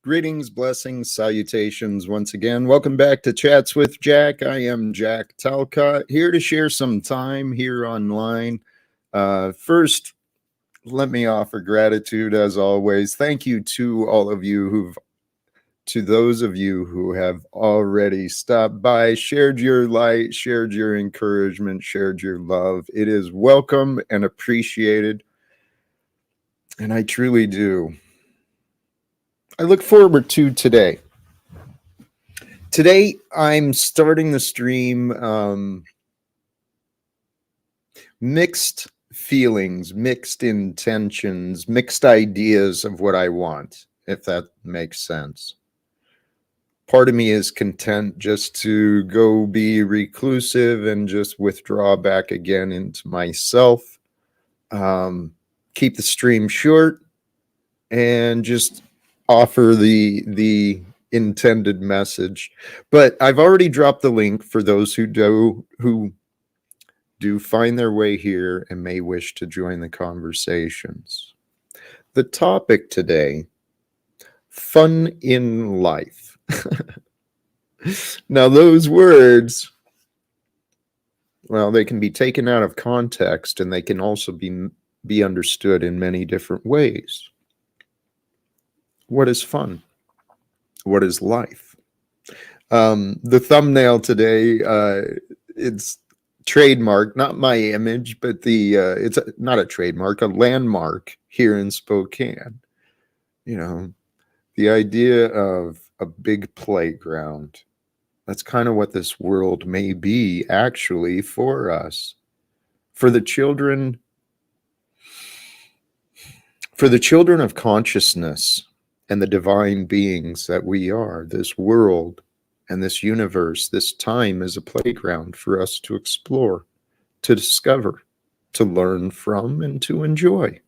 Greetings, blessings, salutations once again. Welcome back to Chats with Jack. I am Jack Talcott, here to share some time here online. First, let me offer gratitude as always. Thank you to all of you to those of you who have already stopped by, shared your light, shared your encouragement, shared your love. It is welcome and appreciated, and I truly do. I look forward to today. Today, I'm starting the stream mixed feelings, mixed intentions, mixed ideas of what I want, if that makes sense. Part of me is content just to go be reclusive and just withdraw back again into myself, keep the stream short, and just offer the intended message. But I've already dropped the link for those who do find their way here and may wish to join the conversations. The topic today, fun in life. Now those words, well, they can be taken out of context and they can also be understood in many different ways. What is fun? What is life? The thumbnail today, it's trademark, not my image, but it's not a trademark, a landmark here in Spokane. You know, the idea of a big playground. That's kind of what this world may be actually for us. For the children of consciousness and the divine beings that we are, this world and this universe, this time is a playground for us to explore, to discover, to learn from, and to enjoy.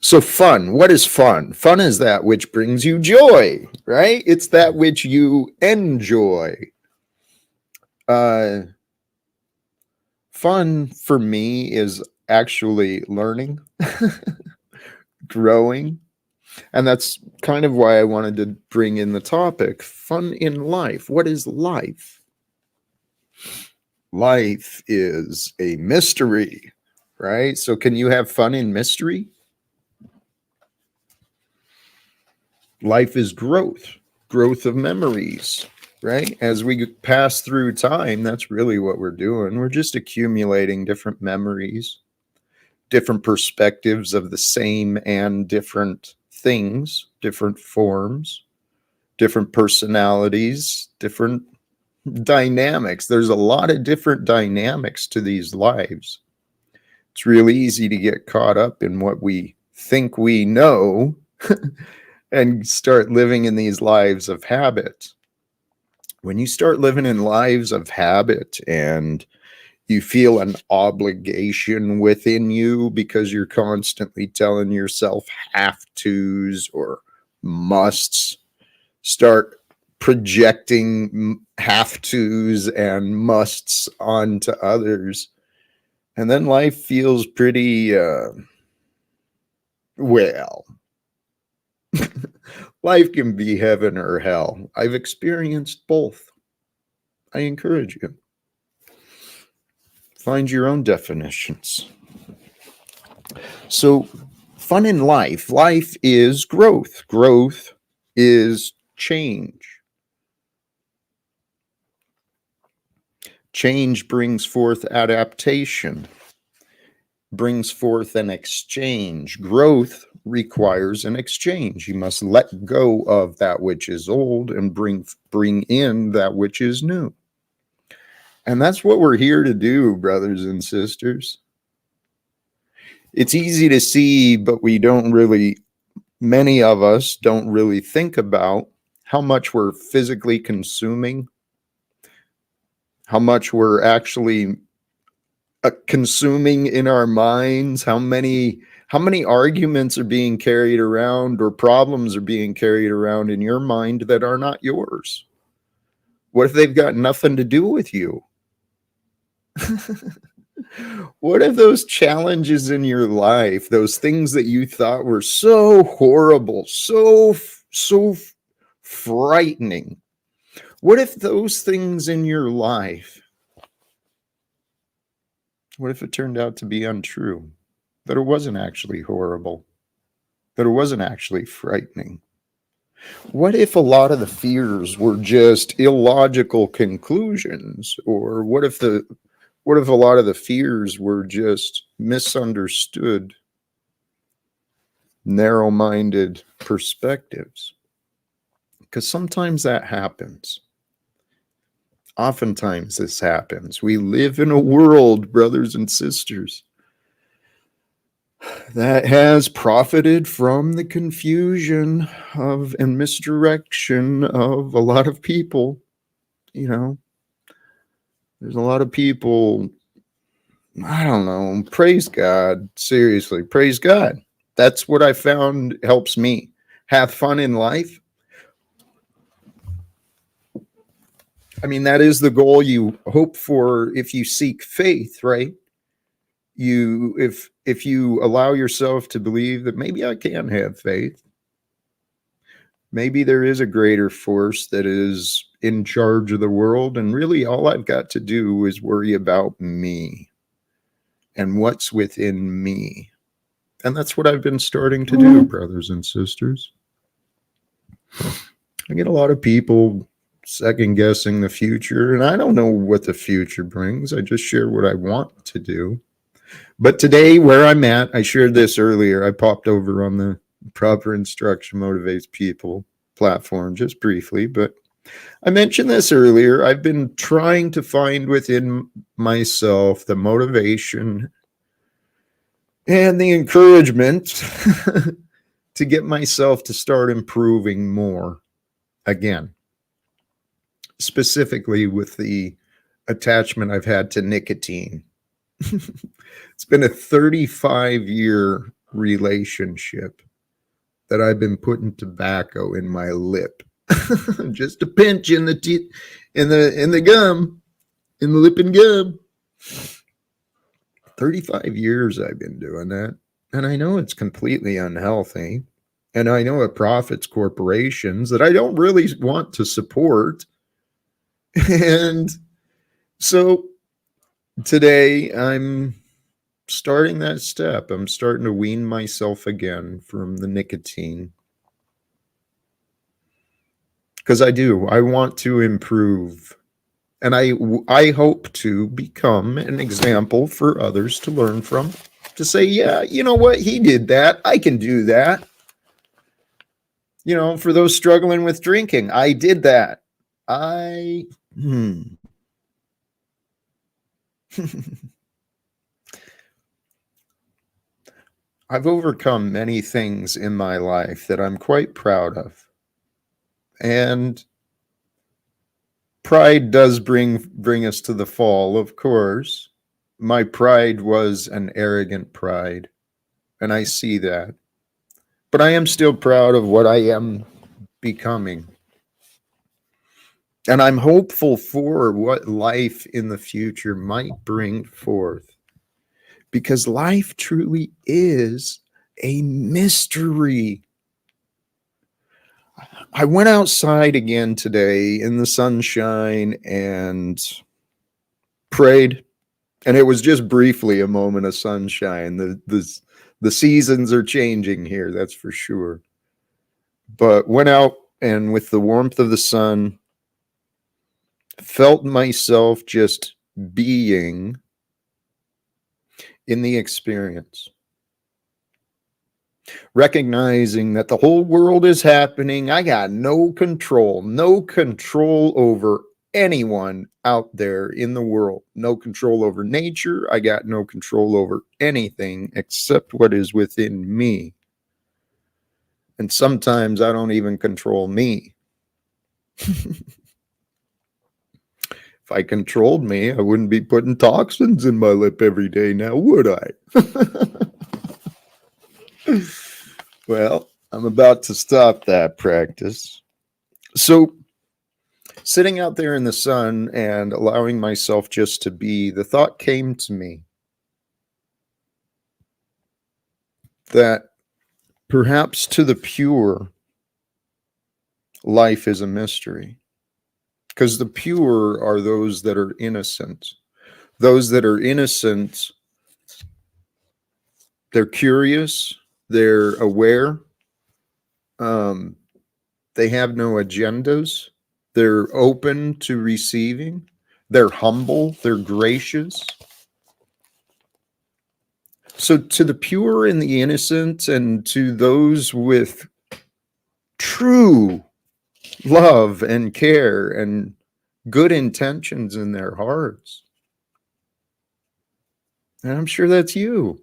So fun, what is fun? Fun is that which brings you joy, right? It's that which you enjoy. Fun for me is actually learning, growing. And that's kind of why I wanted to bring in the topic, fun in life. What is life? Life is a mystery, right? So can you have fun in mystery? Life is growth of memories, right? As we pass through time, that's really what we're doing. We're just accumulating different memories, different perspectives of the same and different things, different forms, different personalities, different dynamics. There's a lot of different dynamics to these lives. It's really easy to get caught up in what we think we know and start living in these lives of habit. When you start living in lives of habit and you feel an obligation within you because you're constantly telling yourself have tos or musts, start projecting have tos and musts onto others. And then life feels pretty, well, life can be heaven or hell. I've experienced both. I encourage you. Find your own definitions. So, fun in life. Life is growth. Growth is change. Change brings forth adaptation, brings forth an exchange. Growth requires an exchange. You must let go of that which is old and bring in that which is new. And that's what we're here to do, brothers and sisters. It's easy to see, but many of us don't really think about how much we're physically consuming, how much we're actually consuming in our minds, how many arguments are being carried around or problems are being carried around in your mind that are not yours. What if they've got nothing to do with you? What if those challenges in your life, those things that you thought were so horrible, so frightening, what if those things in your life, what if it turned out to be untrue? That it wasn't actually horrible, that it wasn't actually frightening? What if a lot of the fears were just illogical conclusions? Or what if a lot of the fears were just misunderstood, narrow-minded perspectives? Because sometimes that happens. Oftentimes this happens. We live in a world, brothers and sisters, that has profited from the confusion and misdirection of a lot of people. You know, there's a lot of people, I don't know, praise God, seriously, praise God. That's what I found helps me have fun in life. I mean, that is the goal you hope for if you seek faith, right? If you allow yourself to believe that maybe I can have faith, maybe there is a greater force that is in charge of the world, and really all I've got to do is worry about me and what's within me. And that's what I've been starting to do, brothers and sisters. I get a lot of people second guessing the future, and I don't know what the future brings. I just share what I want to do. But today, where I'm at, I shared this earlier. I popped over on the Proper Instruction Motivates People platform just briefly, but I mentioned this earlier. I've been trying to find within myself the motivation and the encouragement to get myself to start improving more again, specifically with the attachment I've had to nicotine. It's been a 35-year relationship that I've been putting tobacco in my lip, just a pinch in the teeth, in the gum, in the lip and gum. 35 years I've been doing that, and I know it's completely unhealthy, and I know it profits corporations that I don't really want to support, and so today I'm starting that step. I'm starting to wean myself again from the nicotine. Because I want to improve. And I hope to become an example for others to learn from. To say, yeah, you know what? He did that. I can do that. You know, for those struggling with drinking, I did that. I've overcome many things in my life that I'm quite proud of. And pride does bring us to the fall, of course. My pride was an arrogant pride, and I see that. But I am still proud of what I am becoming. And I'm hopeful for what life in the future might bring forth. Because life truly is a mystery. I went outside again today in the sunshine and prayed, and it was just briefly a moment of sunshine. The seasons are changing here, that's for sure. But went out and with the warmth of the sun, felt myself just being in the experience. Recognizing that the whole world is happening. I got no control over anyone out there in the world, no control over nature. I got no control over anything except what is within me. And sometimes I don't even control me. If I controlled me, I wouldn't be putting toxins in my lip every day now, would I? Well, I'm about to stop that practice. So, sitting out there in the sun and allowing myself just to be, the thought came to me that perhaps to the pure, life is a mystery. Because the pure are those that are innocent. Those that are innocent, they're curious, they're aware, they have no agendas, they're open to receiving, they're humble, they're gracious. So to the pure and the innocent, and to those with true love and care and good intentions in their hearts, and I'm sure that's you.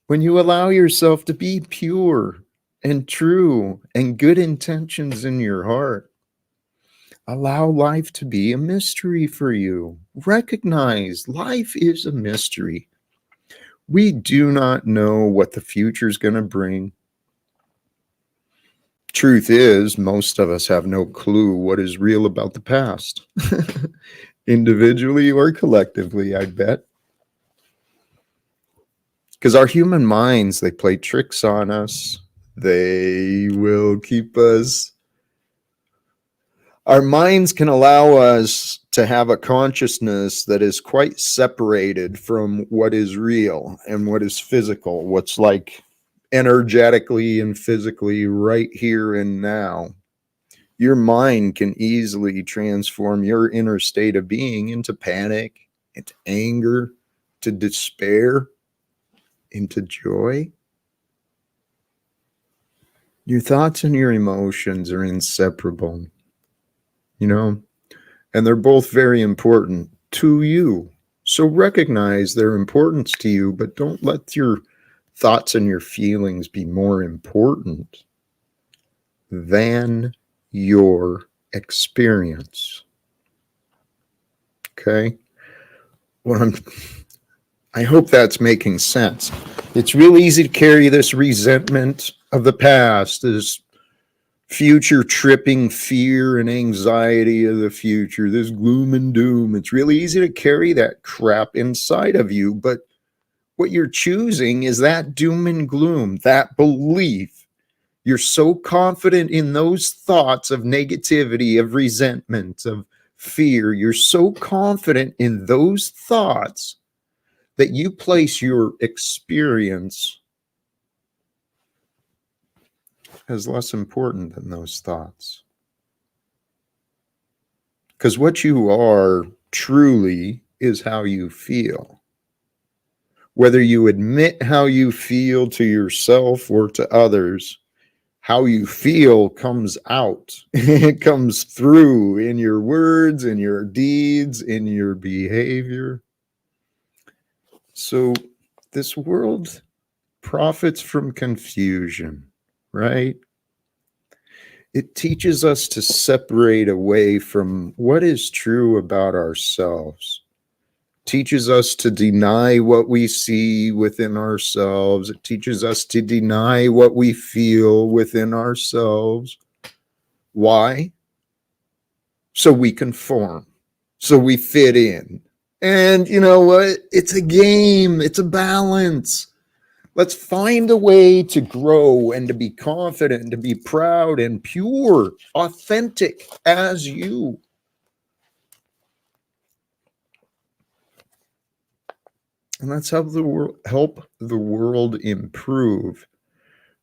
When you allow yourself to be pure and true and good intentions in your heart, allow life to be a mystery for you. Recognize life is a mystery. We do not know what the future is going to bring. Truth is, most of us have no clue what is real about the past, individually or collectively, I bet. Because our human minds, they play tricks on us. They will keep us. Our minds can allow us to have a consciousness that is quite separated from what is real and what is physical, what's like energetically and physically right here and now. Your mind can easily transform your inner state of being into panic, into anger, to despair, into joy. Your thoughts and your emotions are inseparable, and they're both very important to you. So recognize their importance to you, but don't let your thoughts and your feelings be more important than your experience. Okay? I hope that's making sense. It's real easy to carry this resentment of the past, this future tripping fear and anxiety of the future, this gloom and doom. It's really easy to carry that crap inside of you, but what you're choosing is that doom and gloom, that belief. You're so confident in those thoughts of negativity, of resentment, of fear. You're so confident in those thoughts that you place your experience as less important than those thoughts. Because what you are truly is how you feel. Whether you admit how you feel to yourself or to others, how you feel comes out. It comes through in your words, in your deeds, in your behavior. So this world profits from confusion, right? It teaches us to separate away from what is true about ourselves. Teaches us to deny what we see within ourselves. It teaches us to deny what we feel within ourselves. Why? So we conform, so we fit in. And you know what? It's a game. It's a balance. Let's find a way to grow and to be confident and to be proud and pure, authentic as you. And let's help the world improve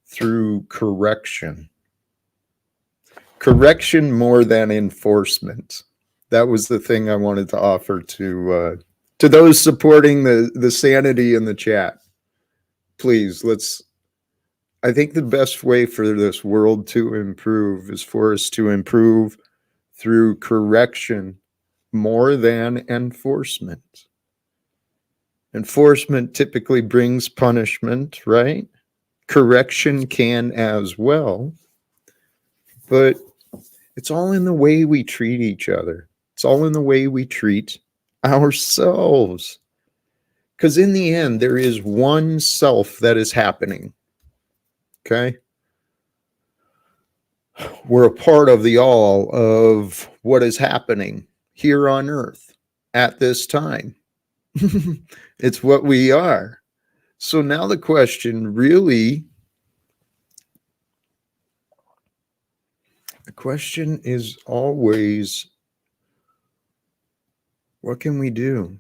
through correction. Correction more than enforcement. That was the thing I wanted to offer to those supporting the sanity in the chat. Please, let's I think the best way for this world to improve is for us to improve through correction more than enforcement. Enforcement typically brings punishment, right? Correction can as well, but it's all in the way we treat each other. It's all in the way we treat ourselves. Because in the end, there is one self that is happening. Okay? We're a part of the all of what is happening here on earth at this time. It's what we are. So now the question really, the question is always, what can we do?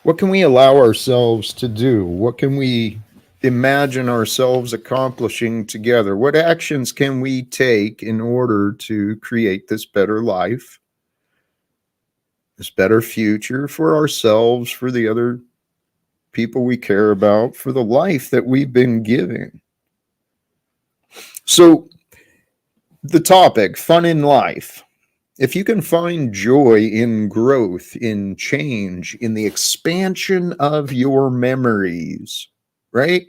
What can we allow ourselves to do? What can we imagine ourselves accomplishing together? What actions can we take in order to create this better life, this better future for ourselves, for the other people we care about, for the life that we've been giving? So, the topic, fun in life. If you can find joy in growth, in change, in the expansion of your memories, right?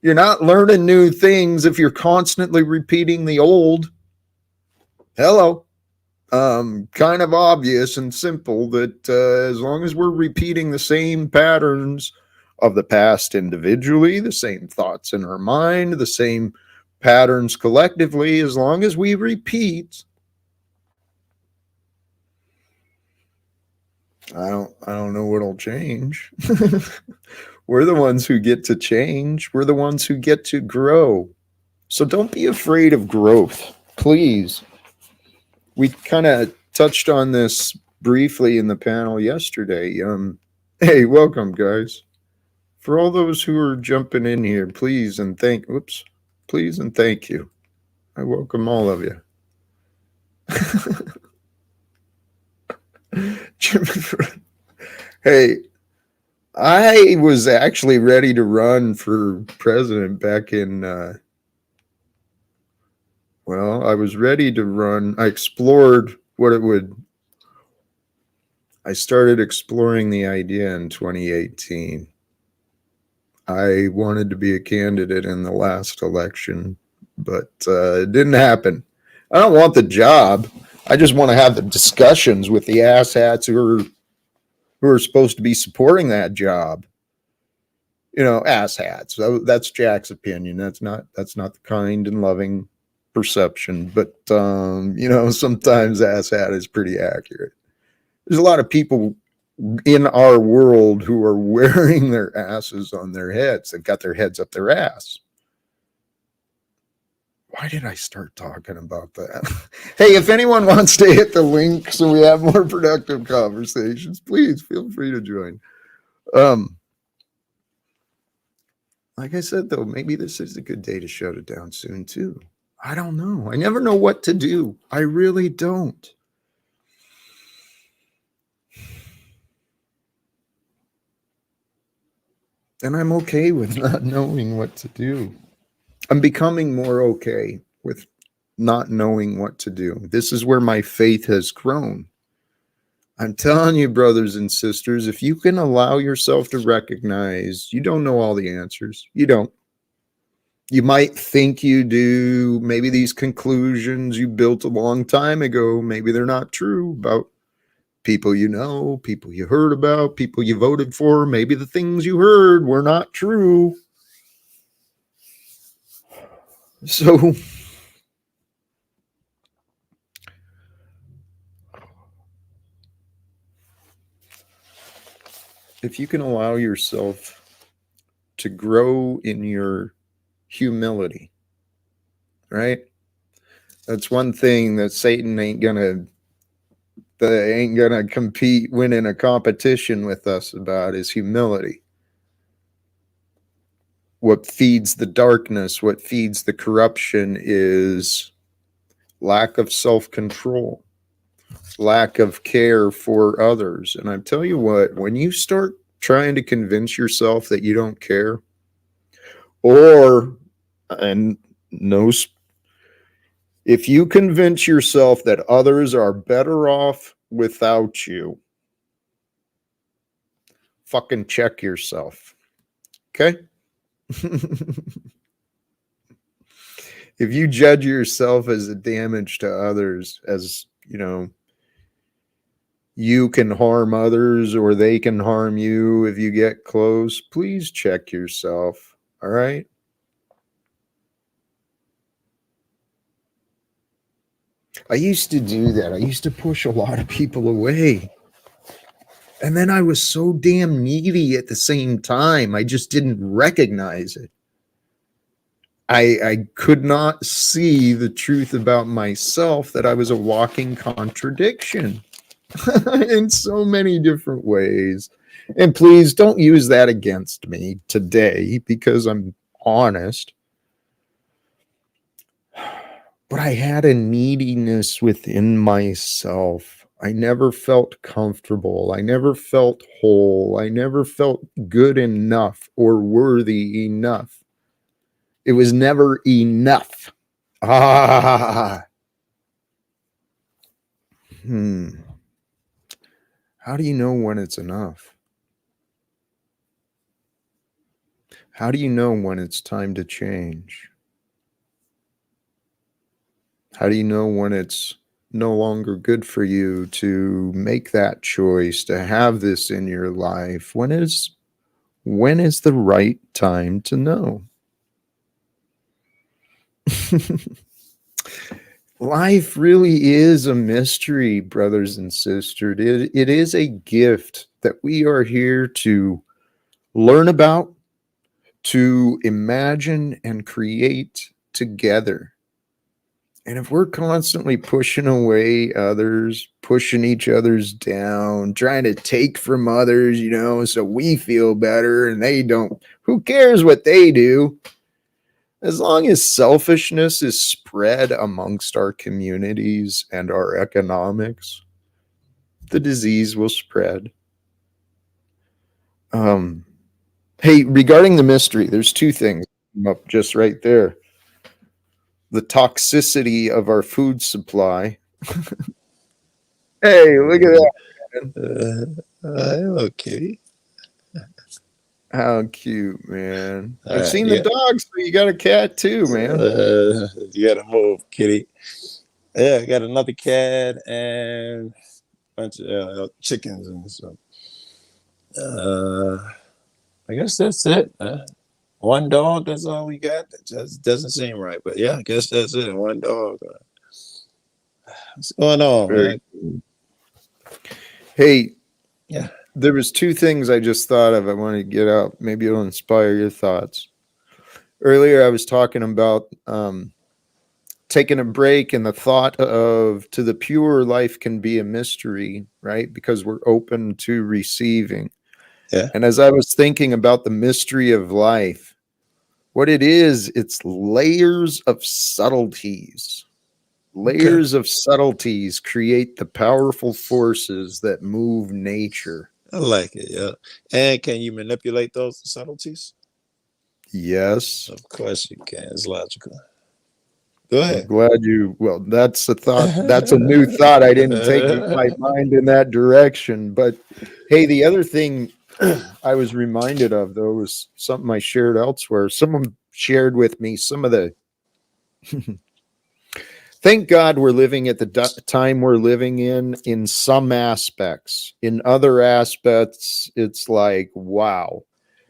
You're not learning new things if you're constantly repeating the old. Hello. Kind of obvious and simple that as long as we're repeating the same patterns of the past individually, the same thoughts in our mind, the same patterns collectively, as long as we repeat, I don't know what'll change. We're the ones who get to change. We're the ones who get to grow. So don't be afraid of growth, please. We kind of touched on this briefly in the panel yesterday. Hey, welcome, guys. For all those who are jumping in here, please and please and thank you. I welcome all of you. Hey, I was actually ready to run for president back in, I was ready to run. I explored what it would, I started exploring the idea in 2018. I wanted to be a candidate in the last election, but it didn't happen. I don't want the job. I just want to have the discussions with the asshats who are supposed to be supporting that job. You know, asshats. So that's Jack's opinion. That's not the kind and loving perception. But you know, sometimes asshat is pretty accurate. There's a lot of people in our world who are wearing their asses on their heads. They've got their heads up their ass. Why did I start talking about that? Hey, if anyone wants to hit the link so we have more productive conversations, please feel free to join. Like I said, though, maybe this is a good day to shut it down soon, too. I don't know. I never know what to do. I really don't. And I'm okay with not knowing what to do. I'm becoming more okay with not knowing what to do. This is where my faith has grown. I'm telling you, brothers and sisters, if you can allow yourself to recognize you don't know all the answers, you don't. You might think you do. Maybe these conclusions you built a long time ago, maybe they're not true about people you know, people you heard about, people you voted for. Maybe the things you heard were not true. So if you can allow yourself to grow in your humility, right? That's one thing that Satan ain't gonna compete, win in a competition with us about is humility. What feeds the darkness, what feeds the corruption is lack of self-control, lack of care for others. And I tell you what, when you start trying to convince yourself that you don't care, Or, and no, if you convince yourself that others are better off without you, fucking check yourself. Okay? If you judge yourself as a damage to others, as you can harm others or they can harm you if you get close, please check yourself. All right? I used to do that. I used to push a lot of people away. And then I was so damn needy at the same time. I just didn't recognize it. I could not see the truth about myself, that I was a walking contradiction in so many different ways. And please don't use that against me today, because I'm honest. But I had a neediness within myself. I never felt comfortable. I never felt whole. I never felt good enough or worthy enough. It was never enough. How do you know when it's enough? How do you know when it's time to change? How do you know when it's no longer good for you to make that choice, to have this in your life? When is the right time to know? Life really is a mystery, brothers and sisters. It is a gift that we are here to learn about, to imagine and create together. And if we're constantly pushing away others, pushing each other's down, trying to take from others, so we feel better and they don't, who cares what they do? As long as selfishness is spread amongst our communities and our economics, the disease will spread. Hey, regarding the mystery, there's two things up just right there. The toxicity of our food supply. Hey, look at that. Okay. How cute, man. All I've right. seen the Yeah. dogs, but you got a cat too, man. You gotta move, kitty. Yeah, I got another cat and a bunch of chickens and stuff. I guess that's it. One dog, that's all we got. That just doesn't seem right. But yeah, I guess that's it. One dog. What's going on, Very man? cool. Hey, Yeah. there was two things I just thought of I wanted to get out. Maybe it'll inspire your thoughts. Earlier, I was talking about taking a break, and the thought of, to the pure, life can be a mystery, right? Because we're open to receiving. Yeah. And as I was thinking about the mystery of life, what it is, it's layers of subtleties. Okay. Layers of subtleties create the powerful forces that move nature. I like it. Yeah. And can you manipulate those subtleties? Yes. Of course you can. It's logical. Go I'm ahead. glad you, well, that's a thought. That's a new thought. I didn't take my mind in that direction. But hey, the other thing I was reminded of, though, was something I shared elsewhere. Someone shared with me some of the, thank God we're living at the time we're living in some aspects. In other aspects, it's like, wow.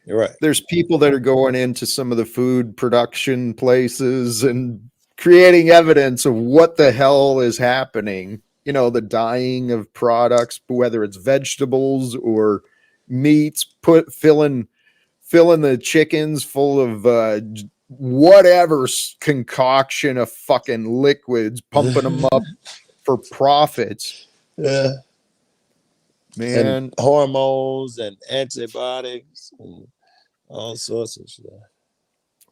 You're right. There's people that are going into some of the food production places and creating evidence of what the hell is happening. The dyeing of products, whether it's vegetables or meats, filling the chickens full of whatever concoction of fucking liquids, pumping them up for profits. Yeah. And Man, hormones and antibiotics and all sorts of stuff.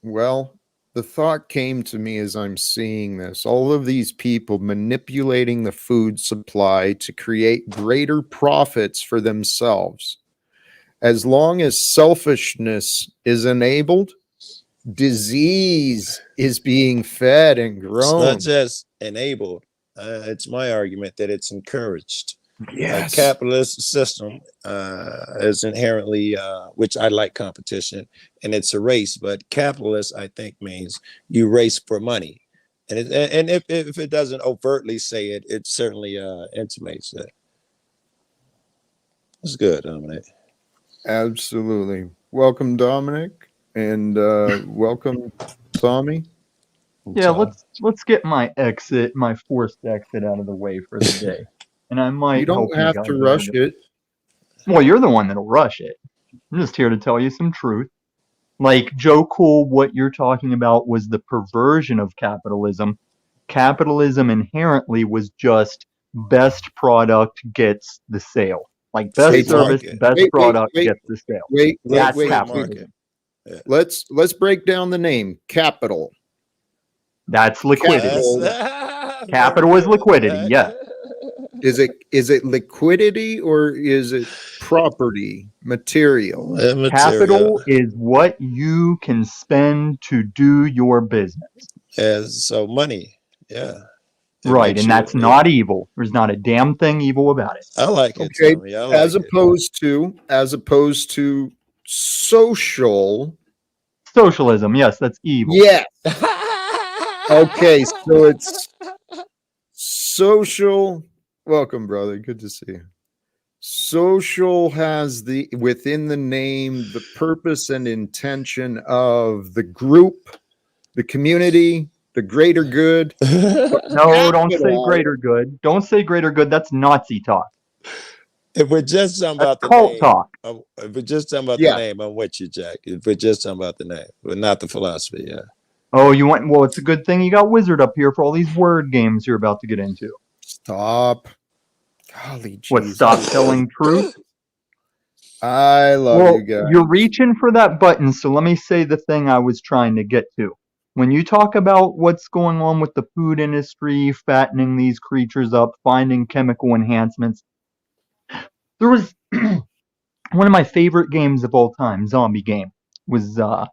well, the thought came to me as I'm seeing this. All of these people manipulating the food supply to create greater profits for themselves. As long as selfishness is enabled, disease is being fed and It's not grown. just enabled. It's my argument that it's encouraged. Yes. A capitalist system is inherently, which I like competition, and it's a race. But capitalist, I think, means you race for money, and if it doesn't overtly say it, it certainly intimates that. It's good, Dominic. Absolutely. Welcome, Dominic, and welcome, Tommy. Yeah, let's get my forced exit out of the way for the day, and I might You don't help have you guys to a rush little bit. it. Well, you're the one that'll rush it. I'm just here to tell you some truth. Like Joe Cool, what you're talking about was the perversion of capitalism. Capitalism inherently was just best product gets the sale. Like best Free service, market. best Wait, product wait, gets the sale. Wait, That's free capitalism. market. Let's break down the name. Capital. That's liquidity. That's Capital is liquidity, yes. Is it liquidity or is it property, material? Material. Capital is what you can spend to do your business. So money, yeah. It Right, makes and you- that's not evil. There's not a damn thing evil about it. I like it, Okay, Tommy. I like as it. opposed to social. Socialism, yes, that's evil. Yeah. Okay, so it's social. Welcome, brother. Good to see you. Social has within the name the purpose and intention of the group, the community, the greater good. No, don't say greater good. Don't say greater good. That's Nazi talk. If we're just talking That's about the cult name, talk. if we're just talking about Yeah. the name, I'm with you, Jack. If we're just talking about the name, but not the philosophy, yeah. Oh, you want? Well, it's a good thing you got Wizard up here for all these word games you're about to get into. Stop. Golly, What? Jesus. Stop telling truth. I love Well, you guys. you're reaching for that button, so let me say the thing I was trying to get to. When you talk about what's going on with the food industry, fattening these creatures up, finding chemical enhancements, there was one of my favorite games of all time, zombie game, was I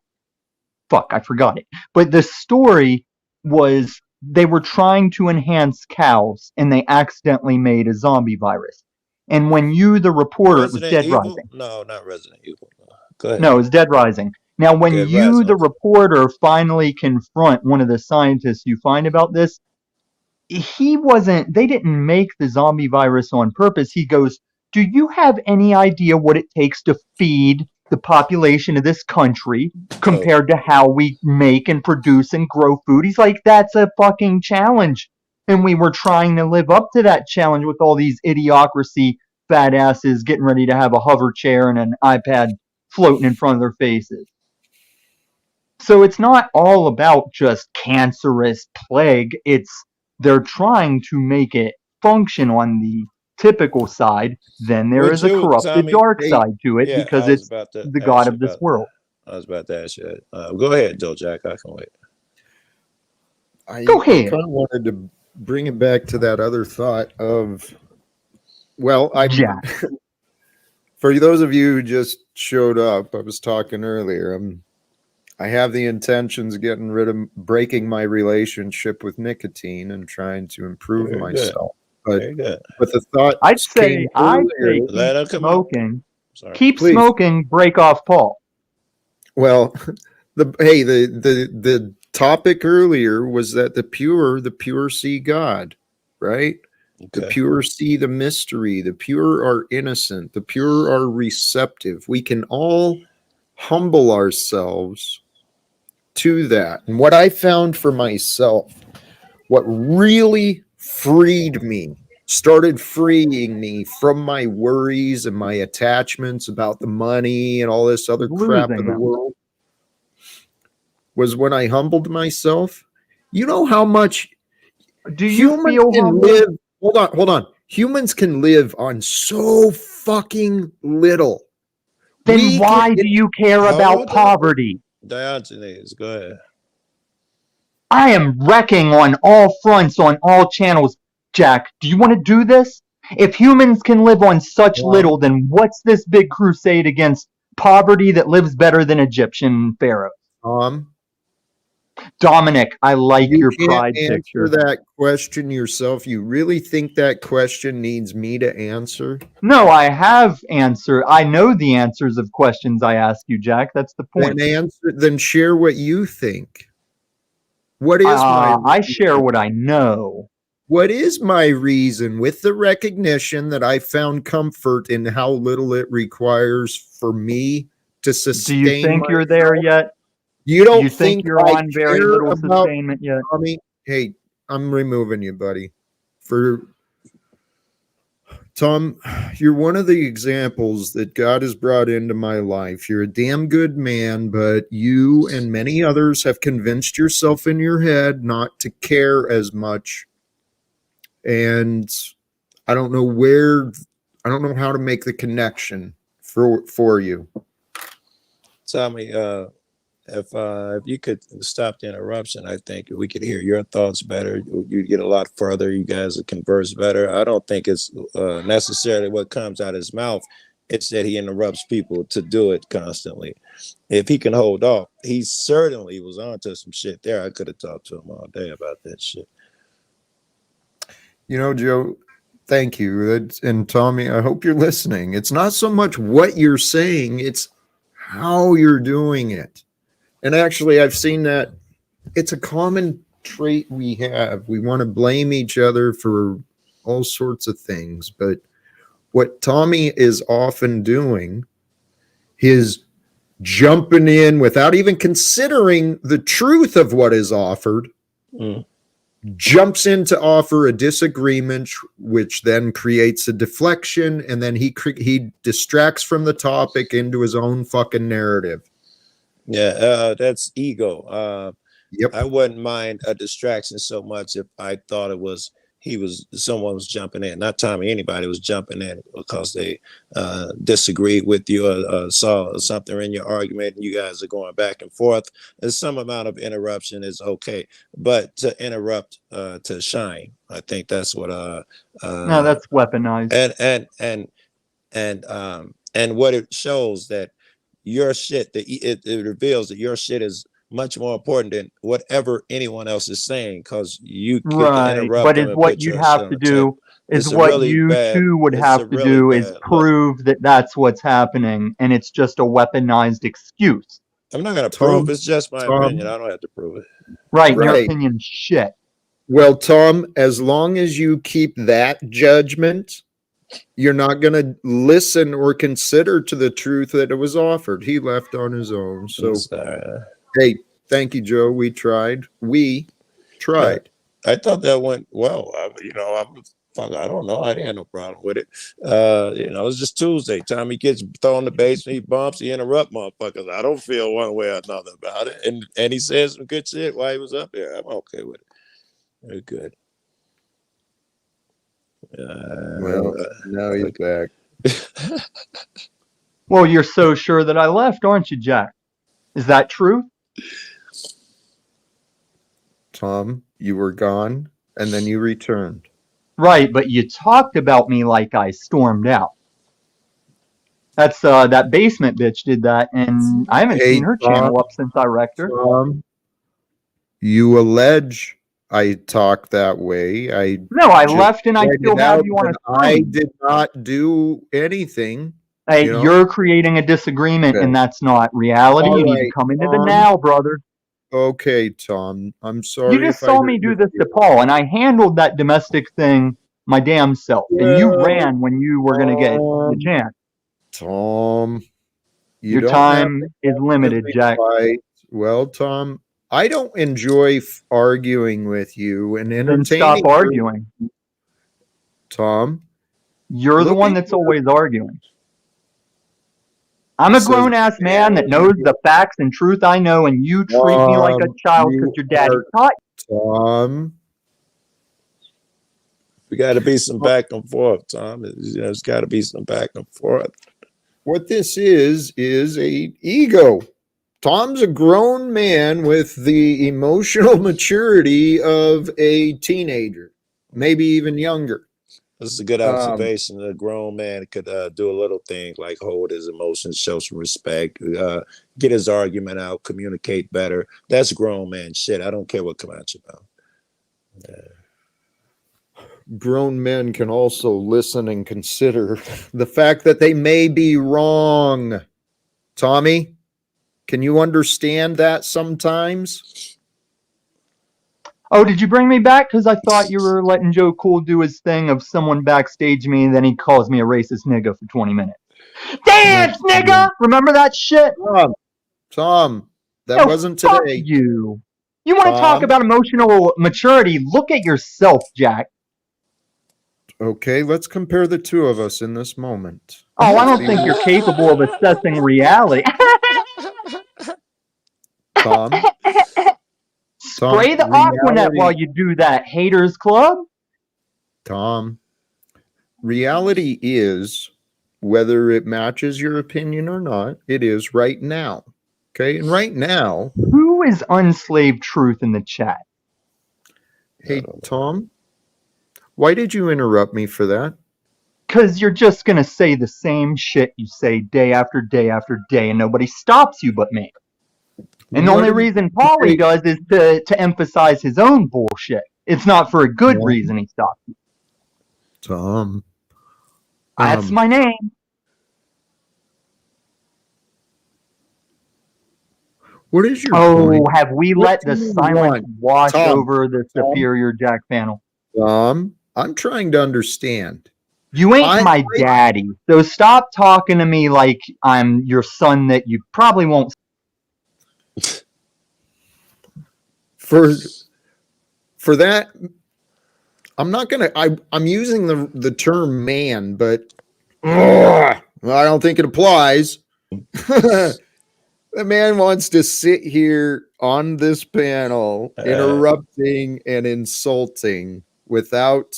forgot it. But the story was they were trying to enhance cows and they accidentally made a zombie virus. And when you, the reporter, it was Dead Rising. No, not Resident Evil. Go ahead. No, it was Dead Rising. Now, when Dead you, Rising. the reporter, finally confront one of the scientists you find about this, they didn't make the zombie virus on purpose. He goes, do you have any idea what it takes to feed the population of this country compared to how we make and produce and grow food? He's like, that's a fucking challenge. And we were trying to live up to that challenge with all these idiocracy fat asses getting ready to have a hover chair and an iPad floating in front of their faces. So it's not all about just cancerous plague. They're trying to make it function on the typical side. Then there is a corrupted dark side to it because it's the god of this world. I was about to ask you that. Go ahead, Joe Jack. I can wait. Go ahead. I kind of wanted to bring it back to that other thought of, well, Jack. For those of you who just showed up, I was talking earlier. I have the intentions of breaking my relationship with nicotine and trying to improve myself. But the thought I'd say keep smoking. Keep smoking, break off Paul. Well, the topic earlier was that the pure see God, right? Okay. The pure see the mystery. The pure are innocent. The pure are receptive. We can all humble ourselves to that. And what I found for myself, what really started freeing me from my worries and my attachments about the money and all this other crap in the world, was when I humbled myself. You know how much humans can live? Hold on. Humans can live on so fucking little. Then why do you care about poverty? Diogenes, go ahead. I am wrecking on all fronts, on all channels. Jack, do you want to do this? If humans can live on such little, then what's this big crusade against poverty that lives better than Egyptian pharaohs? Dominic, I like You your can't pride answer picture. that question yourself. You really think that question needs me to answer? No, I have answer. I know the answers of questions I ask you, Jack. That's the point. Then share what you think. What is my I share reason? what I know. What is my reason, with the recognition that I found comfort in how little it requires for me to Do you sustain think you're there myself? yet? You Do you don't think think you're I on very care little about sustainment yet? Tommy? Hey, I'm removing you, buddy. For Tom, you're one of the examples that God has brought into my life. You're a damn good man, but you and many others have convinced yourself in your head not to care as much. And I don't know how to make the connection for you. Tommy, if you could stop the interruption, I think we could hear your thoughts better. You'd get a lot further. You guys would converse better. I don't think it's necessarily what comes out of his mouth. It's that he interrupts people to do it constantly. If he can hold off, he certainly was onto some shit there. I could have talked to him all day about that shit. You know, Joe, thank you. And Tommy, I hope you're listening. It's not so much what you're saying, it's how you're doing it. And actually, I've seen that it's a common trait we have. We want to blame each other for all sorts of things. But what Tommy is often doing is jumping in without even considering the truth of what is offered, jumps in to offer a disagreement, which then creates a deflection, and then he distracts from the topic into his own fucking narrative. Yeah, that's ego. Yep. I wouldn't mind a distraction so much if I thought someone was jumping in, not Tommy, anybody was jumping in because they disagreed with you or saw something in your argument and you guys are going back and forth. There's some amount of interruption is okay, but to interrupt to shine, I think that's what No, that's weaponized. and what it shows that your shit, it reveals that your shit is much more important than whatever anyone else is saying, because you can Right. interrupt But them is and what put you'd your shit have on to the table. do is It's a what really you bad. two would It's have a to really do is bad look. prove that that's what's happening, and it's just a weaponized excuse. I'm not going to Tom, prove. It's just my opinion. I don't have to prove it. Right, and your Right. opinion's shit. Well, Tom, as long as you keep that judgment, you're not going to listen or consider to the truth that it was offered. He left on his own. So, hey, thank you, Joe. We tried. Yeah, I thought that went well. I don't know. I didn't have no problem with it. It's just Tuesday. Tommy gets thrown the base and he bumps, he interrupt motherfuckers. I don't feel one way or another about it. And he says some good shit while he was up there. I'm okay with it. Very good. Well, now he's back. Well, you're so sure that I left, aren't you, Jack? Is that true? Tom, you were gone and then you returned. Right, but you talked about me like I stormed out. That's that basement bitch did that, and I haven't Hey, seen her Tom, channel up since I wrecked her. Tom, you allege I talked that way. No, I just left and I pointed still have out you on a that I screen. did not do anything. Hey, you know? you're creating a disagreement, Okay. and that's not reality. All You need to right, come into the Tom. now, brother. Okay, Tom. I'm sorry. You just if I saw hurt me do your this to feelings. Paul, and I handled that domestic thing my damn self. And you Well, ran when you were going to get the chance. Tom, you Your don't have time is limited, Jack. fight. Well, Tom, I don't enjoy arguing with you and Then entertaining stop arguing. Tom, You're the look one at that's your- always arguing. I'm a says, grown-ass man that knows the facts and truth I know, and you treat me like a child because you your daddy are- taught you. Tom, we got to be some back and forth, Tom. There's got to be some back and forth. what this is a ego. Tom's a grown man with the emotional maturity of a teenager, maybe even younger. This is a good Um, observation. A grown man could do a little thing like hold his emotions, show some respect, get his argument out, communicate better. That's grown man shit. I don't care what come out your mouth. grown men can also listen and consider the fact that they may be wrong. Tommy, can you understand that sometimes? Oh, did you bring me back? Because I thought you were letting Joe Cool do his thing of someone backstage me, and then he calls me a racist nigga for 20 minutes. Dance, nigga! Remember that shit? Tom, that No, wasn't fuck today. you. You want to talk Tom, about emotional maturity? Look at yourself, Jack. okay, let's compare the two of us in this moment. Oh, I don't think you're capable of assessing reality. Tom, Spray the Aquanet while you do that, haters club. Tom, reality is, whether it matches your opinion or not, it is right now. Okay, and right now, Who is unslaved truth in the chat? hey, Tom, why did you interrupt me for that? Because you're just going to say the same shit you say day after day after day, and nobody stops you but me. And the What only did- reason Paulie does is to emphasize his own bullshit. It's not for a good reason he stops you. Tom, That's my name. what is your Oh, point? have we What let do the you silence want? wash Tom, over the superior Jack panel? I'm trying to understand. You ain't my daddy, so stop talking to me like I'm your son that you probably won't. For that, I'm not gonna. I'm using the term man, but I don't think it applies. The man wants to sit here on this panel, interrupting and insulting without.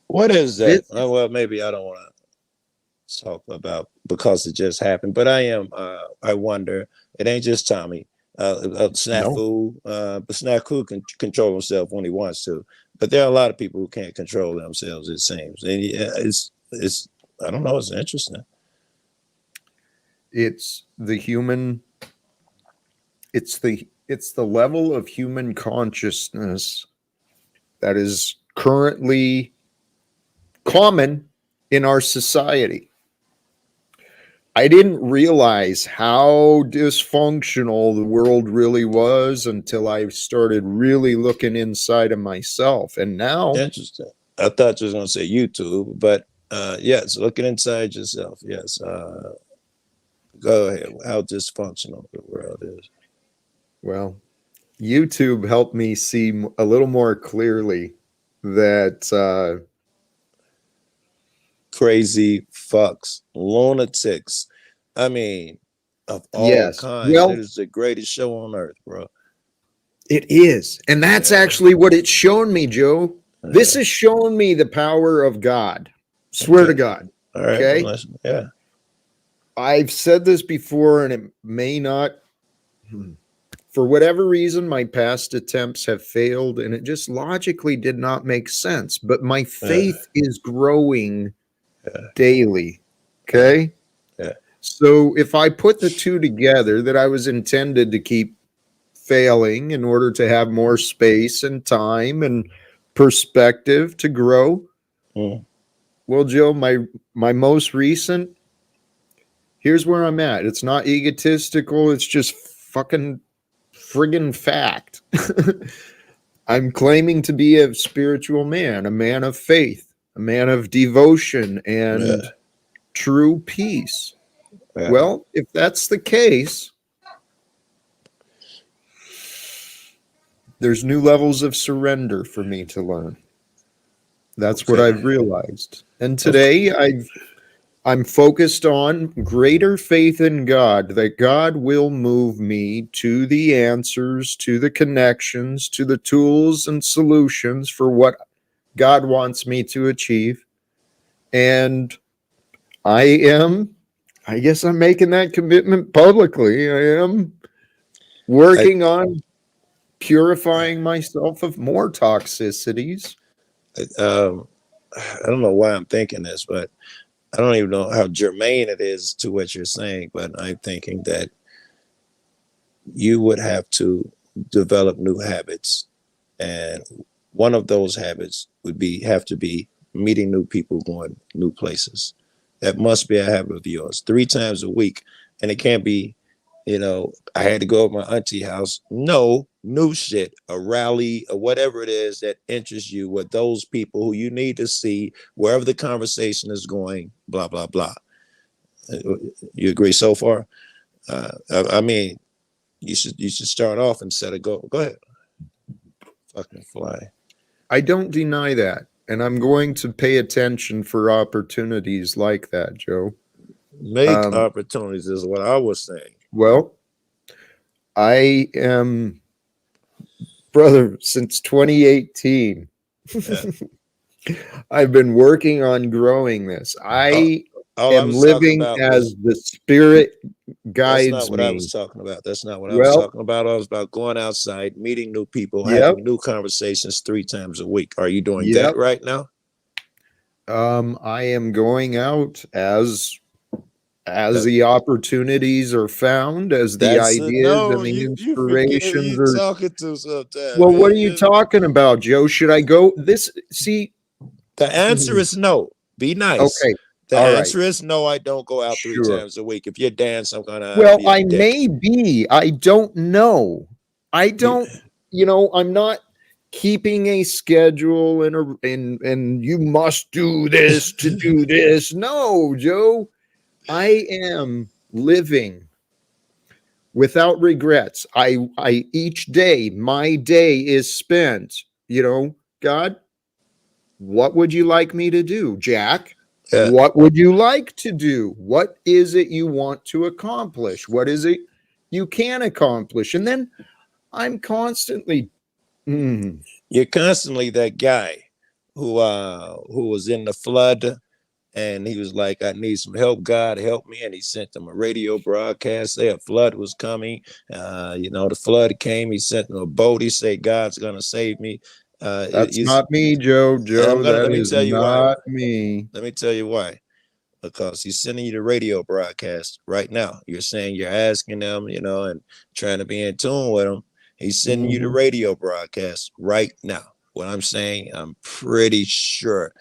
What is that? Well, maybe I don't want to talk about because it just happened, but I wonder. It ain't just Tommy. Snafu, but Snafu can control himself when he wants to. But there are a lot of people who can't control themselves. It seems, and it's. I don't know. It's interesting. It's the human. It's the level of human consciousness that is currently common in our society. I didn't realize how dysfunctional the world really was until I started really looking inside of myself. And now, Interesting. I thought you was going to say YouTube, but yes, looking inside yourself. Yes. Go ahead. How dysfunctional the world is. well, YouTube helped me see a little more clearly that crazy fucks, lunatics. I mean, of all yes, kinds. well, It is the greatest show on earth, bro. it is. And that's actually what it's shown me, Joe. This has shown me the power of God. Swear to God. All right. Okay. Listen, yeah. I've said this before, and it may not, for whatever reason, my past attempts have failed, and it just logically did not make sense. But my faith is growing daily. Okay. Yeah. So if I put the two together, that I was intended to keep failing in order to have more space and time and perspective to grow. Well, Joe, my most recent, here's where I'm at. It's not egotistical. It's just fucking friggin' fact. I'm claiming to be a spiritual man, a man of faith, a man of devotion and true peace. Well, if that's the case, there's new levels of surrender for me to learn. That's what I've realized. And today I'm focused on greater faith in God, that God will move me to the answers, to the connections, to the tools and solutions for what God wants me to achieve. And I guess I'm making that commitment publicly. I am working on purifying myself of more toxicities. I don't know why I'm thinking this, but I don't even know how germane it is to what you're saying, but I'm thinking that you would have to develop new habits. And one of those habits would have to be meeting new people, going new places. That must be a habit of yours 3 times a week. And it can't be, I had to go to my auntie house. No, new shit, a rally or whatever it is that interests you with those people who you need to see wherever the conversation is going, blah, blah, blah. You agree so far? I mean, you should start off and set a goal. Go ahead. Fucking fly. I don't deny that. And I'm going to pay attention for opportunities like that, Joe. Make opportunities is what I was saying. Well, I am, brother, since 2018. Yeah. I've been working on growing this. I am living as the Spirit guides That's not what me. I was talking about. That's not what I was talking about. I was about going outside, meeting new people, having new conversations 3 times a week. Are you doing that right now? I am going out as the opportunities are found, as the ideas and the inspirations are talking to sometimes. Well, what are you talking about, Joe? Should I go? The answer is no. Be nice. Okay. The answer is no. I don't go out 3 times a week. If you're dancing, I'm gonna. Well, I may be. I don't know. I don't. I'm not keeping a schedule and you must do this to do this. No, Joe. I am living without regrets. I each day, my day is spent, God, what would you like me to do? Jack, what would you like to do? What is it you want to accomplish? What is it you can accomplish? And then I'm constantly You're constantly that guy who was in the flood. And he was like, I need some help. God, help me. And he sent them a radio broadcast. Say a flood was coming. The flood came. He sent them a boat. He said, God's going to save me. That's not me, Joe. That is not me. Let me tell you why. Because he's sending you the radio broadcast right now. You're saying you're asking them, and trying to be in tune with them. He's sending you the radio broadcast right now. What I'm saying, I'm pretty sure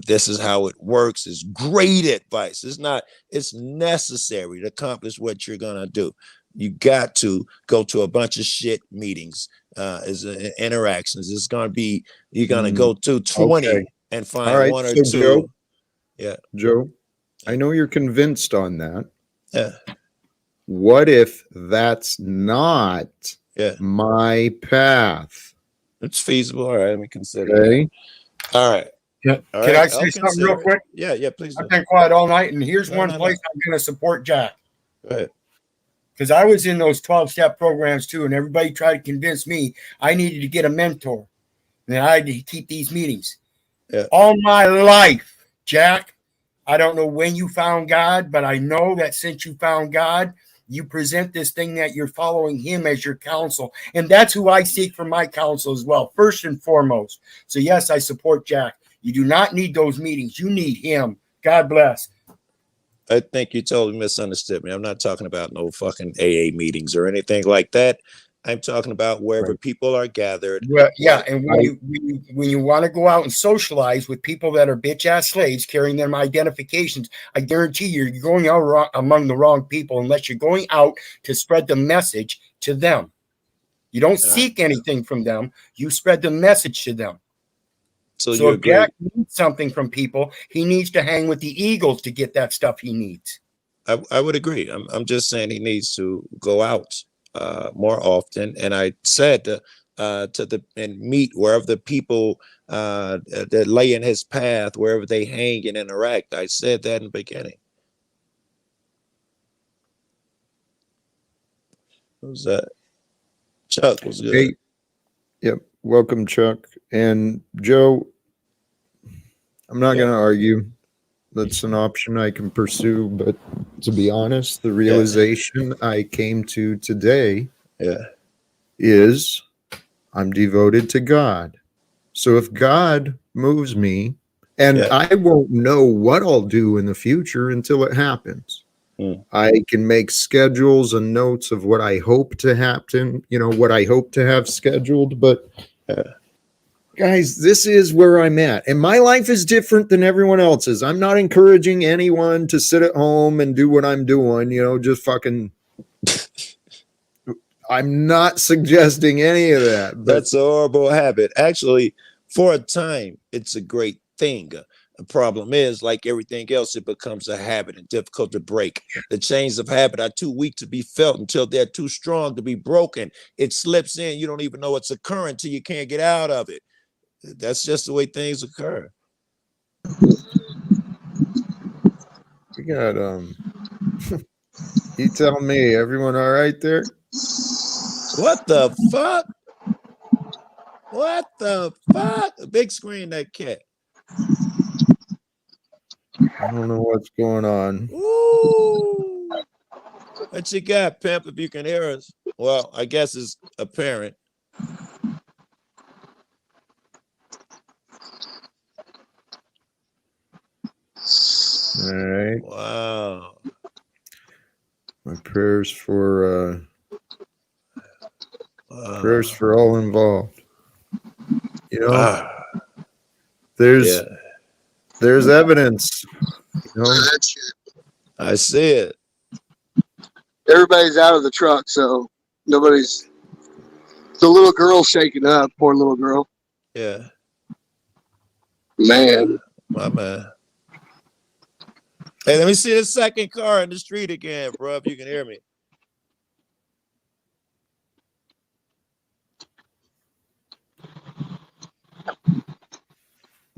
this is how it works. It's great advice. It's necessary to accomplish what you're gonna do. You got to go to a bunch of shit meetings, interactions. It's gonna be, you're gonna go to 20 and find one or two. Joe, Joe, I know you're convinced on that. Yeah. What if that's not my path? It's feasible. All right, let me consider that. All right. Can I say something real quick? Yeah, please do. I've been quiet all night, and here's one place I'm going to support Jack. Go ahead. Because I was in those 12-step programs too, and everybody tried to convince me I needed to get a mentor, and I had to keep these meetings. Yeah. All my life, Jack, I don't know when you found God, but I know that since you found God, you present this thing that you're following him as your counsel. And that's who I seek for my counsel as well, first and foremost. So yes, I support Jack. You do not need those meetings. You need him. God bless. I think you totally misunderstood me. I'm not talking about no fucking AA meetings or anything like that. I'm talking about wherever people are gathered. Well, yeah, and when you want to go out and socialize with people that are bitch-ass slaves carrying them identifications, I guarantee you're going out among the wrong people unless you're going out to spread the message to them. You don't seek anything from them. You spread the message to them. So if Jack needs something from people, he needs to hang with the eagles to get that stuff he needs. I would agree. I'm just saying he needs to go out more often. And I said and meet wherever the people that lay in his path, wherever they hang and interact. I said that in the beginning. Who's that? Chuck was good. Hey, yep. Welcome, Chuck. And Joe, I'm not going to argue. That's an option I can pursue. But to be honest, the realization I came to today is I'm devoted to God. So if God moves me And Yeah. I won't know what I'll do in the future until it happens. I can make schedules and notes of what I hope to happen, what I hope to have scheduled. But guys, this is where I'm at. And my life is different than everyone else's. I'm not encouraging anyone to sit at home and do what I'm doing, just fucking. I'm not suggesting any of that. But That's a horrible habit. Actually, for a time, it's a great thing. The problem is, like everything else, it becomes a habit and difficult to break. The chains of habit are too weak to be felt until they're too strong to be broken. It slips in. You don't even know it's occurring until you can't get out of it. That's just the way things occur. we got you tell me, everyone all right there? What the fuck? What the fuck? Big screen, that cat. I don't know what's going on. Ooh. What you got, pimp, if you can hear us? Well, I guess it's apparent. All right. Wow. My prayers for all involved. There's evidence. I see it. Everybody's out of the truck, so nobody's. The little girl's shaking up. Poor little girl. Yeah. Man. My man. Hey, let me see the second car in the street again, bro, if you can hear me.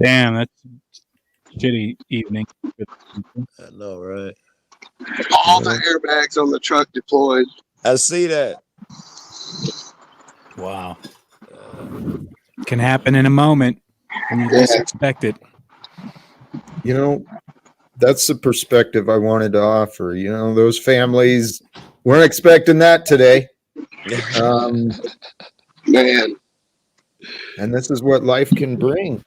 Damn, that's a shitty evening. I know, right? All the airbags on the truck deployed. I see that. Wow. Can happen in a moment when you least expect it. That's the perspective I wanted to offer. Those families weren't expecting that today. Man. And this is what life can bring.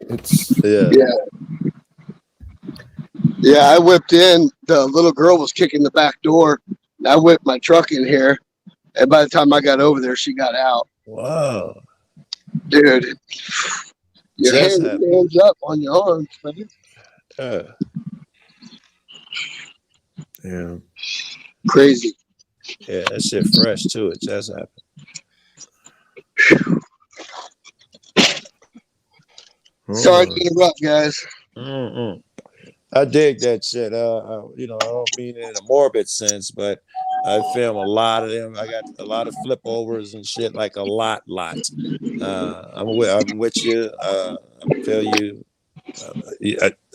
Yeah, I whipped in. The little girl was kicking the back door. I whipped my truck in here. And by the time I got over there, she got out. Wow. Dude. Your hands up on your arms, buddy. Yeah. Crazy. Yeah, that shit fresh too. It just happened. Sorry to interrupt, guys. I dig that shit. I don't mean it in a morbid sense, but I film a lot of them. I got a lot of flip overs and shit, like a lot. I'm with you. I feel you.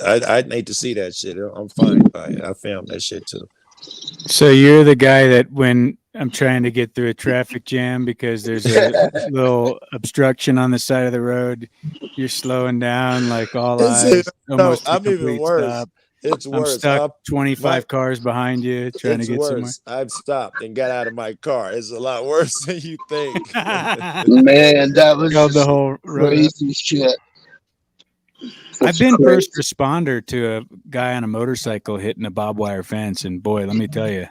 I'd hate to see that shit. I'm fine by it. I filmed that shit too. So you're the guy that when I'm trying to get through a traffic jam because there's a little obstruction on the side of the road, you're slowing down like all eyes, almost to I'm even complete worse. stop. It's worse. I'm stuck 25 cars behind you trying to get somewhere. I've stopped and got out of my car. It's a lot worse than you think. Man, that was the whole road. Crazy shit. I've been first responder to a guy on a motorcycle hitting a barbed wire fence, and boy, let me tell you,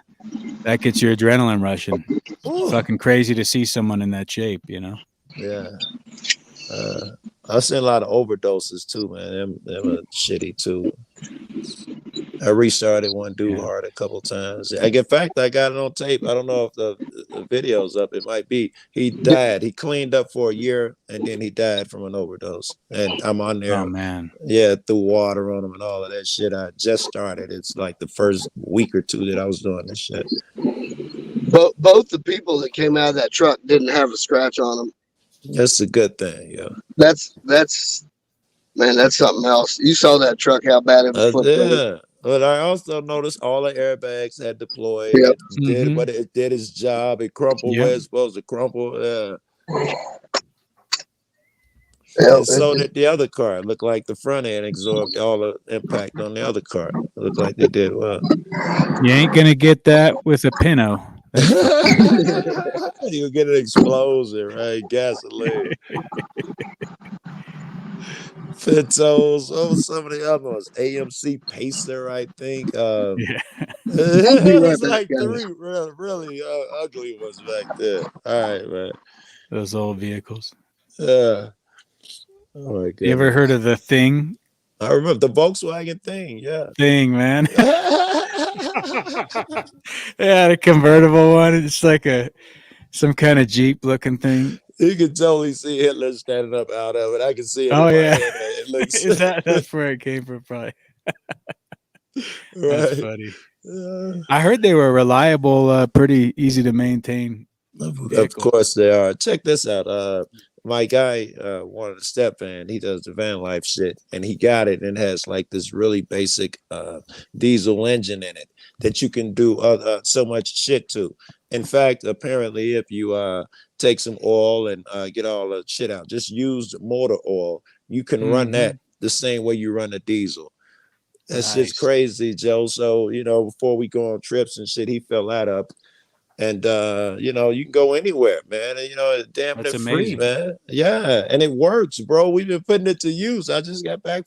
that gets your adrenaline rushing. Fucking crazy to see someone in that shape, Yeah. I've seen a lot of overdoses too, man. Them are shitty too. I restarted one dude hard a couple times. In fact, I got it on tape. I don't know if the video's up. It might be. He died. He cleaned up for a year, and then he died from an overdose. And I'm on there. Oh, man. Yeah, threw water on him and all of that shit. I just started. It's like the first week or two that I was doing this shit. But both the people that came out of that truck didn't have a scratch on them. That's a good thing, yeah. That's something else. You saw that truck, how bad it was flipped over. But I also noticed all the airbags had deployed. Yep. It did its job. It crumpled where it's supposed to crumple. And so did the other car. It looked like the front end absorbed all the impact on the other car. It looked like they did well. You ain't gonna get that with a Pinto. You'll get an explosion, right? Gasoline. Pintos. What was some of the other ones? AMC Pacer, I think. Yeah. There's like three really ugly ones back there. All right, man. Those old vehicles. Yeah. Oh my god. You ever heard of the Thing? I remember the Volkswagen thing. Yeah. Thing, man. Yeah, the convertible one. It's like some kind of Jeep looking thing. You can totally see Hitler standing up out of it. I can see it. Oh, in my yeah. head. It looks That's where it came from, probably. right. That's funny. I heard they were reliable, pretty easy to maintain. Of course they are. Check this out. My guy wanted a step van. He does the van life shit, and he got it and has like this really basic diesel engine in it that you can do so much shit to. In fact, apparently, if you take some oil and get all the shit out, just use motor oil, you can run that the same way you run a diesel. That's just crazy, Joe. So, before we go on trips and shit, he filled that up. And you can go anywhere, man. And it's damn near free, man. Yeah, and it works, bro. We've been putting it to use. I just got back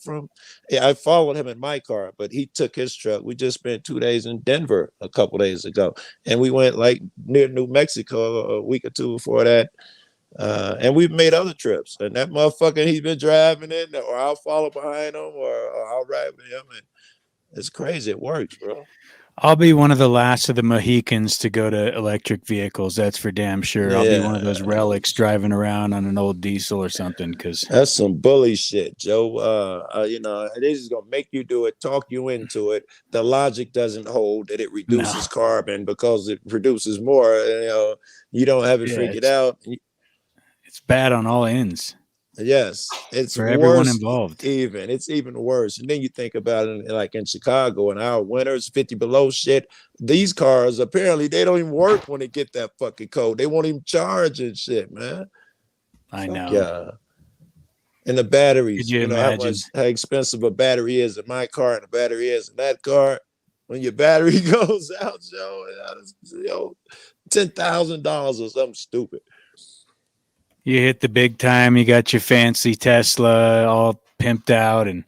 I followed him in my car, but he took his truck. We just spent 2 days in Denver a couple days ago, and we went like near New Mexico a week or two before that. And we've made other trips, and that motherfucker, he's been driving it, or I'll follow behind him, or I'll ride with him, and it's crazy. It works, bro. I'll be one of the last of the Mohicans to go to electric vehicles. That's for damn sure. I'll be one of those relics driving around on an old diesel or something. Because that's some bully shit, Joe. They're just gonna make you do it, talk you into it. The logic doesn't hold that it reduces carbon because it produces more. You don't have it figured out. It's bad on all ends. Yes, it's for worse, everyone involved. It's even worse. And then you think about it, like in Chicago, in our winters, 50 below shit. These cars apparently they don't even work when they get that fucking cold. They won't even charge and shit, man. I know. Yeah. And the batteries, Could you imagine how expensive a battery is in my car and the battery is in that car. When your battery goes out, Joe, $10,000 or something stupid. You hit the big time. You got your fancy Tesla all pimped out, and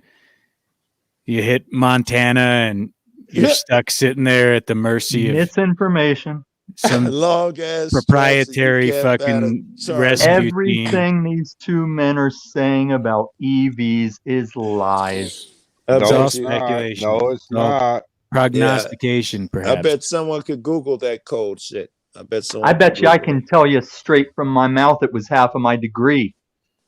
you hit Montana, and you're stuck sitting there at the mercy of misinformation. Some long ass proprietary fucking rescue Everything these two men are saying about EVs is lies. It's all speculation. No, it's not. Prognostication, perhaps. I bet someone could Google that cold shit. I bet you I can tell you straight from my mouth it was half of my degree.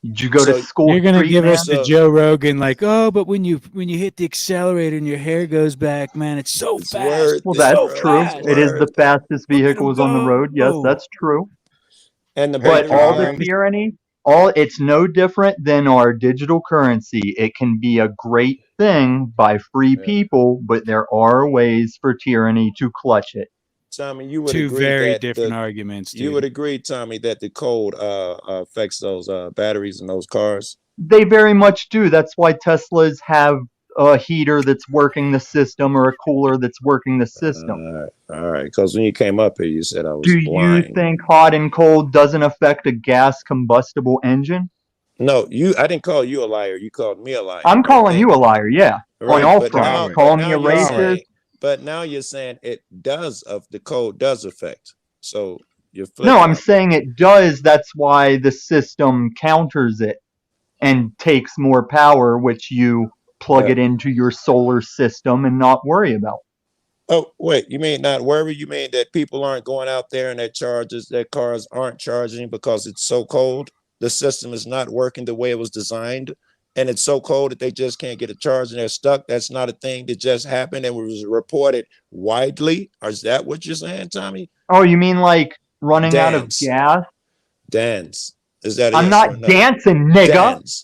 Did you go to school? You're gonna give us the Joe Rogan like, but when you hit the accelerator and your hair goes back, man, it's so fast. Well, that's true. It is the fastest vehicles on the road. Yes, that's true. But all the tyranny, it's no different than our digital currency. It can be a great thing by free people, but there are ways for tyranny to clutch it. Tommy, you would Two agree very that different arguments. Dude. You would agree, Tommy, that the cold affects those batteries in those cars. They very much do. That's why Teslas have a heater that's working the system or a cooler that's working the system. All right. Because when you came up here, you said I was blind. You think hot and cold doesn't affect a gas combustible engine? No, I didn't call you a liar. You called me a liar. I'm calling you a liar. Yeah, on all fronts. Call me a racist. But now you're saying the code does affect. So you're no, I'm saying it does. That's why the system counters it and takes more power, which you plug it into your solar system and not worry about. Oh, wait, you mean not worry? You mean that people aren't going out there and their cars aren't charging because it's so cold? The system is not working the way it was designed? And it's so cold that they just can't get a charge and they're stuck. That's not a thing that just happened and was reported widely. Or is that what you're saying, Tommy? Oh, you mean like running out of gas? Dance. Is that? I'm not dancing, nigga.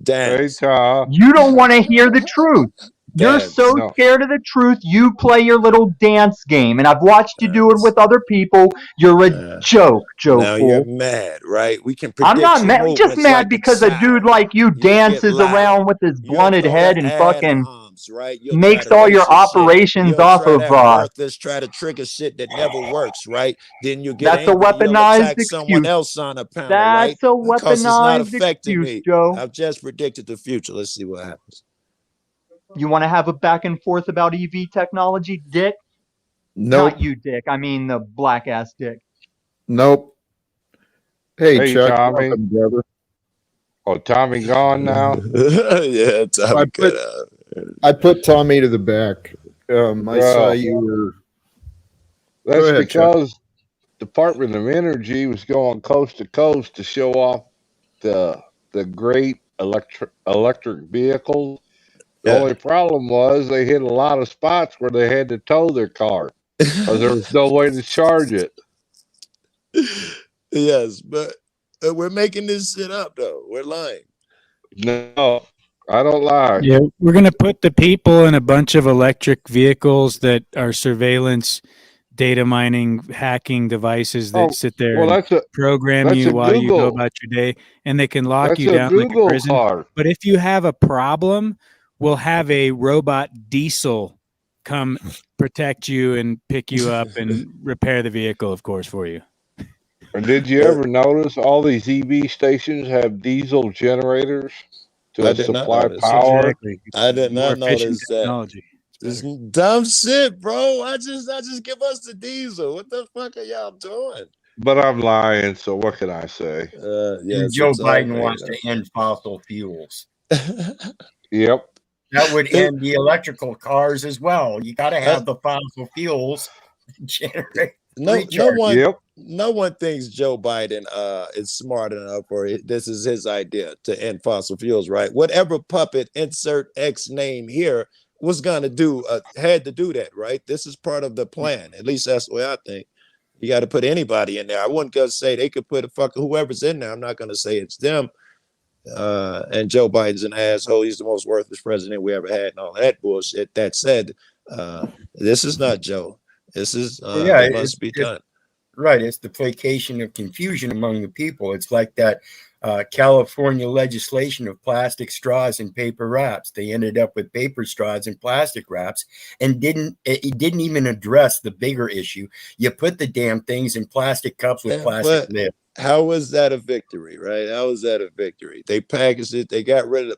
Dance. You don't want to hear the truth. You're so scared of the truth, you play your little dance game. And I've watched you do it with other people. You're a joke, Joe. Now fool. You're mad, right? We can predict. I'm not mad. Just mad like because a dude like you dances around with his blunted head and fucking games, right? You'll try makes to all race your your shit. operations You'll off try of. to have worthless, try to trigger shit that never works, right? Then you get That's a angry. You'll weaponized attack someone excuse. else on a panel, right? That's a Because it's not weaponized affecting excuse, me. Joe. I've just predicted the future. Let's see what happens. You want to have a back and forth about EV technology, Dick? Nope. Not you, Dick. I mean the black ass Dick. Nope. Hey, Hey, Chuck, Tommy. welcome, brother. Oh, Tommy gone now? Yeah, Tommy put- I put Tommy to the back. I saw Well, you were. That's ahead, Chuck. because Department of Energy was going coast to coast to show off the great electric vehicles. The only problem was they hit a lot of spots where they had to tow their car because there was no way to charge it. Yes, but we're making this shit up, though. We're lying. No, I don't lie. Yeah, we're going to put the people in a bunch of electric vehicles that are surveillance, data mining, hacking devices that sit there Well, and program that's you a while you go Google. about your day, and they can lock That's you a down like a Google prison. car. But if you have a problem, we'll have a robot diesel come protect you and pick you up and repair the vehicle, of course, for you. And did you ever notice all these EV stations have diesel generators I to did not supply notice. power? Exactly. I did More not efficient notice that. technology. This dumb shit, bro. I just give us the diesel. What the fuck are y'all doing? But I'm lying, so what can I say? Yeah, And Joe Biden wants to end fossil fuels. Yep. That would end the electrical cars as well. You got to have the fossil fuels generate. No one thinks Joe Biden is smart enough, or this is his idea to end fossil fuels, right? Whatever puppet, insert X name here, was gonna do had to do that, right? This is part of the plan. At least that's the way I think. You got to put anybody in there. I wouldn't go say they could put whoever's in there. I'm not gonna say it's them. And Joe Biden's an asshole. He's the most worthless president we ever had, and all that bullshit. That said, this is not Joe. This is it must be done. Right. It's the placation of confusion among the people. It's like that California legislation of plastic straws and paper wraps. They ended up with paper straws and plastic wraps and didn't even address the bigger issue. You put the damn things in plastic cups with plastic lids. How was that a victory, right? How was that a victory? They packaged it. They got rid of the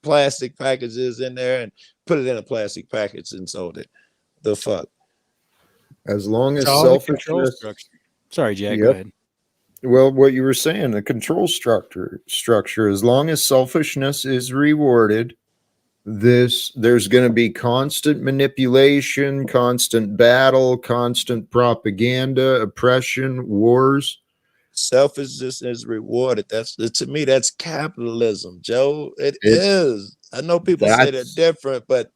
plastic packages in there and put it in a plastic package and sold it. The fuck? As long as selfishness. Sorry, Jack. Go ahead. Well, what you were saying, the control structure. As long as selfishness is rewarded, there's going to be constant manipulation, constant battle, constant propaganda, oppression, wars. Selfishness is rewarded. To me, that's capitalism, Joe. It is. I know people say they're different, but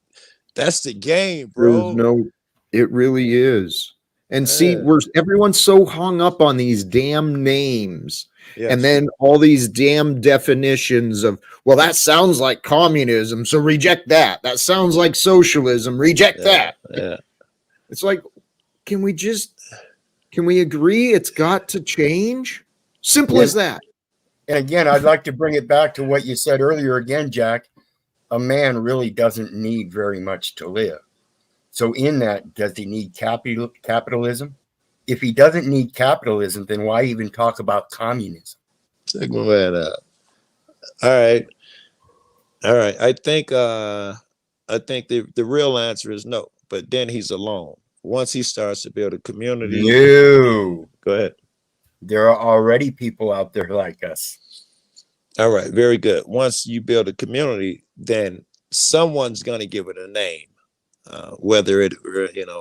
that's the game, bro. It really is. And see, everyone's so hung up on these damn names. Yes. And then all these damn definitions of, well, that sounds like communism, so reject that. That sounds like socialism, reject that. Yeah. It's like, can we agree it's got to change? Simple as that. And again, I'd like to bring it back to what you said earlier again, Jack. A man really doesn't need very much to live. So in that, does he need capitalism? If he doesn't need capitalism, then why even talk about communism? Check that out. All right. I think the real answer is no. But then he's alone. Once he starts to build a community. No. Go ahead. There are already people out there like us. All right. Very good. Once you build a community, then someone's going to give it a name. Whether it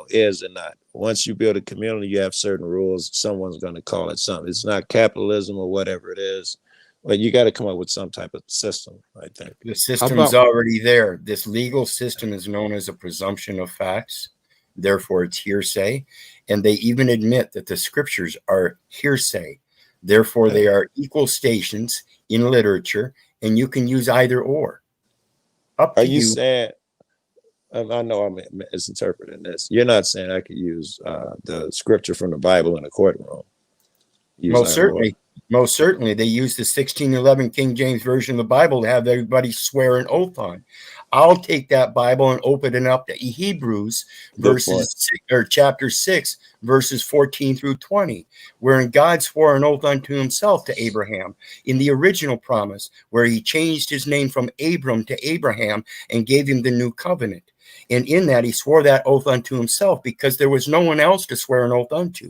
is or not. Once you build a community, you have certain rules. Someone's going to call it something. It's not capitalism or whatever it is, but you got to come up with some type of system. I think the system is already there. This legal system is known as a presumption of facts. Therefore, it's hearsay, and they even admit that the scriptures are hearsay. Therefore, they are equal stations in literature, and you can use either or. Up to you. Saying? I know I'm misinterpreting this. You're not saying I could use the scripture from the Bible in a courtroom. Most certainly. Most certainly. They use the 1611 King James Version of the Bible to have everybody swear an oath on. I'll take that Bible and open it up to Hebrews chapter 6, verses 14 through 20, wherein God swore an oath unto himself to Abraham in the original promise, where he changed his name from Abram to Abraham and gave him the new covenant. And in that, he swore that oath unto himself because there was no one else to swear an oath unto.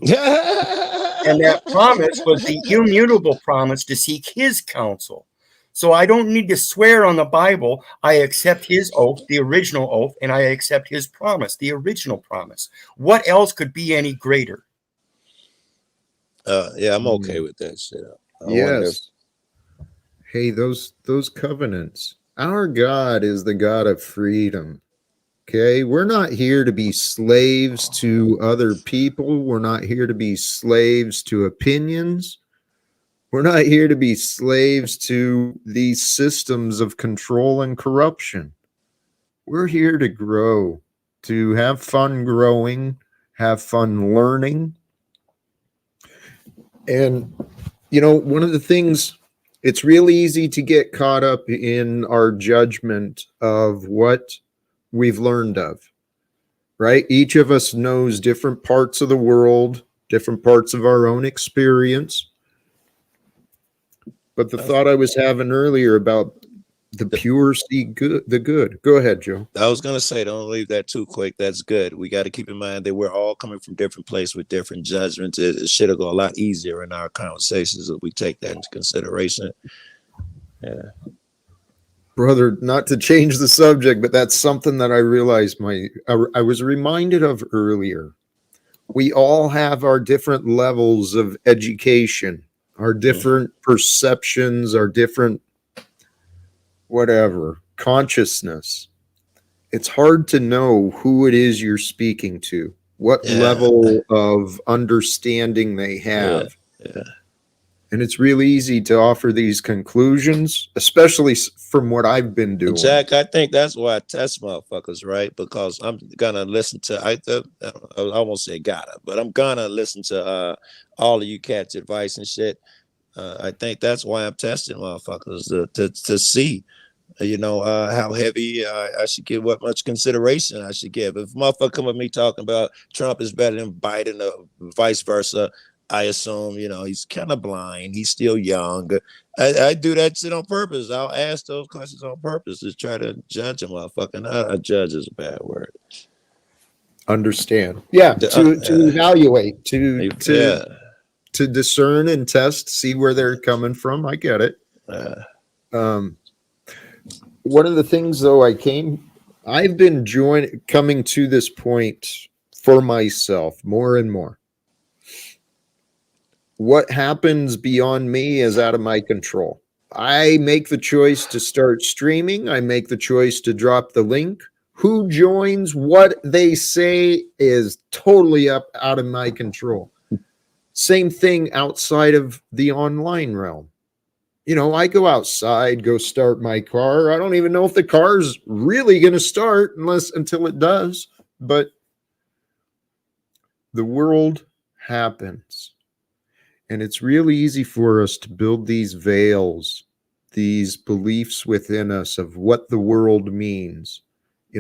And that promise was the immutable promise to seek his counsel. So I don't need to swear on the Bible. I accept his oath, the original oath, and I accept his promise, the original promise. What else could be any greater? Yeah, I'm okay with that shit. Yes. Hey, those covenants. Our God is the God of freedom. Okay, we're not here to be slaves to other people. We're not here to be slaves to opinions. We're not here to be slaves to these systems of control and corruption. We're here to grow, to have fun growing, have fun learning. And, you know, one of the things, it's really easy to get caught up in our judgment of what we've learned of, right? Each of us knows different parts of the world, different parts of our own experience. But the thought I was having earlier about the pure see good, the good. Go ahead, Joe. I was gonna say, don't leave that too quick. That's good. We got to keep in mind that we're all coming from different places with different judgments. It should go a lot easier in our conversations if we take that into consideration. Yeah. Brother, not to change the subject, but that's something that I realized I was reminded of earlier. We all have our different levels of education, our different perceptions, our different whatever, consciousness. It's hard to know who it is you're speaking to, what level of understanding they have. Yeah. And it's really easy to offer these conclusions, especially from what I've been doing. Jack, I think that's why I test motherfuckers, right? Because I'm gonna listen to I won't say gotta, but I'm gonna listen to all of you cats' advice and shit. I think that's why I'm testing motherfuckers to see, how heavy I should give, what much consideration I should give. If motherfucker come with me talking about Trump is better than Biden or vice versa, I assume, he's kind of blind. He's still young. I do that shit on purpose. I'll ask those questions on purpose to try to judge a motherfucker. Not judge is a bad word. Understand. Yeah, to evaluate, to discern and test, see where they're coming from. I get it. One of the things, though, I've been coming to this point for myself more and more. What happens beyond me is out of my control. I make the choice to start streaming. I make the choice to drop the link. Who joins, what they say is totally out of my control. Same thing outside of the online realm. I go outside, go start my car. I don't even know if the car's really going to start until it does. But the world happens. And it's really easy for us to build these veils, these beliefs within us of what the world means.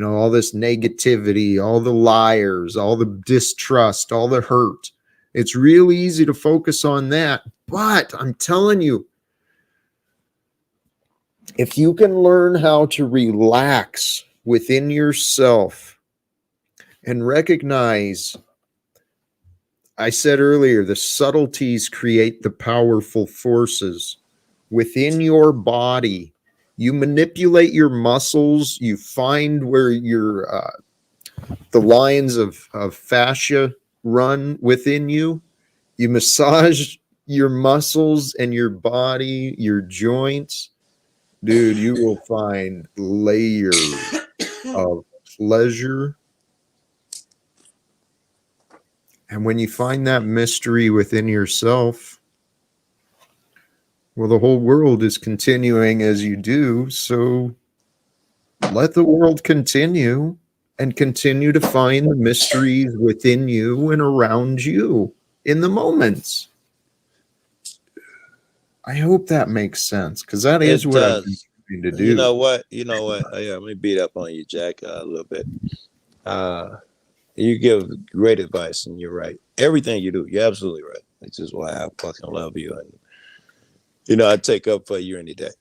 All this negativity, all the liars, all the distrust, all the hurt. It's really easy to focus on that. But I'm telling you, if you can learn how to relax within yourself and recognize, I said earlier, the subtleties create the powerful forces within your body. You manipulate your muscles. You find where the lines of fascia run within you. You massage your muscles and your body, your joints. Dude, you will find layers of pleasure. And when you find that mystery within yourself, well, the whole world is continuing as you do. So let the world continue and continue to find the mysteries within you and around you in the moments. I hope that makes sense, because that It is what I've been does. trying to You know do. what? You know what? Yeah, let me beat up on you, Jack, a little bit. You give great advice, and you're right. Everything you do, you're absolutely right. Which is why I fucking love you, and I take up for you any day.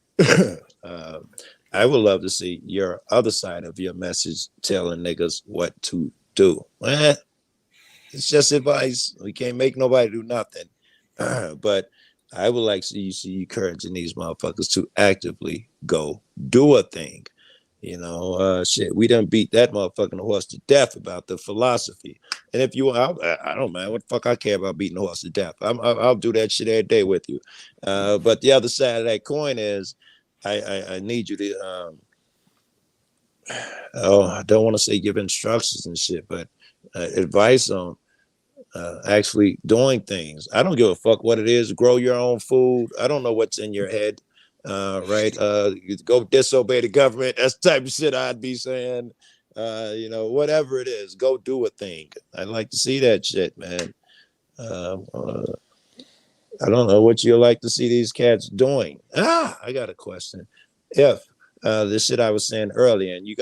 I would love to see your other side of your message, telling niggas what to do. It's just advice. We can't make nobody do nothing. But I would like to see you encouraging these motherfuckers to actively go do a thing. Shit, we done beat that motherfucking horse to death about the philosophy. And if you, I don't mind what the fuck I care about beating the horse to death. I'll do that shit every day with you. But the other side of that coin is, I need you to, I don't want to say give instructions and shit, but advice on actually doing things. I don't give a fuck what it is. Grow your own food. I don't know what's in your head. Right. You go disobey the government. That's the type of shit I'd be saying. Whatever it is, go do a thing. I'd like to see that shit, man. I don't know what you like to see these cats doing. I got a question. If the shit I was saying earlier, and you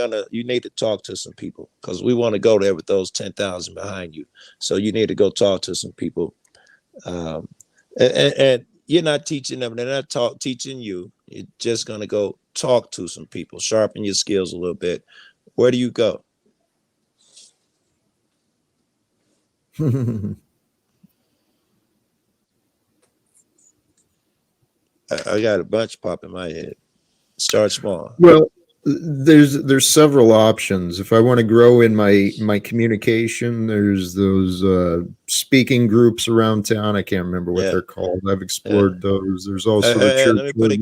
need to talk to some people, because we want to go there with those 10,000 behind you. So you need to go talk to some people. And you're not teaching them, they're not teaching you. You're just gonna go talk to some people, sharpen your skills a little bit. Where do you go? I got a bunch pop in my head. Start small. Well, there's several options. If I want to grow in my communication, there's those speaking groups around town. I can't remember what they're called. I've explored those. There's also the church. Let me put a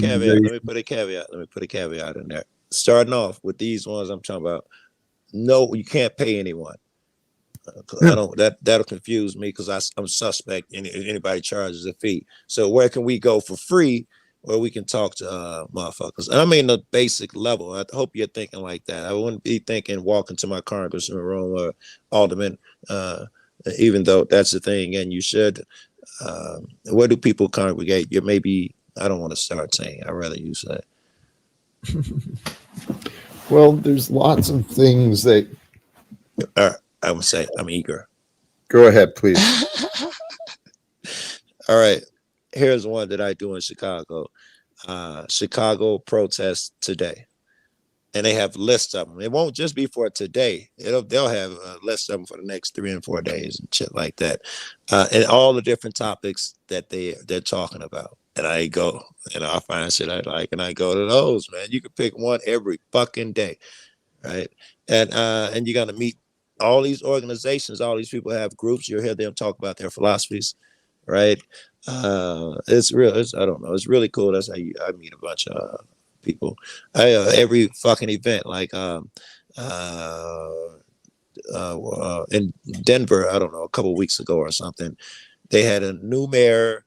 caveat in there. Starting off with these ones I'm talking about. No, you can't pay anyone. That'll confuse me, because I'm suspect. Anybody charges a fee. So where can we go for free, where we can talk to motherfuckers? And I mean the basic level. I hope you're thinking like that. I wouldn't be thinking walking to my congressman room or alderman, even though that's the thing, and you should. Where do people congregate? Maybe I don't want to start saying. I'd rather you say. Well, there's lots of things that. I would say I'm eager. Go ahead, please. All right. Here's one that I do in Chicago. Chicago protests today. And they have lists of them. It won't just be for today. They'll have a list of them for the next 3 and 4 days and shit like that. And all the different topics that they're talking about. And I go, I find shit I like, and I go to those, man. You can pick one every fucking day. Right. And you're gonna meet all these organizations, all these people have groups. You'll hear them talk about their philosophies, right? It's real. I don't know. It's really cool. That's how I meet a bunch of people. Every fucking event, like in Denver, I don't know, a couple weeks ago or something, they had a new mayor,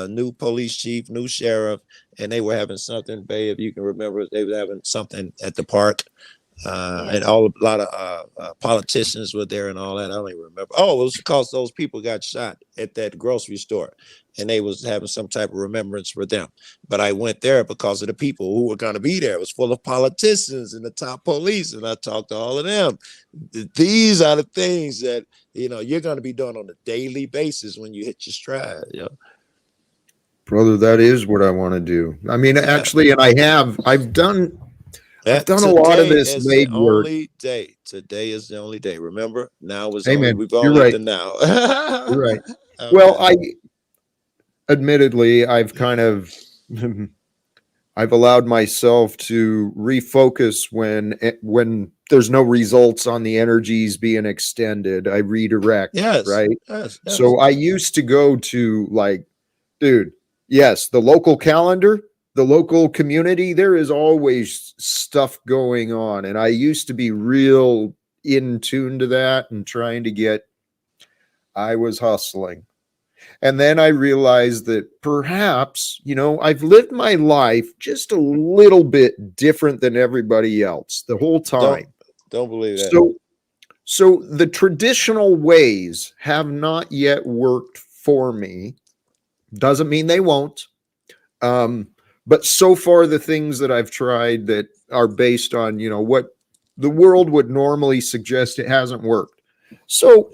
new police chief, new sheriff, and they were having something. Babe, if you can remember, they were having something at the park. And a lot of politicians were there and all that. I don't even remember. Oh, it was because those people got shot at that grocery store, and they was having some type of remembrance for them. But I went there because of the people who were going to be there. It was full of politicians and the top police, and I talked to all of them. These are the things that you're going to be doing on a daily basis when you hit your stride. Brother, that is what I want to do. I mean, actually, and I've done a lot of this legwork. Today is the only day. Remember, now was Amen. we've You're only right. the now. You're right. Okay. Well, admittedly, I've kind of I've allowed myself to refocus when there's no results on the energies being extended. I redirect. Yes. Right. Yes. So I used to go to dude. Yes, the local calendar. The local community, there is always stuff going on. And I used to be real in tune to that and I was hustling. And then I realized that perhaps, I've lived my life just a little bit different than everybody else the whole time. Don't believe that. So the traditional ways have not yet worked for me. Doesn't mean they won't. But so far, the things that I've tried that are based on, what the world would normally suggest, it hasn't worked. So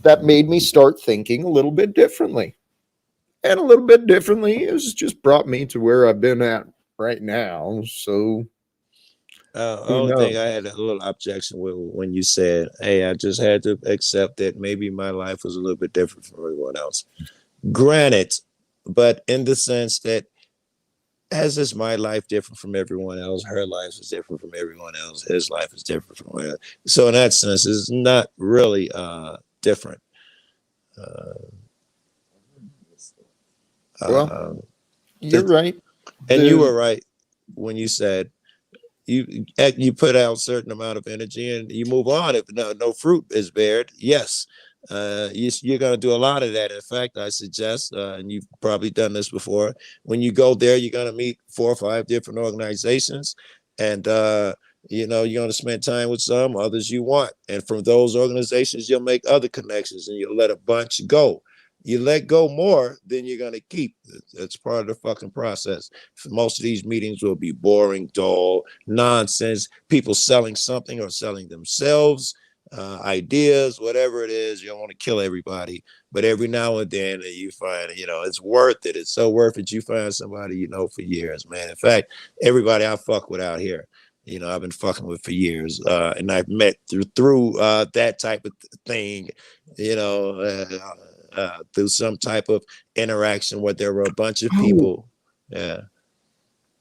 that made me start thinking a little bit differently. And a little bit differently has just brought me to where I've been at right now. So the only thing I had a little objection with when you said, hey, I just had to accept that maybe my life was a little bit different from everyone else. Granted, but in the sense that as is my life different from everyone else, her life is different from everyone else, his life is different from her. So in that sense, it's not really different. Well, you're right. And you were right when you said you put out a certain amount of energy and you move on. If no fruit is bared, yes, you're going to do a lot of that. In fact, I suggest, and you've probably done this before, when you go there, you're going to meet 4 or 5 different organizations, and you're going to spend time with some, others you want, and from those organizations, you'll make other connections, and you'll let a bunch go. You let go more than you're going to keep. It's part of the fucking process. Most of these meetings will be boring, dull, nonsense, people selling something or selling themselves, ideas, whatever it is. You don't want to kill everybody, but every now and then you find, it's worth it. It's so worth it. You find somebody for years, man. In fact, everybody I fuck with out here, I've been fucking with for years, and I've met through that type of thing, through some type of interaction where there were a bunch of people. Yeah.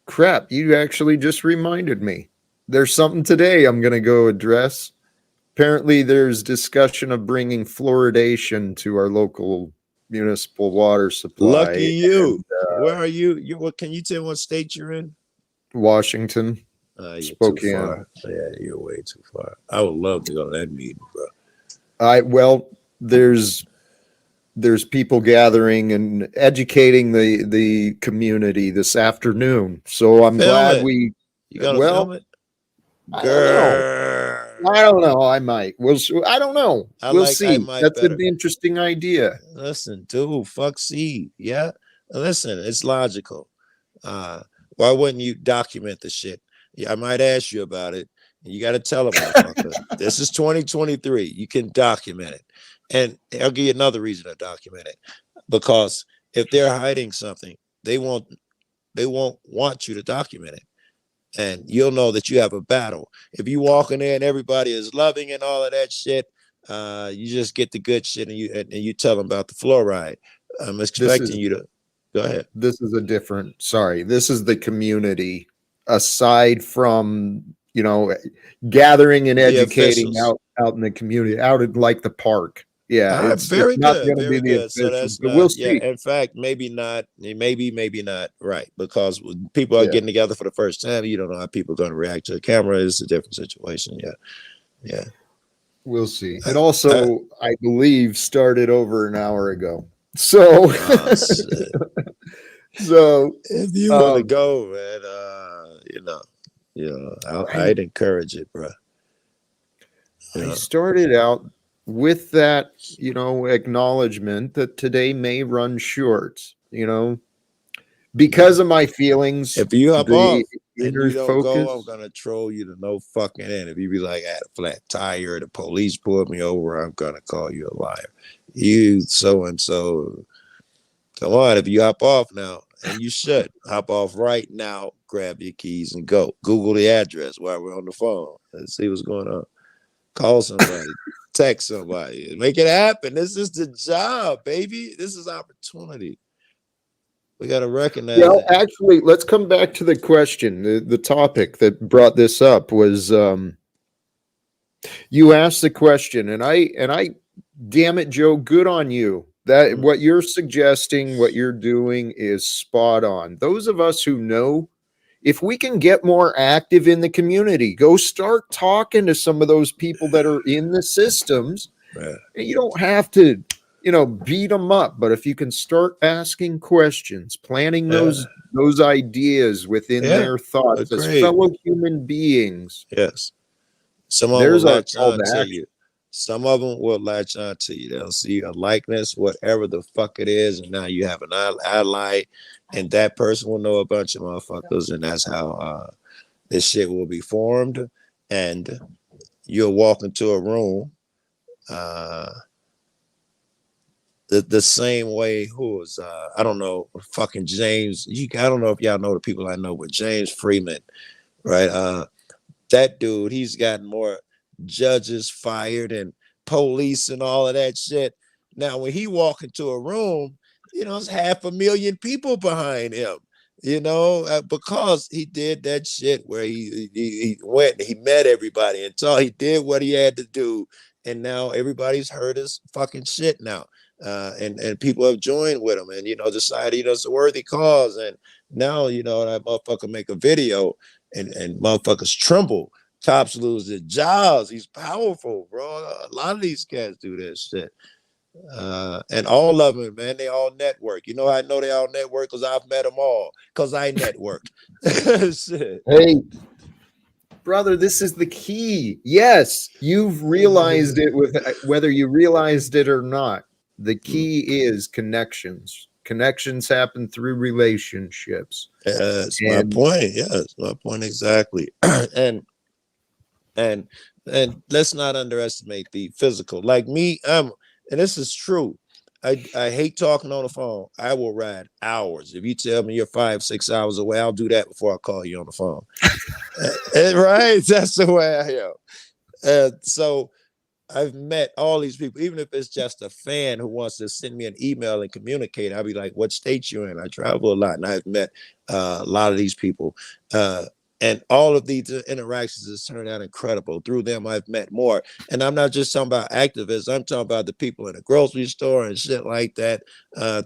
Crap, you actually just reminded me. There's something today I'm going to go address. Apparently, there's discussion of bringing fluoridation to our local municipal water supply. Lucky you. And, where are you? What can you tell what state you're in? Washington. You're Spokane. Too far. Yeah, you're way too far. I would love to go to that meeting, bro. Well, there's people gathering and educating the community this afternoon. So I'm glad you gonna film it? I don't know. I might. I don't know. We'll see. That's an interesting idea. Listen, dude, fuck seed. Yeah. Listen, it's logical. Why wouldn't you document the shit? Yeah, I might ask you about it. You got to tell them, motherfucker. This is 2023. You can document it. And I'll give you another reason to document it. Because if they're hiding something, they won't want you to document it. And you'll know that you have a battle. If you walk in there and everybody is loving and all of that shit, you just get the good shit and you tell them about the fluoride. I'm expecting you to go ahead. This is this is the community aside from, gathering and educating out in the community, out in like the park. Yeah, it's very good. Very good. So that's but we'll see. In fact, maybe not. Maybe not. Right, because when people are getting together for the first time, you don't know how people are going to react to the camera. It's a different situation. Yeah. We'll see. It also, I believe, started over an hour ago. So, so if you want to go, man, I'd encourage it, bro. I started out with that, acknowledgement that today may run short, because of my feelings. If you hop off and you don't go, I'm going to troll you to no fucking end. If you be like, I had a flat tire, the police pulled me over, I'm going to call you a liar. You so-and-so. Come on, if you hop off now, and you should hop off right now, grab your keys and go. Google the address while we're on the phone and see what's going on. Call somebody. Text somebody, make it happen. This is the job, baby. This is opportunity. We got to recognize. Well, actually, let's come back to the question. The topic that brought this up was you asked the question, and I, damn it, Joe, good on you. That what you're suggesting, what you're doing is spot on. Those of us who know, if we can get more active in the community, go start talking to some of those people that are in the systems. Right. You don't have to, beat them up, but if you can start asking questions, planting those ideas within their thoughts as fellow human beings. Yes. Someone will latch on to you. Some of them will latch on to you. They'll see a likeness, whatever the fuck it is, and now you have an ally, and that person will know a bunch of motherfuckers, and that's how this shit will be formed. And you'll walk into a room the same way. Who was I don't know, fucking James. I don't know if y'all know the people I know, but James Freeman, right? That dude, he's gotten more judges fired and police and all of that shit. Now, when he walk into a room, it's 500,000 people behind him, because he did that shit where he went, he met everybody until he did what he had to do. And now everybody's heard his fucking shit now. And people have joined with him and, decided, it's a worthy cause. And now, that motherfucker make a video and motherfuckers tremble. Cops lose their jobs. He's powerful, bro. A lot of these cats do that shit. And all of them, man, they all network. I know they all network because I've met them all because I network. Shit. Hey, brother, this is the key. Yes, you've realized it with whether you realized it or not. The key is connections. Connections happen through relationships. That's my point. Yeah, that's my point exactly. And let's not underestimate the physical. Like me, and this is true. I hate talking on the phone. I will ride hours. If you tell me you're 5-6 hours away, I'll do that before I call you on the phone. Right? That's the way I am. So I've met all these people, even if it's just a fan who wants to send me an email and communicate. I'll be like, what state you in? I travel a lot, and I've met a lot of these people. And all of these interactions has turned out incredible. Through them, I've met more. And I'm not just talking about activists. I'm talking about the people in the grocery store and shit like that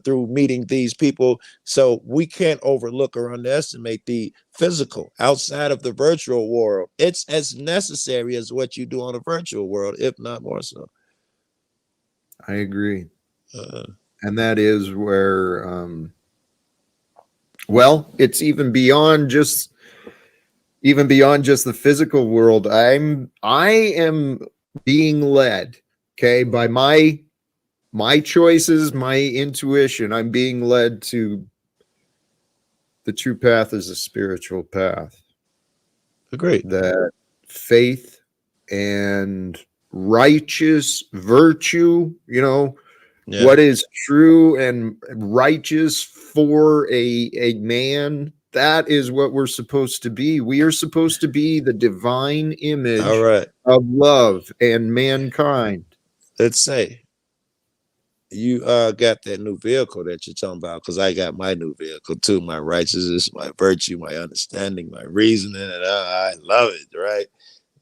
through meeting these people. So we can't overlook or underestimate the physical outside of the virtual world. It's as necessary as what you do on a virtual world, if not more so. I agree. And that is where, it's even beyond just the physical world. I am being led, okay, by my choices, my intuition. I'm being led to the true path is a spiritual path. Agreed. That faith and righteous virtue, what is true and righteous for a man, that is what we're supposed to be. We are supposed to be the divine image of love and mankind. Let's say you got that new vehicle that you're talking about, because I got my new vehicle too. My righteousness, my virtue, my understanding, my reasoning, and I love it, right?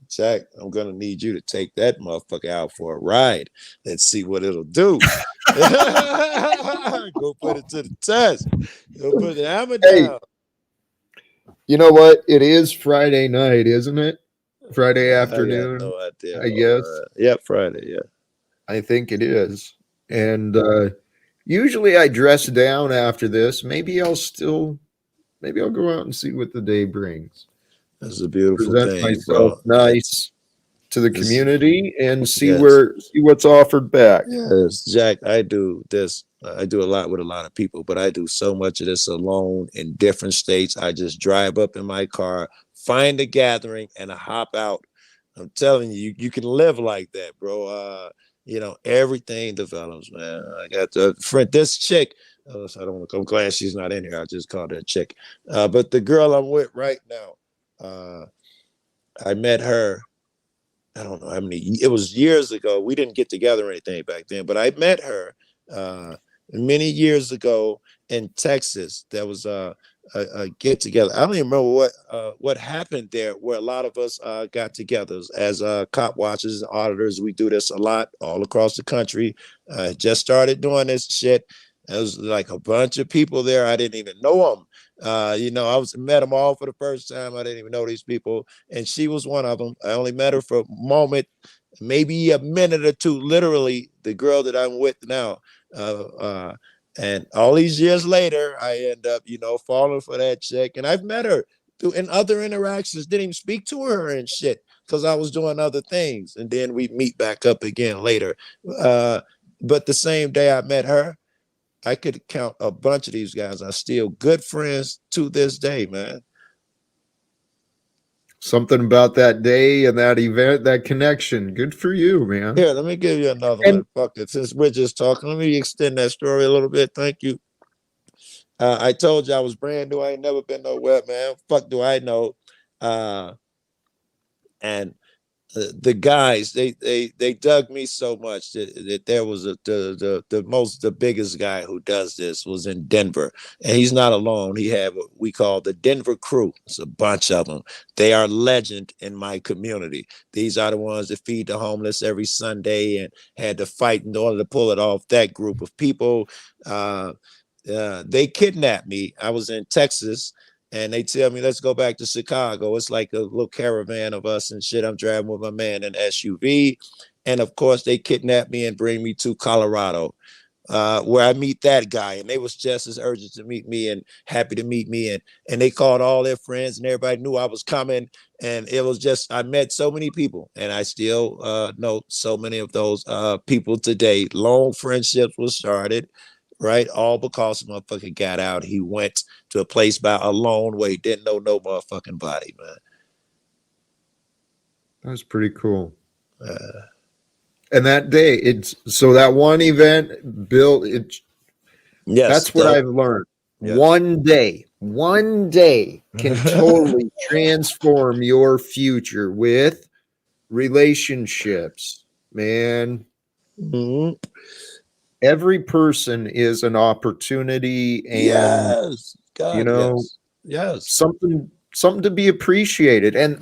Jack, I'm gonna need you to take that motherfucker out for a ride. Let's see what it'll do. Go put it to the test. Go put the hammer down. You know what? It is Friday night, isn't it? Friday afternoon. I got no idea. I guess. Yeah, Friday. Yeah, I think it is. And usually I dress down after this. Maybe I'll go out and see what the day brings. That's a beautiful Present thing, myself bro. nice to the community and see Yes. see what's offered back. Yes, Jack, I do this. I do a lot with a lot of people, but I do so much of this alone in different states. I just drive up in my car, find a gathering, and I hop out. I'm telling you, you can live like that, bro. Everything develops, man. I got a friend, this chick. I'm glad she's not in here. I just called her a chick. But the girl I'm with right now, I met her. I don't know how many. It was years ago. We didn't get together or anything back then, but I met her many years ago in Texas. There was a get together. I don't even remember what happened there, where a lot of us got together as cop watchers and auditors. We do this a lot all across the country. Just started doing this shit. There was like a bunch of people there. I didn't even know them. I met them all for the first time. I didn't even know these people, and she was one of them. I only met her for a moment, maybe a minute or two. Literally, the girl that I'm with now. And all these years later, I end up, falling for that chick. And I've met her in other interactions. Didn't even speak to her and shit. because I was doing other things. And then we meet back up again later. But the same day I met her, I could count a bunch of these guys are still good friends to this day, man. Something about that day and that event, that connection. Good for you, man. Here, let me give you another one. Fuck it. Since we're just talking, let me extend that story a little bit. Thank you. I told you I was brand new. I ain't never been nowhere, man. Fuck do I know? And the guys, they dug me so much that there was the biggest guy who does this was in Denver, and he's not alone. He had what we call the Denver crew. It's a bunch of them. They are legend in my community. These are the ones that feed the homeless every Sunday and had to fight in order to pull it off. That group of people, they kidnapped me. I was in Texas. And they tell me, let's go back to Chicago. It's like a little caravan of us and shit. I'm driving with my man in an SUV. And of course, they kidnap me and bring me to Colorado, where I meet that guy. And they was just as urgent to meet me and happy to meet me. And they called all their friends and everybody knew I was coming. And it was just, I met so many people. And I still know so many of those people today. Long friendships were started. Right, all because the motherfucker got out. He went to a place by alone where he didn't know no motherfucking body, man. That was pretty cool. And that day, it's so that one event built it. Yes, that's what I've learned. Yes. One day can totally transform your future with relationships, man. Mm-hmm. Every person is an opportunity, and yes, God, you know, yes, something to be appreciated. And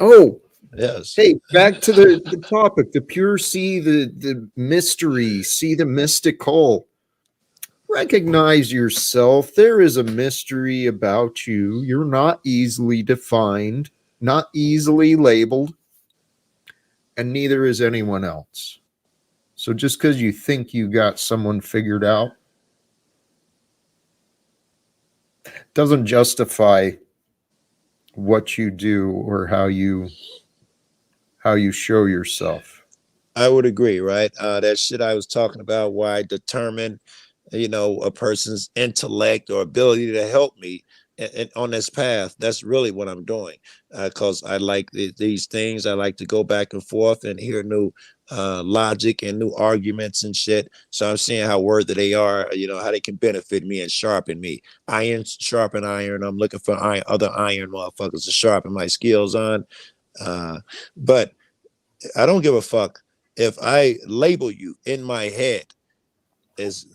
yes, hey, back to the topic, the pure see the mystery, see the mystical. Recognize yourself. There is a mystery about you. You're not easily defined, not easily labeled, and neither is anyone else. So just because you think you got someone figured out doesn't justify what you do or how you show yourself. I would agree, right? That shit I was talking about, where I determine, a person's intellect or ability to help me and on this path. That's really what I'm doing, because I like these things. I like to go back and forth and hear new logic and new arguments and shit. So I'm seeing how worthy they are, how they can benefit me and sharpen me. Iron sharpen iron. I'm looking for other iron motherfuckers to sharpen my skills on. But I don't give a fuck if I label you in my head as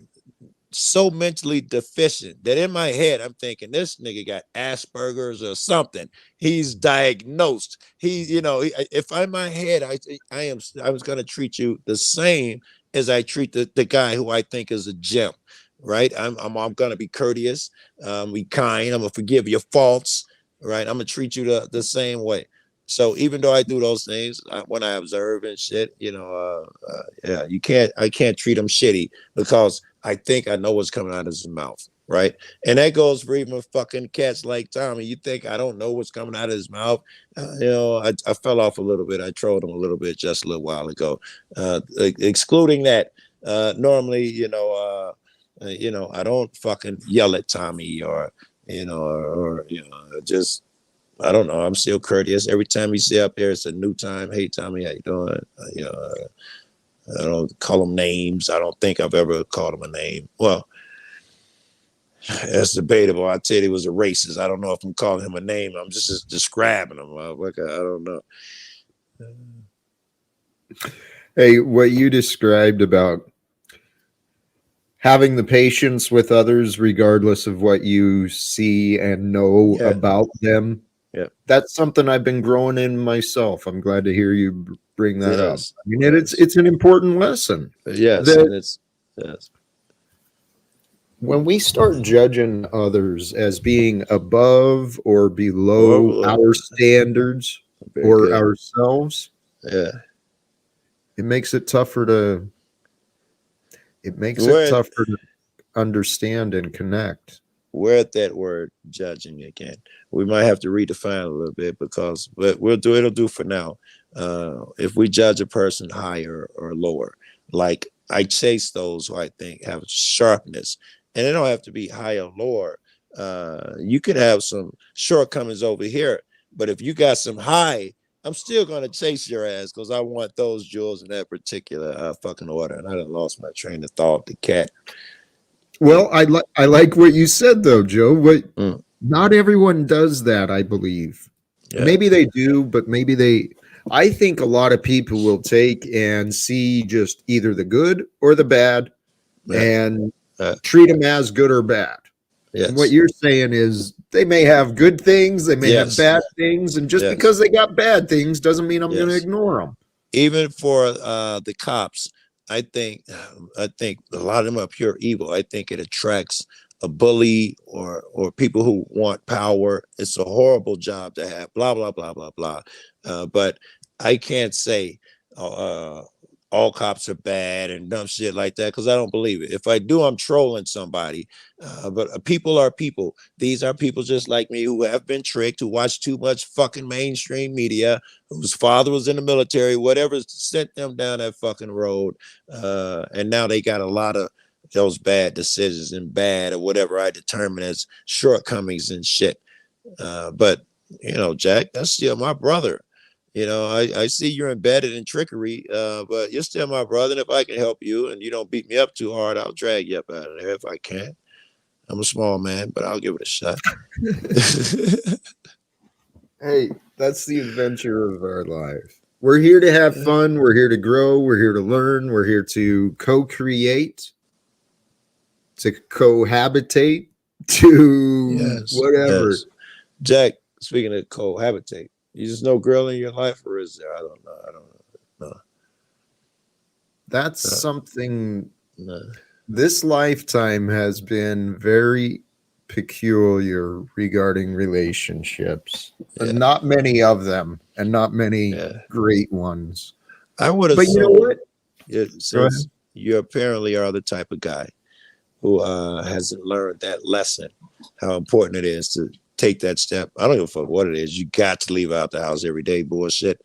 so mentally deficient that in my head I'm thinking this nigga got Asperger's or something. He's diagnosed. If I'm in my head, I was gonna treat you the same as I treat the guy who I think is a gem, right? I'm gonna be courteous, be kind. I'm gonna forgive your faults, right? I'm gonna treat you the same way. So even though I do those things, when I observe and shit, I can't treat him shitty because I think I know what's coming out of his mouth, right? And that goes for even fucking cats like Tommy. You think I don't know what's coming out of his mouth? I fell off a little bit. I trolled him a little bit just a little while ago. Excluding that, normally, I don't fucking yell at Tommy or just. I don't know. I'm still courteous. Every time you see up here, it's a new time. Hey, Tommy, how you doing? I don't call them names. I don't think I've ever called him a name. Well, that's debatable. I tell you, he was a racist. I don't know if I'm calling him a name. I'm just describing him. I don't know. Hey, what you described about having the patience with others, regardless of what you see and know about them. Yeah, that's something I've been growing in myself. I'm glad to hear you bring that up. I mean, it's an important lesson. Yes, when we start judging others as being above or below our standards or ourselves, it makes it tougher to understand and connect. We're at that word judging again. We might have to redefine a little bit but it'll do for now. if we judge a person higher or lower, like I chase those who I think have sharpness, and they don't have to be high or lower. You could have some shortcomings over here, but if you got some high, I'm still gonna chase your ass because I want those jewels in that particular fucking order. And I done lost my train of thought. The cat. Well, I like what you said though, Joe. Not everyone does that, I believe. Yeah. Maybe they do, but maybe they. I think a lot of people will take and see just either the good or the bad, and treat them as good or bad. Yes. And what you're saying is they may have good things, they may have bad things, and just because they got bad things doesn't mean I'm going to ignore them. Even for the cops, I think a lot of them are pure evil. I think it attracts a bully or people who want power. It's a horrible job to have. Blah blah blah blah blah. But I can't say all cops are bad and dumb shit like that because I don't believe it. If I do, I'm trolling somebody. But people are people. These are people just like me who have been tricked, who watch too much fucking mainstream media, whose father was in the military, whatever sent them down that fucking road. And now they got a lot of those bad decisions and bad or whatever I determine as shortcomings and shit. But, you know, Jack, that's still my brother. You know, I see you're embedded in trickery, but you're still my brother. And if I can help you and you don't beat me up too hard, I'll drag you up out of there if I can. I'm a small man, but I'll give it a shot. Hey, that's the adventure of our life. We're here to have fun. We're here to grow. We're here to learn. We're here to co-create, to cohabitate, to whatever. Yes. Jack, speaking of cohabitate, you just know girl in your life, or is there? I don't know. That's something. This lifetime has been very peculiar regarding relationships. And not many of them, and not many great ones. I would have. But you know what? Since you apparently are the type of guy who hasn't learned that lesson, how important it is to take that step. I don't give a fuck what it is. You got to leave out the house every day, bullshit.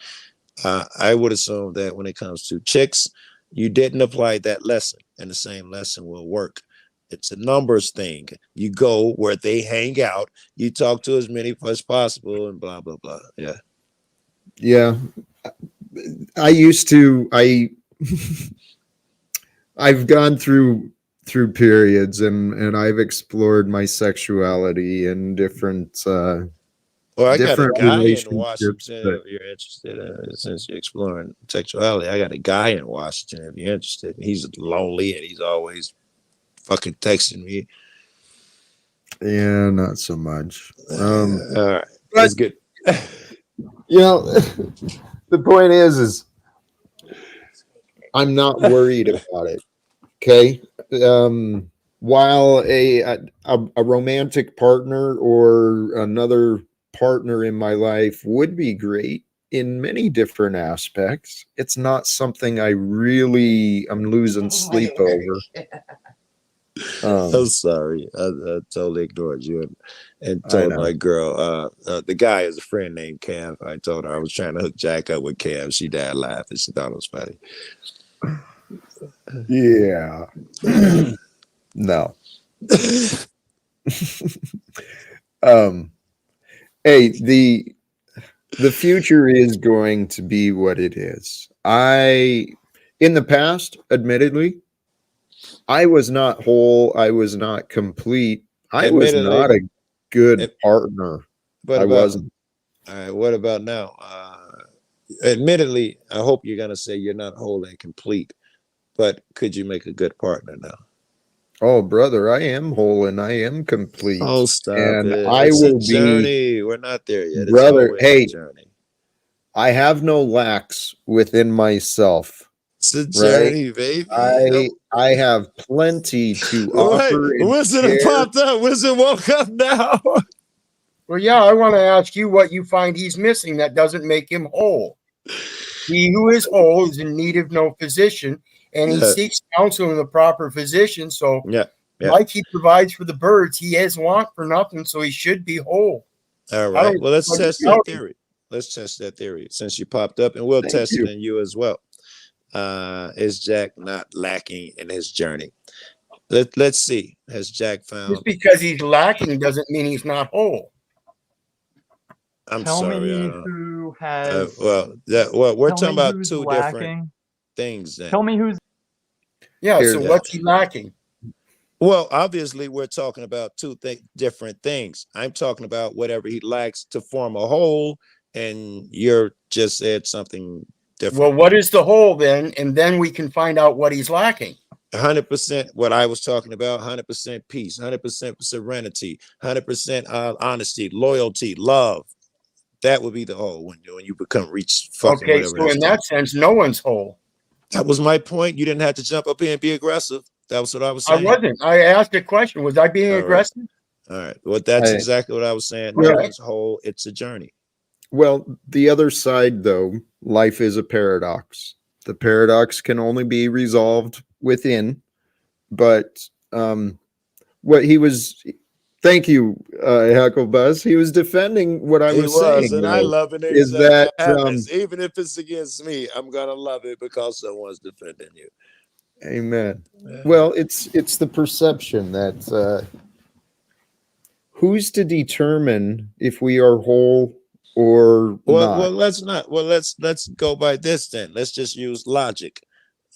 I would assume that when it comes to chicks, you didn't apply that lesson, and the same lesson will work. It's a numbers thing. You go where they hang out, you talk to as many as possible, and blah blah blah. Yeah. I've gone through periods and I've explored my sexuality in different well, I got a guy in Washington if you're interested. Since you're exploring sexuality, I got a guy in Washington if you're interested. He's lonely and he's always fucking texting me. Yeah, not so much. All right, that's good. You know, the point is I'm not worried about it. Okay. While a romantic partner or another partner in my life would be great in many different aspects, it's not something I'm losing sleep over. I'm sorry. I totally ignored you and told my girl, the guy is a friend named Cav. I told her I was trying to hook Jack up with Cav. She died laughing. She thought it was funny. Yeah. No. Hey, the future is going to be what it is. In the past, admittedly, I was not whole. I was not complete. I was not a good partner. I wasn't. All right. What about now? Admittedly, I hope you're going to say you're not whole and complete, but could you make a good partner now? Oh, brother, I am whole and I am complete. Oh, stop and it. I It's will a journey. We're not there yet. Brother, hey, I have no lacks within myself. It's a journey, baby. I have plenty to offer. Wizard popped up. Wizard woke up now. Well, yeah, I want to ask you what you find he's missing that doesn't make him whole. He who is whole is in need of no physician, and he seeks counsel in the proper physician. So, like he provides for the birds, he has want for nothing, so he should be whole. All right. Well, let's test that theory. Let's test that theory since you popped up, and we'll Thank test you. it in you as well. Is Jack not lacking in his journey? Let's see. Has Jack Just found? because he's lacking doesn't mean he's not whole. I'm Tell sorry. me who has. We're tell talking me about who's two lacking. different things. Then. Tell me who's. Yeah, Here's so that. what's he lacking? Well, obviously, we're talking about two different things. I'm talking about whatever he lacks to form a whole, and you're just said something different. Well, what is the whole then? And then we can find out what he's lacking. 100% what I was talking about, 100% peace, 100% serenity, 100% honesty, loyalty, love. That would be the whole when you become reach fucking Okay, whatever so in that sense, no one's whole. That was my point. You didn't have to jump up here and be aggressive. That was what I was I saying. wasn't. I asked a question. Was I being All right. aggressive? All right. Well, that's I- exactly what I was saying. No Well- one's whole. It's a journey. Well, the other side, though, life is a paradox. The paradox can only be resolved within. But what he was, thank you, Heckle Bus. He was defending what I was saying. and I love it. is that, even if it's against me, I'm gonna love it because someone's defending you. Amen. Yeah. Well, it's the perception that who's to determine if we are whole or not? Well, let's not. Well, let's go by this then. Let's just use logic.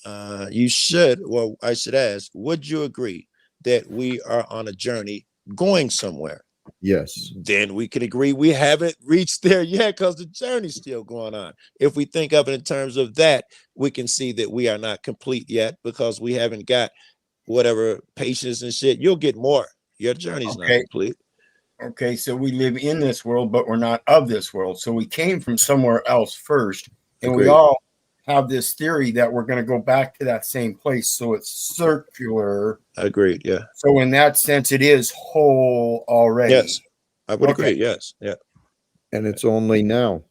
You should. Well, I should ask. Would you agree that we are on a journey going somewhere? Yes. Then we can agree we haven't reached there yet because the journey's still going on. If we think of it in terms of that, we can see that we are not complete yet because we haven't got whatever patience and shit. You'll get more. Your journey's not complete. Okay, so we live in this world, but we're not of this world. So we came from somewhere else first, and Agreed. we all have this theory that we're going to go back to that same place. So it's circular. Agreed. Yeah. So in that sense, it is whole already. Yes, I would Okay. agree. Yes. Yeah. And it's only now.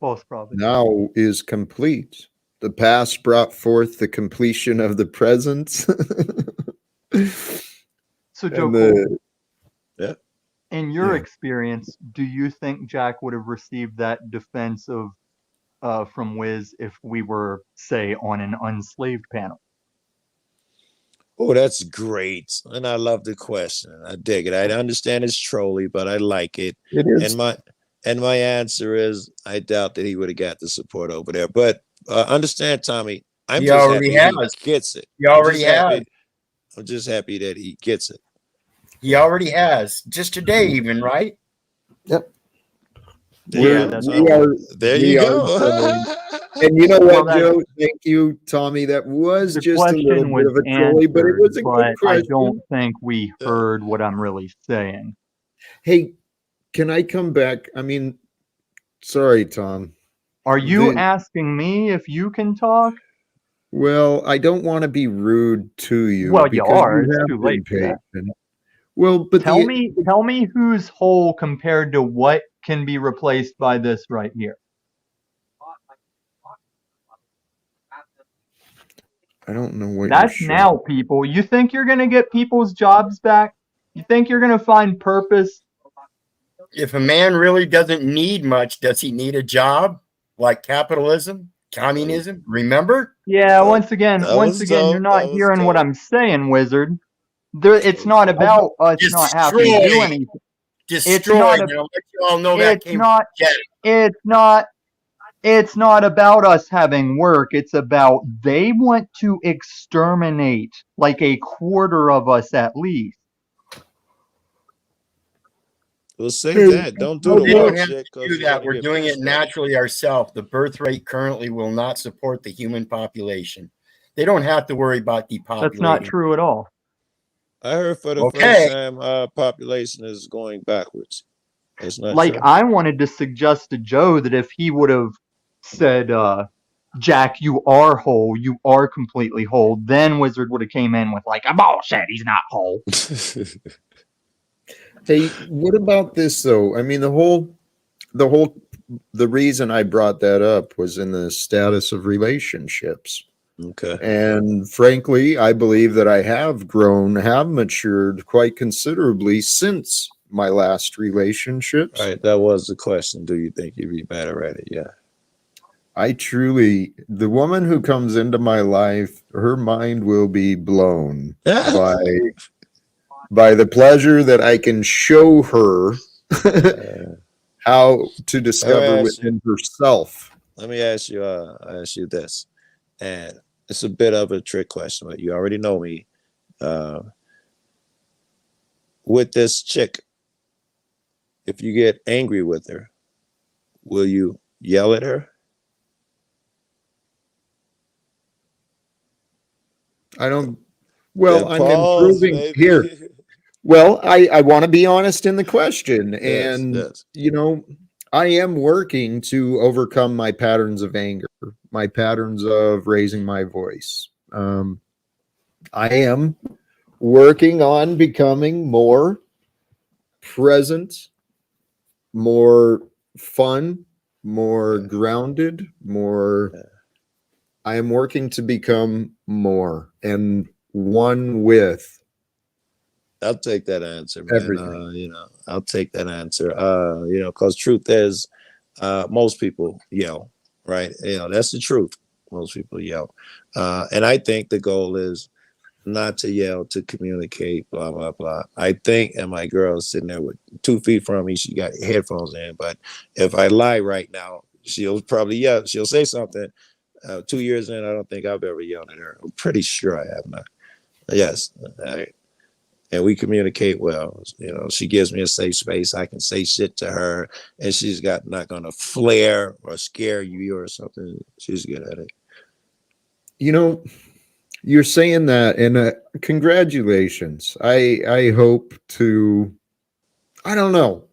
Both probably. Now is complete. The past brought forth the completion of the present. So, Joe, And the- in your Yeah. experience, do you think Jack would have received that defense of from Wiz if we were, say, on an unslaved panel? Oh, that's great. And I love the question. I dig it. I understand it's trolly, but I like it. It is. And my answer is I doubt that he would have got the support over there. But understand, Tommy, I'm He just already happy has. he gets it. He already has. I'm just happy that he gets it. He already has. Just today, even, right? Yep. Yeah, that's we all. are, there we you are go. trolling. And you know Well, what, Joe? Thank you, Tommy. That was The just a little question was bit of a trolley, but it was a answered, good but I question. don't think we heard what I'm really saying. Hey, can I come back? I mean, sorry, Tom. Are you The- asking me if you can talk? Well, I don't want to be rude to you. Well, you because are. It's have too been late for that. patient. Well, but Tell me who's whole compared to what can be replaced by this right here. I don't know what That's you're now, people. You think you're gonna get people's jobs back? You think you're gonna find purpose? If a man really doesn't need much, does he need a job like capitalism, communism? Remember? Yeah. Once again, that once was again, you're dope. not That was hearing what dope. I'm saying, Wizard. It's not about us not having to do Destroy. anything. Destroyed. not a- You know, let you all know that It's came not. from Jack. It's not about us having work. It's about they want to exterminate like a quarter of us at least. We'll say Hey, that. Don't do No, the we woke don't have shit. to 'cause do you're that. gonna We're get doing it pushed back. naturally ourselves. The birth rate currently will not support the human population. They don't have to worry about depopulating. That's not true at all. I heard for the Okay. first time population is going backwards. That's not Like true. I wanted to suggest to Joe that if he would have said, Jack, you are whole, you are completely whole, then Wizard would have came in with like a bullshit, he's not whole. Hey, what about this though? I mean, the reason I brought that up was in the status of relationships. Okay. And frankly, I believe that I have grown, have matured quite considerably since my last relationships. Right. That was the question. Do you think you'd be better at it? Yeah. I truly, the woman who comes into my life, her mind will be blown by the pleasure that I can show her how to discover within herself. Let me ask you this, and it's a bit of a trick question, but you already know me. With this chick, if you get angry with her, will you yell at her? I don't. Well, That I'm pause, improving baby. here. Well, I want to be honest in the question, and yes. you know, I am working to overcome my patterns of anger, my patterns of raising my voice. I am working on becoming more present, more fun, more grounded, more. I am working to become more and one with. I'll take that answer, man. Everything. I'll take that answer. Because truth is, most people yell, right? That's the truth. Most people yell. And I think the goal is not to yell, to communicate, blah, blah, blah. I think, and my girl's sitting there with 2 feet from me, she got headphones in, but if I lie right now, she'll probably yell, she'll say something. 2 years in, I don't think I've ever yelled at her. I'm pretty sure I have not. Yes. And we communicate well. She gives me a safe space. I can say shit to her, and she's not gonna flare or scare you or something. She's good at it. You're saying that, and congratulations. I hope to. I don't know.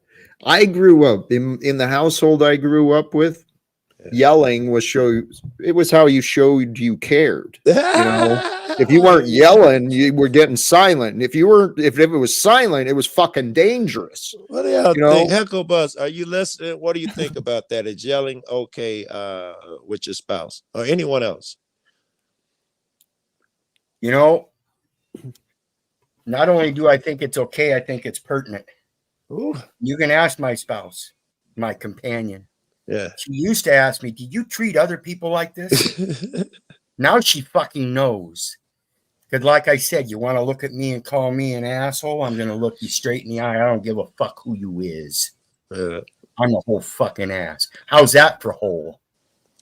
I grew up in the household I grew up with. Yelling was it was how you showed you cared. If you weren't yelling, you were getting silent. And if it was silent, it was fucking dangerous. What do y'all think? Heckle Bus, are you listening? What do you think about that? Is yelling okay with your spouse or anyone else? Not only do I think it's okay, I think it's pertinent. Ooh. You can ask my spouse, my companion. Yeah. She used to ask me, did you treat other people like this? Now she fucking knows. Because like I said, you want to look at me and call me an asshole, I'm going to look you straight in the eye. I don't give a fuck who you is. Yeah. I'm a whole fucking ass. How's that for whole?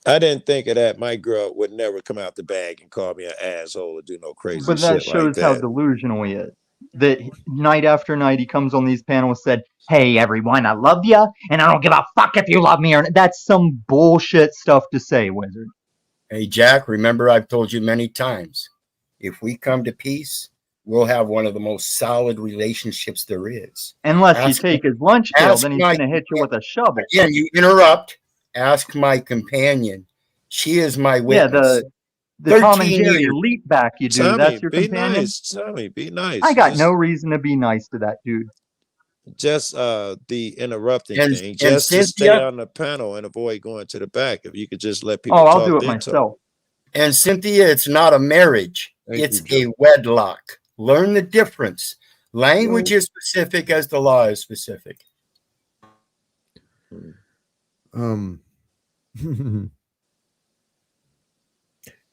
I didn't think of that. My girl would never come out the bag and call me an asshole or do no crazy shit like that. But that shows how delusional he is. That night after night he comes on these panels and said, hey everyone, I love you, and I don't give a fuck if you love me or not. That's some bullshit stuff to say, Wizard. Hey Jack, remember I've told you many times, if we come to peace, we'll have one of the most solid relationships there is. Unless you take his lunch pail, then he's going to hit you with a shovel. Again, you interrupt. Ask my companion. She is my witness. Yeah, the Tom and Jerry leap back you do. Tommy, that's your be companion? Nice. Tommy, be nice. I got no reason to be nice to that dude. Just the interrupting thing. Just to stay on the panel and avoid going to the back. If you could just let people talk. I'll do it myself. And Cynthia, it's not a marriage. It's a wedlock. Learn the difference. Language is specific as the law is specific.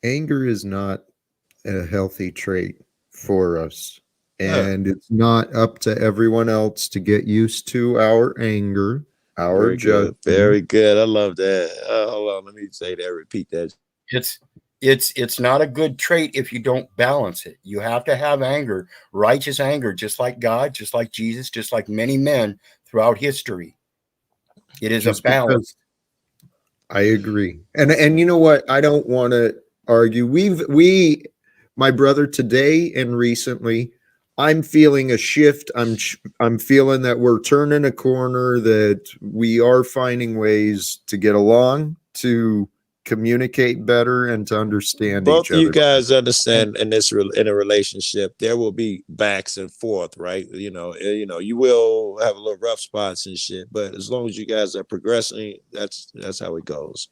Anger is not a healthy trait for us, and it's not up to everyone else to get used to our anger, our judgment. Very good. I love that. Hold on, let me say that. Repeat that. It's not a good trait if you don't balance it. You have to have anger, righteous anger, just like God, just like Jesus, just like many men throughout history. It is a balance. I agree. And you know what? I don't want to argue. My brother today and recently, I'm feeling a shift. I'm feeling that we're turning a corner, that we are finding ways to get along, to communicate better, and to understand both each other. You guys understand in a relationship there will be backs and forth, right? You will have a little rough spots and shit, but as long as you guys are progressing, that's how it goes.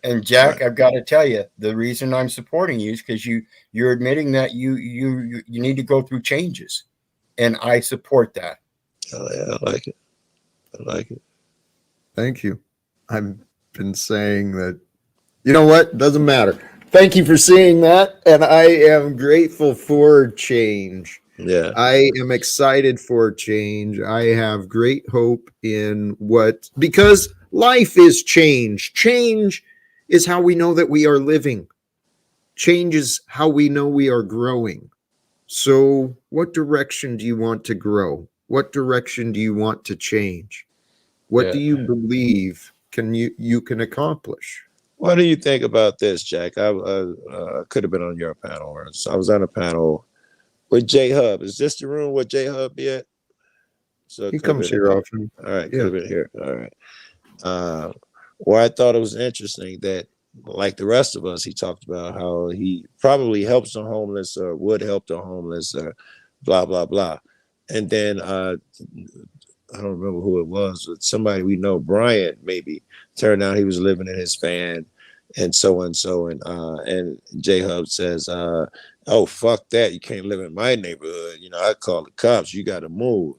And Jack, I've got to tell you, the reason I'm supporting you is because you're admitting that you need to go through changes, and I support that. Oh, yeah, I like it. I like it. Thank you. I've been saying that. You know what? Doesn't matter. Thank you for seeing that. And I am grateful for change. Yeah. I am excited for change. I have great hope in because life is change. Change is how we know that we are living. Change is how we know we are growing. So, what direction do you want to grow? What direction do you want to change? What do Yeah. you believe you can accomplish? What do you think about this, Jack? I could have been on your panel. I was on a panel with J Hub. Is this the room where J Hub be at? So it He could have comes been here here. often. All right, Yeah. could have been here. All right. Where I thought it was interesting that, like the rest of us, he talked about how he probably helps the homeless or would help the homeless or blah blah blah, and then I don't remember who it was, but somebody we know, Bryant, maybe turned out he was living in his van and so and so. And J Hub says, oh, fuck that. You can't live in my neighborhood. You know, I call the cops. You got to move.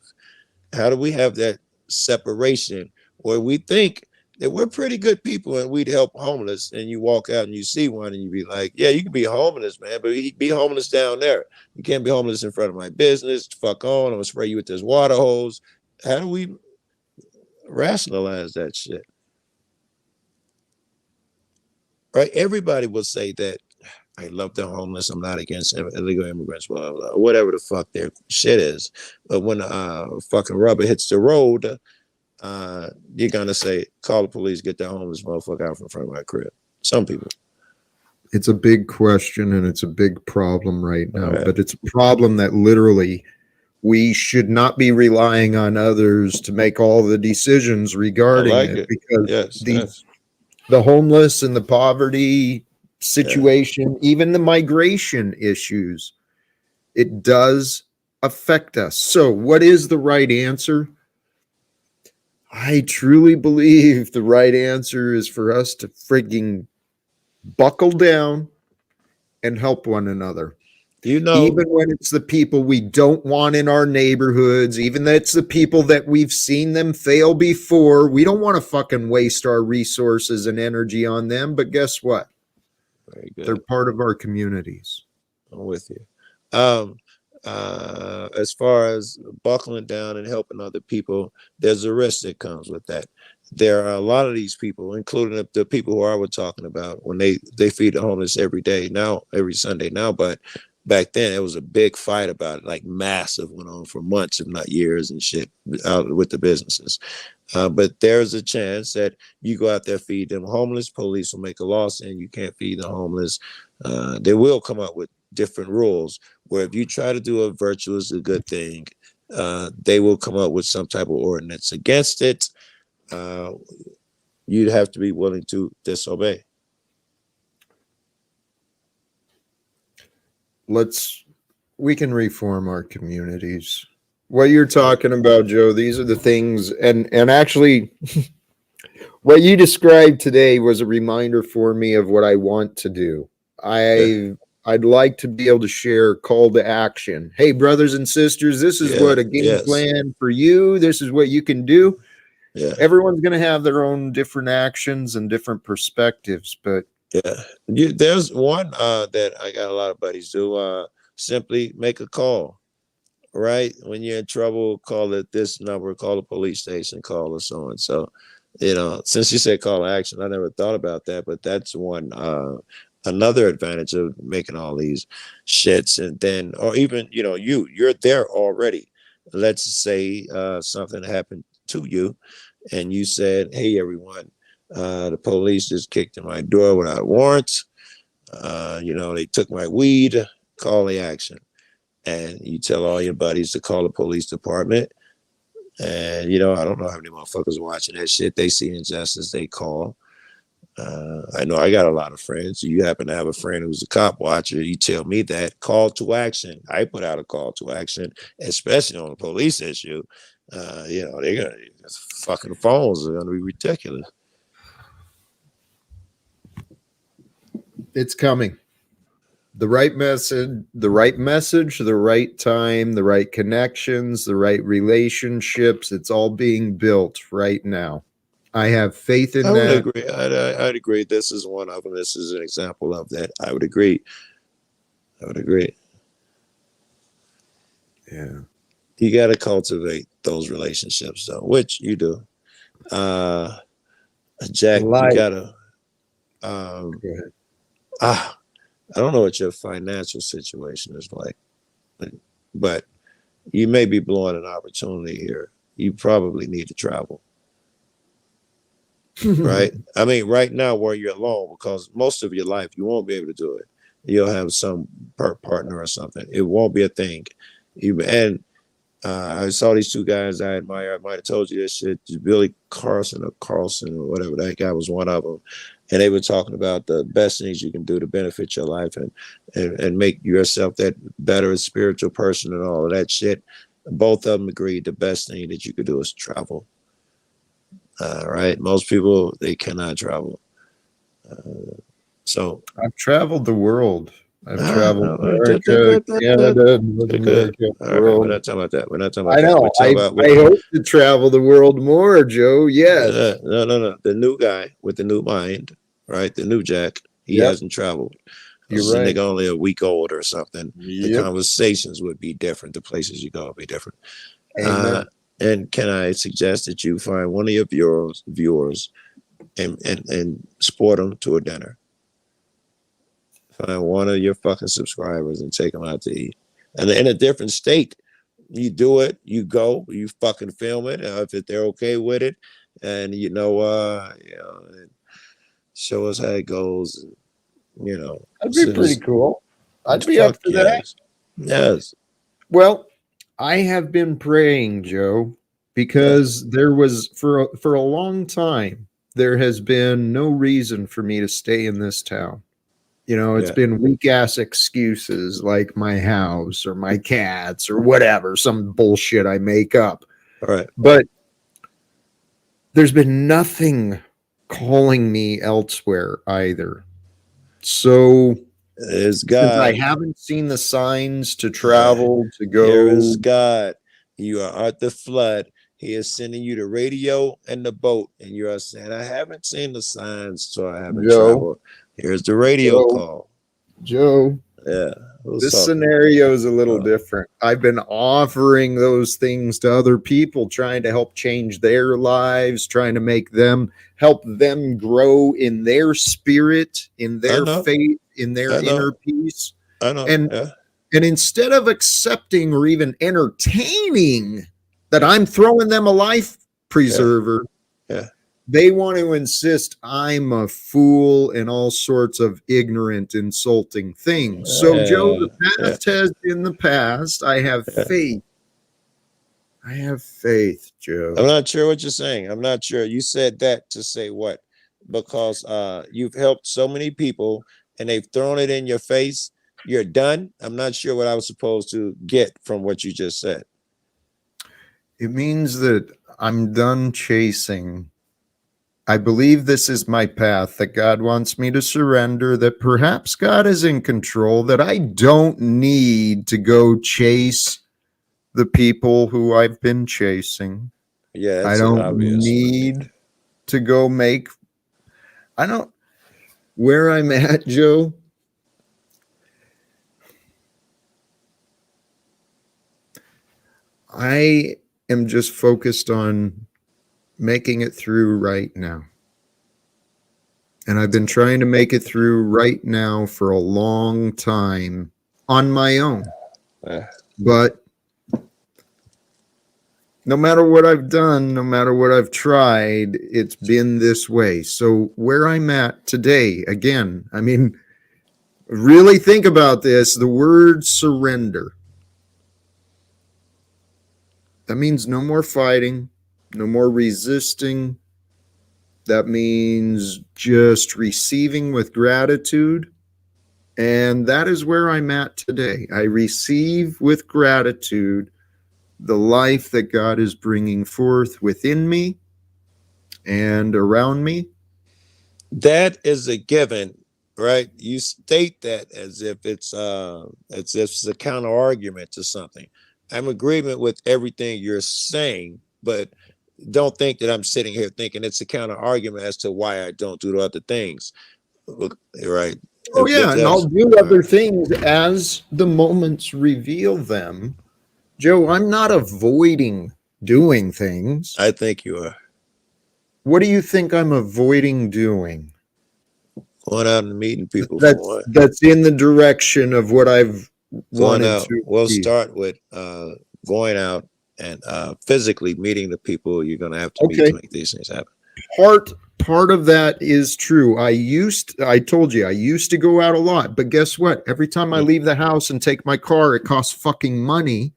How do we have that separation where we think that we're pretty good people and we'd help homeless, and you walk out and you see one and you be like, yeah, you can be homeless, man, but be homeless down there. You can't be homeless in front of my business. Fuck on. I'm going to spray you with this water hose. How do we rationalize that shit? Right? Everybody will say that I love the homeless. I'm not against illegal immigrants, blah, blah, blah, whatever the fuck their shit is. But when fucking rubber hits the road, you're gonna say, call the police, get that homeless motherfucker out from front of my crib. Some people. It's a big question and it's a big problem right now, Right. but it's a problem that literally we should not be relying on others to make all the decisions regarding it, because the homeless and the poverty situation, even the migration issues, it does affect us. So what is the right answer? I truly believe the right answer is for us to frigging buckle down and help one another. You know, even when it's the people we don't want in our neighborhoods, even that it's the people that we've seen them fail before, we don't want to fucking waste our resources and energy on them. But guess what? Very good. They're part of our communities. I'm with you. As far as buckling down and helping other people, there's a risk that comes with that. There are a lot of these people, including the people who I was talking about, when they feed the homeless every day now, every Sunday now. But back then, it was a big fight about it, like massive, went on for months, if not years, and shit out with the businesses. But there's a chance that you go out there, feed them homeless, police will make a law saying you can't feed the homeless. They will come up with different rules where if you try to do a virtuous, a good thing, they will come up with some type of ordinance against it. You'd have to be willing to disobey. We can reform our communities. What you're talking about, Joe, these are the things, and actually what you described today was a reminder for me of what I want to do. I'd like to be able to share call to action. Hey, brothers and sisters, this is what a game plan for you. This is what you can do. Yeah. Everyone's going to have their own different actions and different perspectives, but there's one that I got a lot of buddies do. Simply make a call. Right? When you're in trouble, call it this number, call the police station, call or so and so. You know, since you said call to action, I never thought about that, but that's one another advantage of making all these shits. And then, or even, you know, you're there already. Let's say something happened to you and you said, hey, everyone, the police just kicked in my door without a warrant. You know, they took my weed, call the action. And you tell all your buddies to call the police department. And, you know, I don't know how many motherfuckers watching that shit. They see injustice, they call. I know I got a lot of friends. You happen to have a friend who's a cop watcher. You tell me that. Call to action. I put out a call to action, especially on a police issue. You know, they're going to fucking phones are going to be ridiculous. It's coming. The right message, the right time, the right connections, the right relationships. It's all being built right now. I have faith in I would that. agree. I'd agree. This is one of them. This is an example of that. I would agree. Yeah. You got to cultivate those relationships, though, which you do. Jack, you Life. got to. Go ahead. I don't know what your financial situation is like, but you may be blowing an opportunity here. You probably need to travel. Right? I mean, right now where you're alone, because most of your life you won't be able to do it. You'll have some partner or something. It won't be a thing. I saw these two guys I admire. I might have told you this shit. Billy Carson or whatever. That guy was one of them. And they were talking about the best things you can do to benefit your life and make yourself that better spiritual person and all of that shit. Both of them agreed the best thing that you could do is travel. Right? Most people, they cannot travel. So I've traveled the world. I've traveled America, Canada, North America, world. We're not talking about that. We're not talking about I know. that. I hope to travel the world more, Joe. Yes. No. The new guy with the new mind, right? The new Jack. He hasn't traveled. You're right. Nigga only a week old or something. Yep. The conversations would be different. The places you go would be different. And can I suggest that you find one of your viewers and sport them to a dinner? Find one of your fucking subscribers and take them out to eat. And in a different state, you do it, you go, you fucking film it if they're okay with it. And show us how it goes. That'd be pretty cool. I'd be up for that. Yes. Well, I have been praying, Joe, because there was for a long time, there has been no reason for me to stay in this town. It's been weak ass excuses like my house or my cats or whatever, some bullshit I make up. All right. But there's been nothing calling me elsewhere either. So is God. Since I haven't seen the signs to travel, to go. Here is God. You are at the flood. He is sending you the radio and the boat. And you are saying, I haven't seen the signs, so I haven't traveled. Here's the radio call. Joe. Yeah. This scenario is a little different. I've been offering those things to other people, trying to help change their lives, trying to help them grow in their spirit, in their faith, in their inner peace. I know. And instead of accepting or even entertaining that I'm throwing them a life preserver, they want to insist I'm a fool and all sorts of ignorant, insulting things. So, Joe, the past has been the past. I have faith. I have faith, Joe. I'm not sure what you're saying. I'm not sure. You said that to say what? Because you've helped so many people and they've thrown it in your face. You're done. I'm not sure what I was supposed to get from what you just said. It means that I'm done chasing. I believe this is my path, that God wants me to surrender, that perhaps God is in control, that I don't need to go chase the people who I've been chasing. Yeah, I don't need to go where I'm at, Joe. I am just focused on making it through right now. And I've been trying to make it through right now for a long time on my own. But no matter what I've done, no matter what I've tried, it's been this way. So where I'm at today, again, I mean, really think about this, the word surrender. That means no more fighting. No more resisting. That means just receiving with gratitude. And that is where I'm at today. I receive with gratitude the life that God is bringing forth within me. and around me. And around me. That is a given. right? You state that as if it's a counter argument to something. I'm in agreement with everything you're saying, but don't think that I'm sitting here thinking it's a counter argument as to why I don't do the other things. Right? Oh yeah, and I'll do all other right. things as the moments reveal them. Joe, I'm not avoiding doing things. I think you are What do you think I'm avoiding doing? going out and meeting people for That's one. that's in the direction of what I've Going wanted out. to We'll achieve. start with going out and physically meeting the people you're going to have to meet Okay. to make these things happen. Part of that is true. I told you I used to go out a lot, but guess what? Every time I leave the house and take my car, it costs fucking money.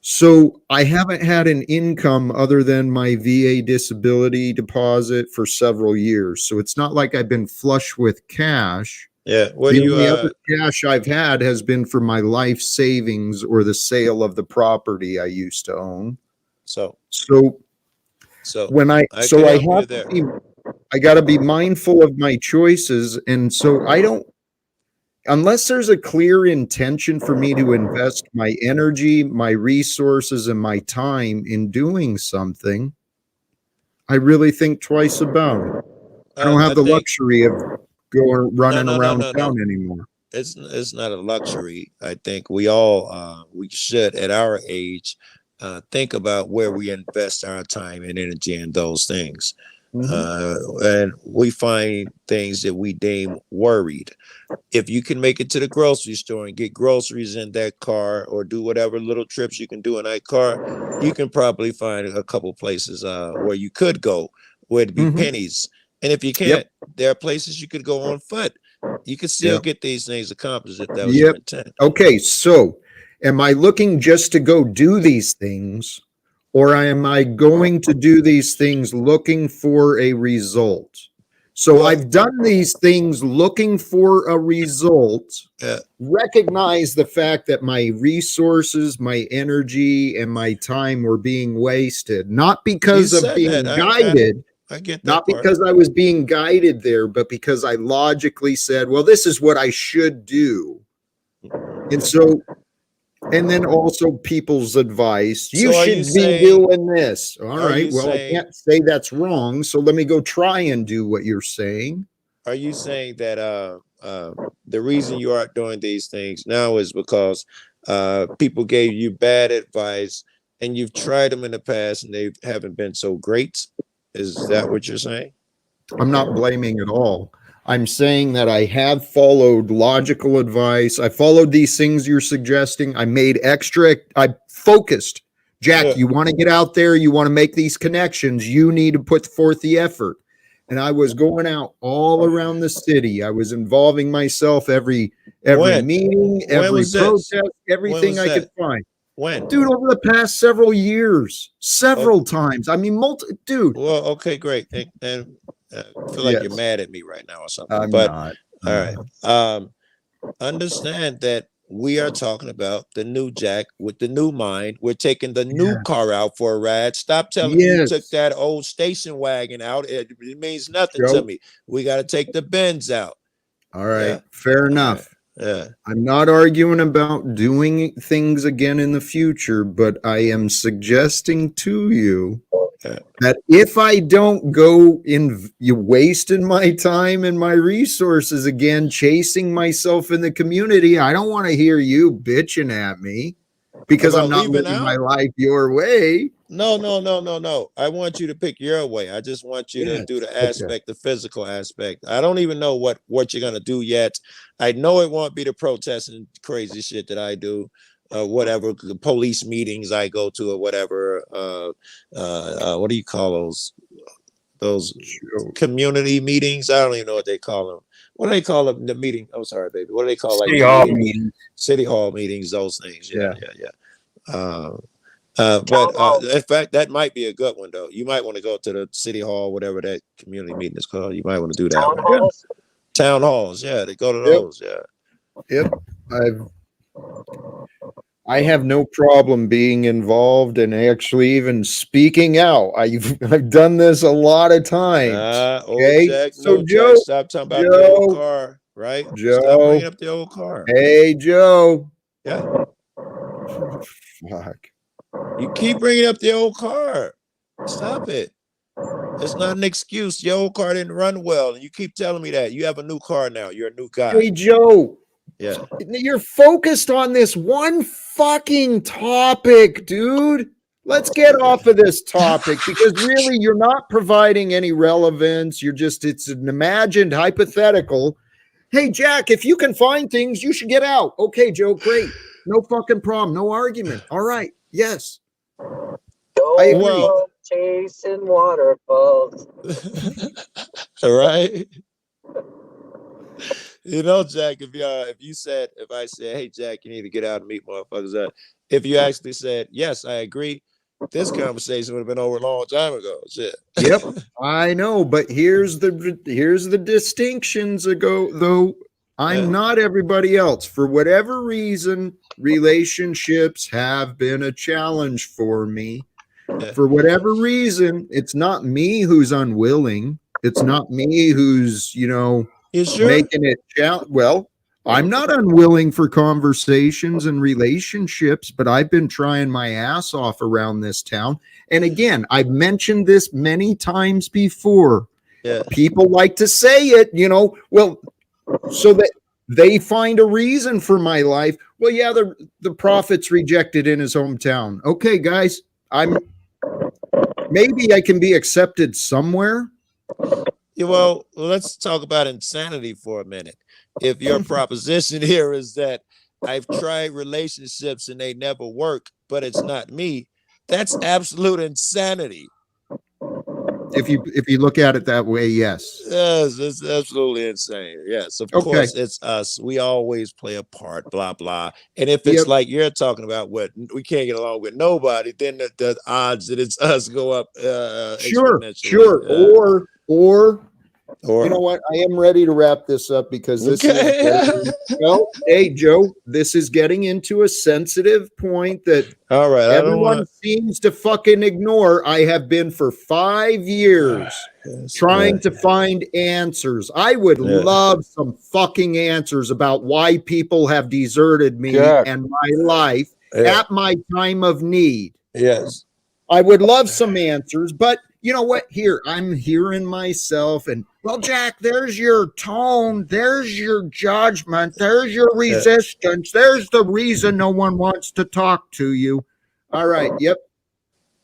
So I haven't had an income other than my VA disability deposit for several years. So it's not like I've been flush with cash. Yeah. What The do you only other cash I've had has been for my life savings or the sale of the property I used to own. so When I I so could I help you have there. to be, I got to be mindful of my choices, and so I don't, unless there's a clear intention for me to invest my energy, my resources, and my time in doing something, I really think twice about it. I don't have I the think luxury of going running around no. town anymore. It's not a luxury. I think we all we should at our age think about where we invest our time and energy in those things. And we find things that we deem worried. If you can make it to the grocery store and get groceries in that car or do whatever little trips you can do in that car, you can probably find a couple places where you could go where it'd be pennies. And if you can't, there are places you could go on foot. You can still get these things accomplished if that was your intent. Okay, so am I looking just to go do these things, or am I going to do these things looking for a result? So Well, I've done these things looking for a result, recognize the fact that my resources, my energy, and my time were being wasted, not because you of said being that. guided, I get that not part. because I was being guided there, but because I logically said, well, this is what I should do. And so, and then also people's advice, you So are should you be saying, doing this. All are right, you well, I saying, can't say that's wrong. So let me go try and do what you're saying. are you saying that the reason you aren't doing these things now is because people gave you bad advice and you've tried them in the past and they haven't been so great? Is that what you're saying? I'm not blaming at all. I'm saying that I have followed logical advice. I followed these things you're suggesting. I focused. Jack, Yeah. you want to get out there, you want to make these connections, you need to put forth the effort. And I was going out all around the city. I was involving myself every When? meeting, When every was this? protest, When everything was I could that? find. When? Dude, over the past several years, Oh, several times. I mean, dude. well, okay, great. And I feel like you're Yes, mad at me right now or something. I'm But not. all right. Understand that we are talking about the new Jack with the new mind. We're taking the new car out for a ride. Stop telling me you took Yes, that old station wagon out. It means nothing to Joe. me. We got to take the Benz out. All right, Yeah. fair All right. enough. Yeah. I'm not arguing about doing things again in the future, but I am suggesting to you Yeah. that if I don't go in, you wasting my time and my resources again, chasing myself in the community, I don't want to hear you bitching at me because I'm About not leaving living my out? life your way. No. I want you to pick your way. I just want you to do the aspect, the physical aspect. I don't even know what you're gonna do yet. I know it won't be the protesting crazy shit that I do, whatever the police meetings I go to or whatever. What do you call those? Those community meetings? I don't even know what they call them. What do they call them? The meeting? I'm sorry, baby. What do they call like City the hall meeting? meeting. City hall meetings. Those things. Yeah. Uh, Town but hall. in fact, that might be a good one though. You might want to go to the city hall, whatever that community meeting is called. You might want to do that Town one. halls. Town halls, yeah, they go to Yep, those, yeah. yep. I have no problem being involved and actually even speaking out. I've done this a lot of times. Old Okay, Jack, so new Jack, stop talking about the old Joe, car. right? Stop Joe. bringing up the old car. Hey, Joe. Yeah. Fuck. You keep bringing up the old car. Stop it. It's not an excuse. Your old car didn't run well. And you keep telling me that. You have a new car now. You're a new guy. Hey, Joe. Yeah. You're focused on this one fucking topic, dude. Let's get off of this topic because really you're not providing any relevance. It's an imagined hypothetical. Hey, Jack, if you can find things, you should get out. Okay, Joe, great. No fucking problem. No argument. All right. Yes. I agree. Well, chasing waterfalls. Right? You know, Jack, if I said, hey, Jack, you need to get out and meet motherfuckers up. If you actually said, yes, I agree, this conversation would have been over a long time ago. Shit. Yep, I know, but here's the distinctions though. I'm not everybody else. For whatever reason, relationships have been a challenge for me. For whatever reason, it's not me who's unwilling. It's not me who's, making it well, I'm not unwilling for conversations and relationships, but I've been trying my ass off around this town. And again, I've mentioned this many times before. Yeah. People like to say it, so that they find a reason for my life. Well, yeah, the prophet's rejected in his hometown. Okay, guys, maybe I can be accepted somewhere. Yeah, well, let's talk about insanity for a minute. If your proposition here is that I've tried relationships and they never work, but it's not me, that's absolute insanity. If you look at it that way, yes. Yes, it's absolutely insane. Yes, of course, it's us. We always play a part, blah, blah. And if it's like you're talking about what we can't get along with nobody, then the odds that it's us go up Sure. Or you know what? I am ready to wrap this up because this is hey Joe, this is getting into a sensitive point that everyone seems to fucking ignore. I have been for 5 years trying to find answers. I would love some fucking answers about why people have deserted me and my life at my time of need. Yes. I would love some answers, but you know what? Here, I'm hearing myself and, well, Jack, there's your tone. There's your judgment. There's your resistance. There's the reason no one wants to talk to you. All right. Yep.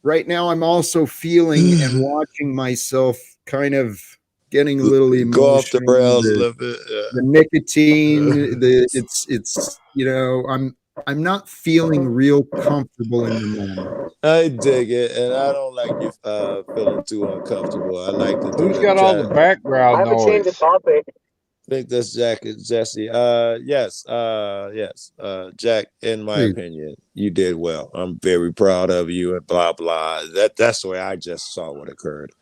Right now, I'm also feeling and watching myself kind of getting a little emotional. Go off the rails a little bit. The nicotine, I'm not feeling real comfortable in the moment. I dig it, and I don't like you feeling too uncomfortable. I like to do Who's got all the background noise? I change the topic. I think that's Jack and Jesse. Yes. Jack, in my opinion, you did well. I'm very proud of you and blah, blah. That's the way I just saw what occurred.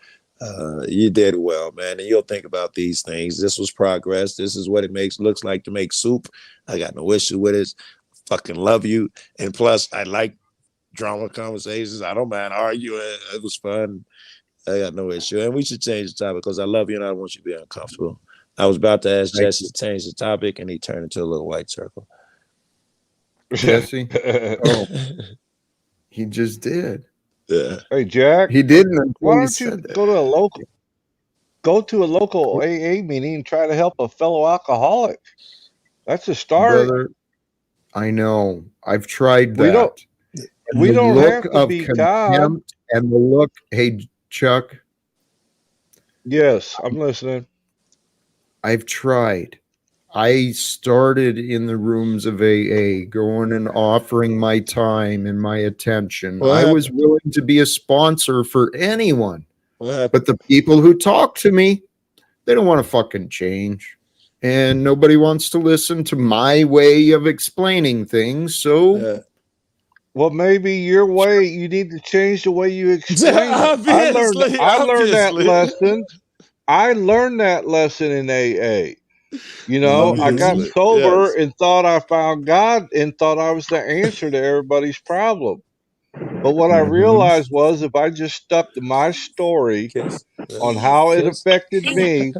You did well, man. And you'll think about these things. This was progress. This is what it looks like to make soup. I got no issue with it. Fucking love you. And plus, I like drama conversations. I don't mind arguing. It was fun. I got no issue. And we should change the topic because I love you and I don't want you to be uncomfortable. I was about to ask Jesse to change the topic and he turned into a little white circle. Jesse? Oh, he just did. Yeah. Hey, Jack. He didn't. Why don't you go to a local AA meeting and try to help a fellow alcoholic? That's a start. Brother, I know. I've tried that. We don't have to be God. And the look, hey, Chuck. Yes, I'm listening. I've tried. I started in the rooms of AA, going and offering my time and my attention. I was willing to be a sponsor for anyone. But the people who talk to me, they don't want to fucking change. And nobody wants to listen to my way of explaining things. So, well, maybe your way, you need to change the way you explain it. I learned that lesson. I learned that lesson in AA. I got sober and thought I found God and thought I was the answer to everybody's problem. But what I realized was if I just stuck to my story on how it affected me,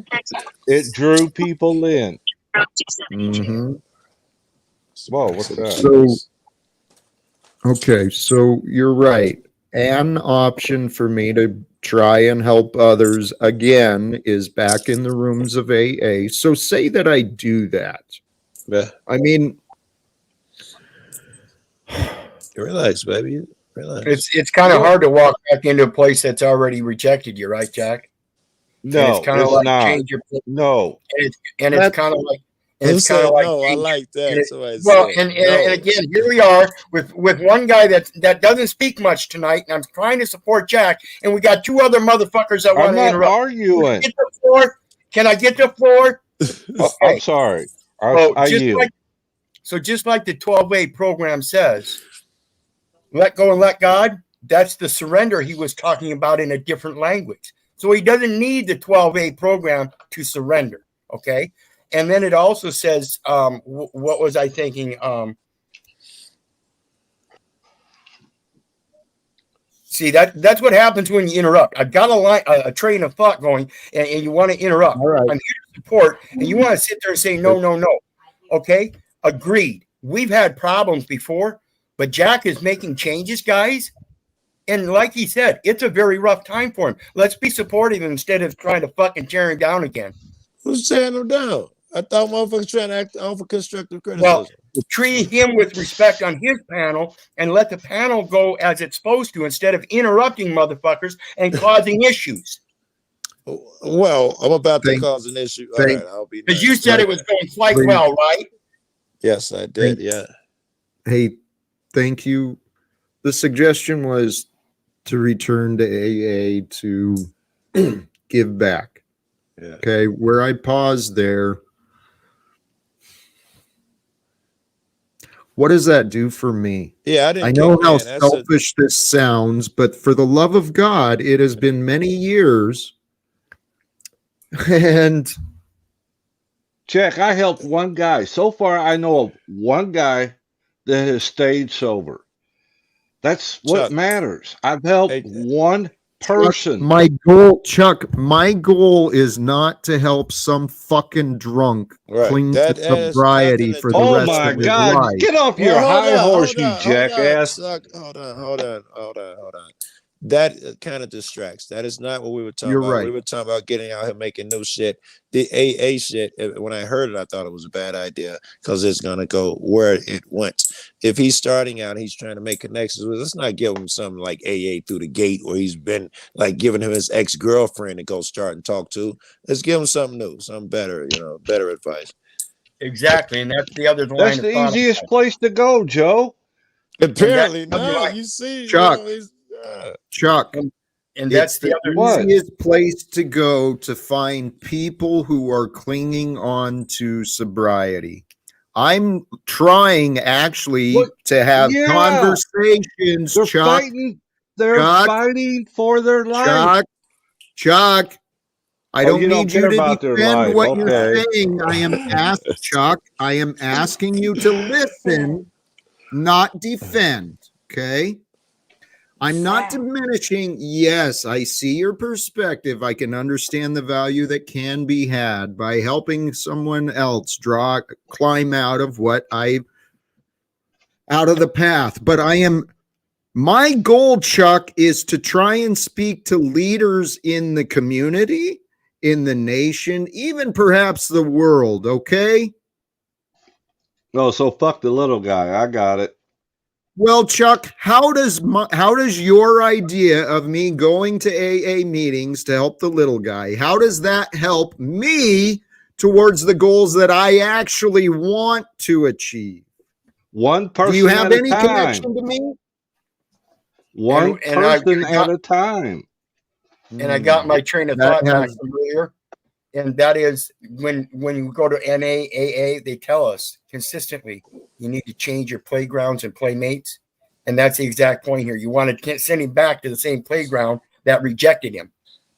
it drew people in. Mm-hmm. Whoa, what's that? So, okay, so you're right. An option for me to try and help others again is back in the rooms of AA. So say that I do that. Yeah. I mean, Relax, baby. Relax. It's kind of hard to walk back into a place that's already rejected you, right, Jack? No, it's kind of it's like not. change your No. and it's kind of like and Who it's kind said of like no? I change- like that. and it- Somebody well, said and no. again, here we are with one guy that doesn't speak much tonight, and I'm trying to support Jack, and we got two other motherfuckers that want I'm to not interrupt. arguing. Get the floor. Can I get the floor? Oh, I'm sorry. I yield. Just like the 12A program says, let go and let God. That's the surrender he was talking about in a different language. So he doesn't need the 12A program to surrender. Okay. And then it also says, what was I thinking? See, that's what happens when you interrupt. I've got a train of thought going, and you want to interrupt. All right. I'm here to support, and you want to sit there and say, no, no, no. Okay, agreed. We've had problems before, but Jack is making changes, guys. And like he said, it's a very rough time for him. Let's be supportive instead of trying to fucking tear him down again. Who's tearing him down? I thought motherfuckers trying to act on for constructive criticism. Well, treat him with respect on his panel and let the panel go as it's supposed to instead of interrupting motherfuckers and causing issues. Well, I'm about to cause an issue. All right, I'll be Because nice. you said it was going quite well, right? Yes, I did. Yeah. hey, thank you. The suggestion was to return to AA to give back. Yeah. Okay, where I paused there. What does that do for me? Yeah, I know how selfish this sounds, but for the love of God, it has been many years. And Jack, I helped one guy. So far, I know of one guy that has stayed sober. That's what matters. I've helped one person. my goal is not to help some fucking drunk cling to sobriety for the rest of his life. Get off your high horse, you jackass. Hold on. That kind of distracts. That is not what we were talking You're about. right. We were talking about getting out here making new shit. The AA shit, when I heard it, I thought it was a bad idea because it's going to go where it went. If he's starting out, he's trying to make connections with, let's not give him something like AA through the gate where he's been like giving him his ex-girlfriend to go start and talk to. Let's give him something new, something better, better advice. Exactly. And that's the other line. That's the easiest place to go, Joe. Apparently not. You see, Chuck. Chuck, and that's the easiest place to go to find people who are clinging on to sobriety. I'm trying actually to have conversations. They're Chuck, fighting for their life. Chuck, I don't need you to defend what you're saying. I am asking you to listen, not defend. Okay. I'm not diminishing. Yes, I see your perspective. I can understand the value that can be had by helping someone else climb out of out of the path. But my goal, Chuck, is to try and speak to leaders in the community, in the nation, even perhaps the world. Okay. No, so fuck the little guy. I got it. Well, Chuck, how does your idea of me going to AA meetings to help the little guy, how does that help me towards the goals that I actually want to achieve? One person. Do you have at any a time. connection to me? One person at a time. And I got my train of thought back from earlier. And that is when you go to NAAA, they tell us consistently you need to change your playgrounds and playmates. And that's the exact point here. You want to send him back to the same playground that rejected him.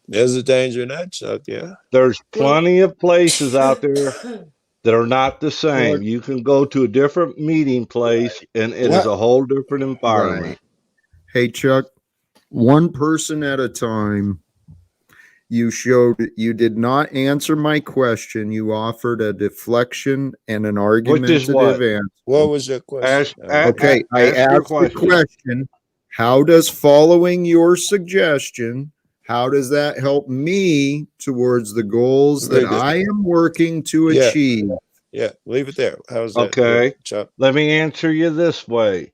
There's a danger in that, Chuck. Yeah. There's plenty of places out there that are not the same. You can go to a different meeting place and it is a whole different environment. Right. Hey, Chuck, one person at a time You did not answer my question. You offered a deflection and an Which is what? argumentative answer. What was your question? Okay, I ask your asked the question, how does following your suggestion, how does that help me towards the goals that I am working to Yeah. achieve? Yeah, leave it there. How's that? Okay. Chuck? Let me answer you this way.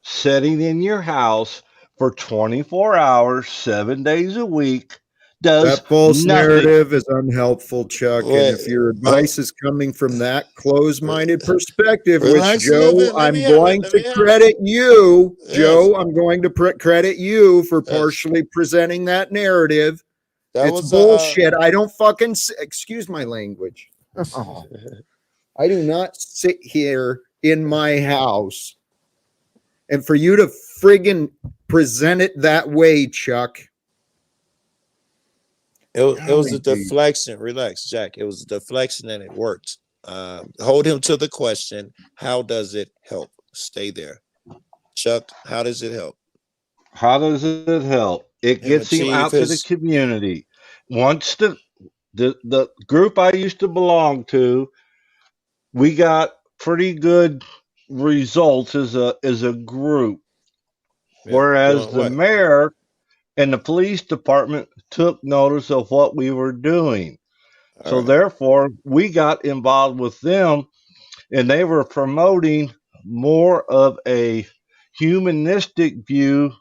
Sitting in your house for 24 hours, 7 days a week does That false nothing. narrative is unhelpful, Chuck. Wait, and if your advice is coming from that closed-minded perspective, relax which a little Joe, bit. Let me I'm have it. going Let to me have it. credit you, Yes. Joe. I'm going to credit you for Yes. partially presenting that narrative. That It's was bullshit. I don't fucking excuse my language. Oh, I do not sit here in my house, and for you to friggin' present it that way, Chuck. It was Golly, a dude. deflection. Relax, Jack. It was a deflection and it worked. Hold him to the question. How does it help? Stay there. Chuck, how does it help? How does it help? It Him gets him achieve out to the his community. Once the group I used to belong to, we got pretty good results as a group. Whereas doing the what? mayor and the police department took notice of what we were doing. All So right. therefore, we got involved with them, and they were promoting more of a humanistic view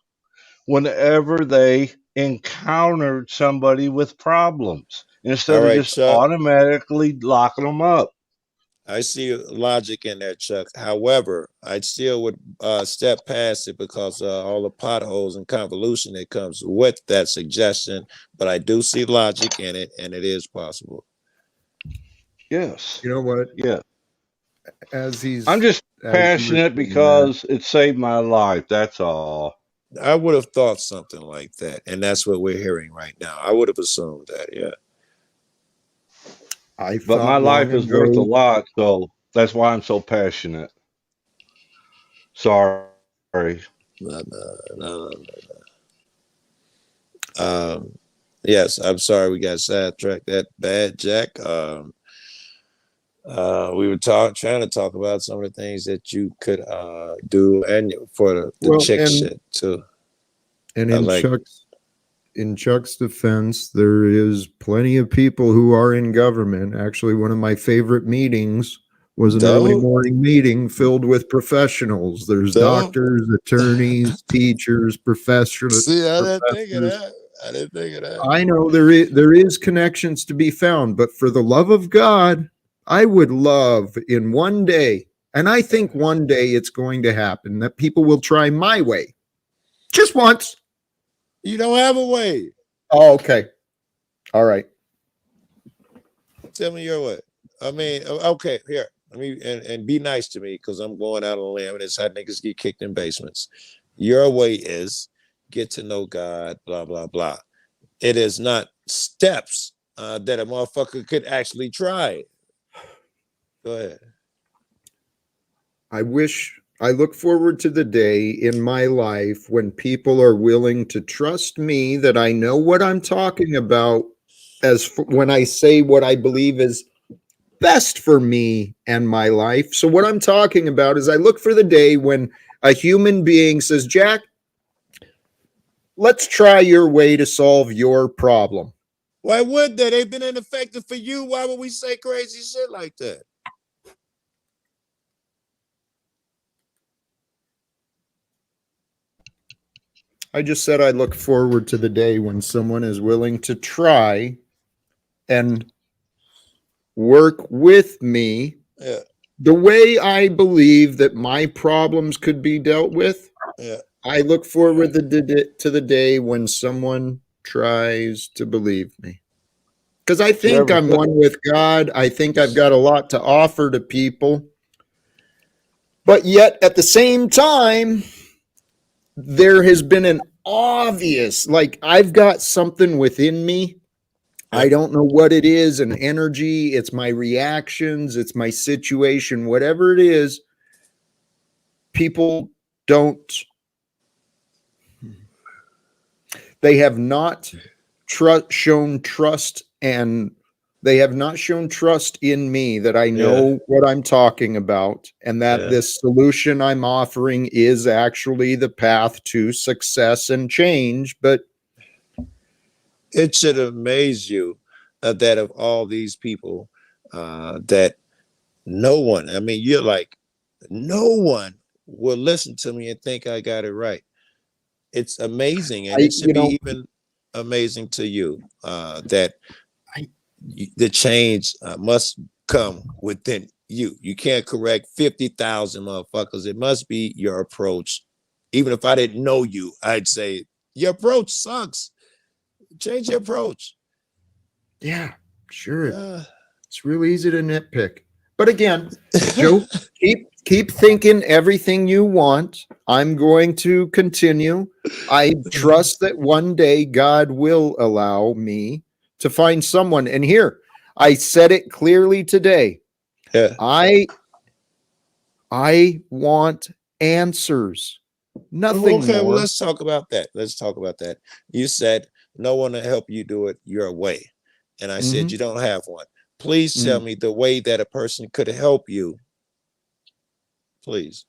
whenever they encountered somebody with problems instead All of right, just Chuck. automatically locking them up. I see logic in there, Chuck. However, I still would step past it because all the potholes and convolution that comes with that suggestion. But I do see logic in it, and it is possible. Yes. You know what? Yeah. As I'm just you were passionate saying that, because it saved my life. That's all. I would have thought something like that, and that's what we're hearing right now. I would have assumed that, yeah. I But my thought long life is worth a ago. lot, so that's why I'm so passionate. Sorry. No, no. Yes, I'm sorry we got sidetracked that bad, Jack. We were trying to talk about some of the things that you could do, and for the Well, chick shit too. and I in like Chuck's defense, there is plenty of people who are in government. Actually, one of my favorite meetings was an early Dope. morning meeting filled with professionals. There's Dope. doctors, attorneys, teachers, professors. See, I didn't think of that. I didn't think of that. I know there is connections to be found, but for the love of God, I would love in one day, and I think one day it's going to happen, that people will try my way. Just once. You don't have a way. Oh, okay. All right. Tell me your way. I mean, okay, here. Let me and be nice to me because I'm going out on a limb and it's how niggas get kicked in basements. Your way is get to know God, blah, blah, blah. It is not steps that a motherfucker could actually try. Go ahead. I look forward to the day in my life when people are willing to trust me that I know what I'm talking about when I say what I believe is best for me and my life. So what I'm talking about is I look for the day when a human being says, Jack, let's try your way to solve your problem. Why would they? They've been ineffective for you. Why would we say crazy shit like that? I just said I look forward to the day when someone is willing to try and work with me the way I believe that my problems could be dealt with. I look forward to the day when someone tries to believe me. Because I think I'm one with God. I think I've got a lot to offer to people. But yet, at the same time, there has been an obvious, like I've got something within me. I don't know what it is, an energy, it's my reactions, it's my situation, whatever it is. People don't, they have not shown trust, and they have not shown trust in me that I know what I'm talking about, and that this solution I'm offering is actually the path to success and change. But it should amaze you that of all these people, that no one, I mean, you're like, no one will listen to me and think I got it right. It's amazing. And it should be even amazing to you that the change must come within you. You can't correct 50,000 motherfuckers. It must be your approach. Even if I didn't know you, I'd say your approach sucks. Change your approach. Yeah, sure. It's real easy to nitpick. But again, Joe, keep thinking everything you want. I'm going to continue. I trust that one day God will allow me to find someone. And here, I said it clearly today. Yeah. I want answers. Nothing more. Well, let's talk about that. You said no one to help you do it your way. And I said you don't have one. Please tell me the way that a person could help you. Please.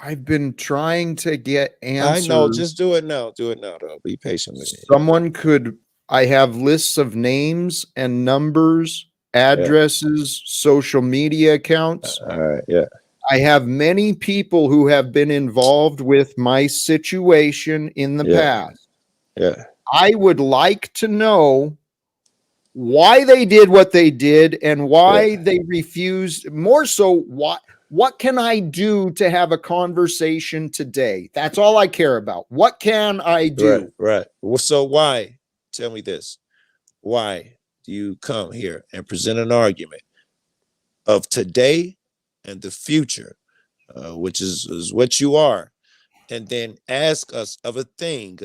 I've been trying to get answers. I know. Just do it now. Do it now, though. Be patient with me. Someone could. I have lists of names and numbers, addresses, social media accounts. All right. Yeah. I have many people who have been involved with my situation in the past. Yeah. I would like to know why they did what they did and why they refused. More so, what can I do to have a conversation today? That's all I care about. What can I do? Right. Well, so why? Tell me this. Why do you come here and present an argument of today and the future, which is what you are, and then ask us of a thing,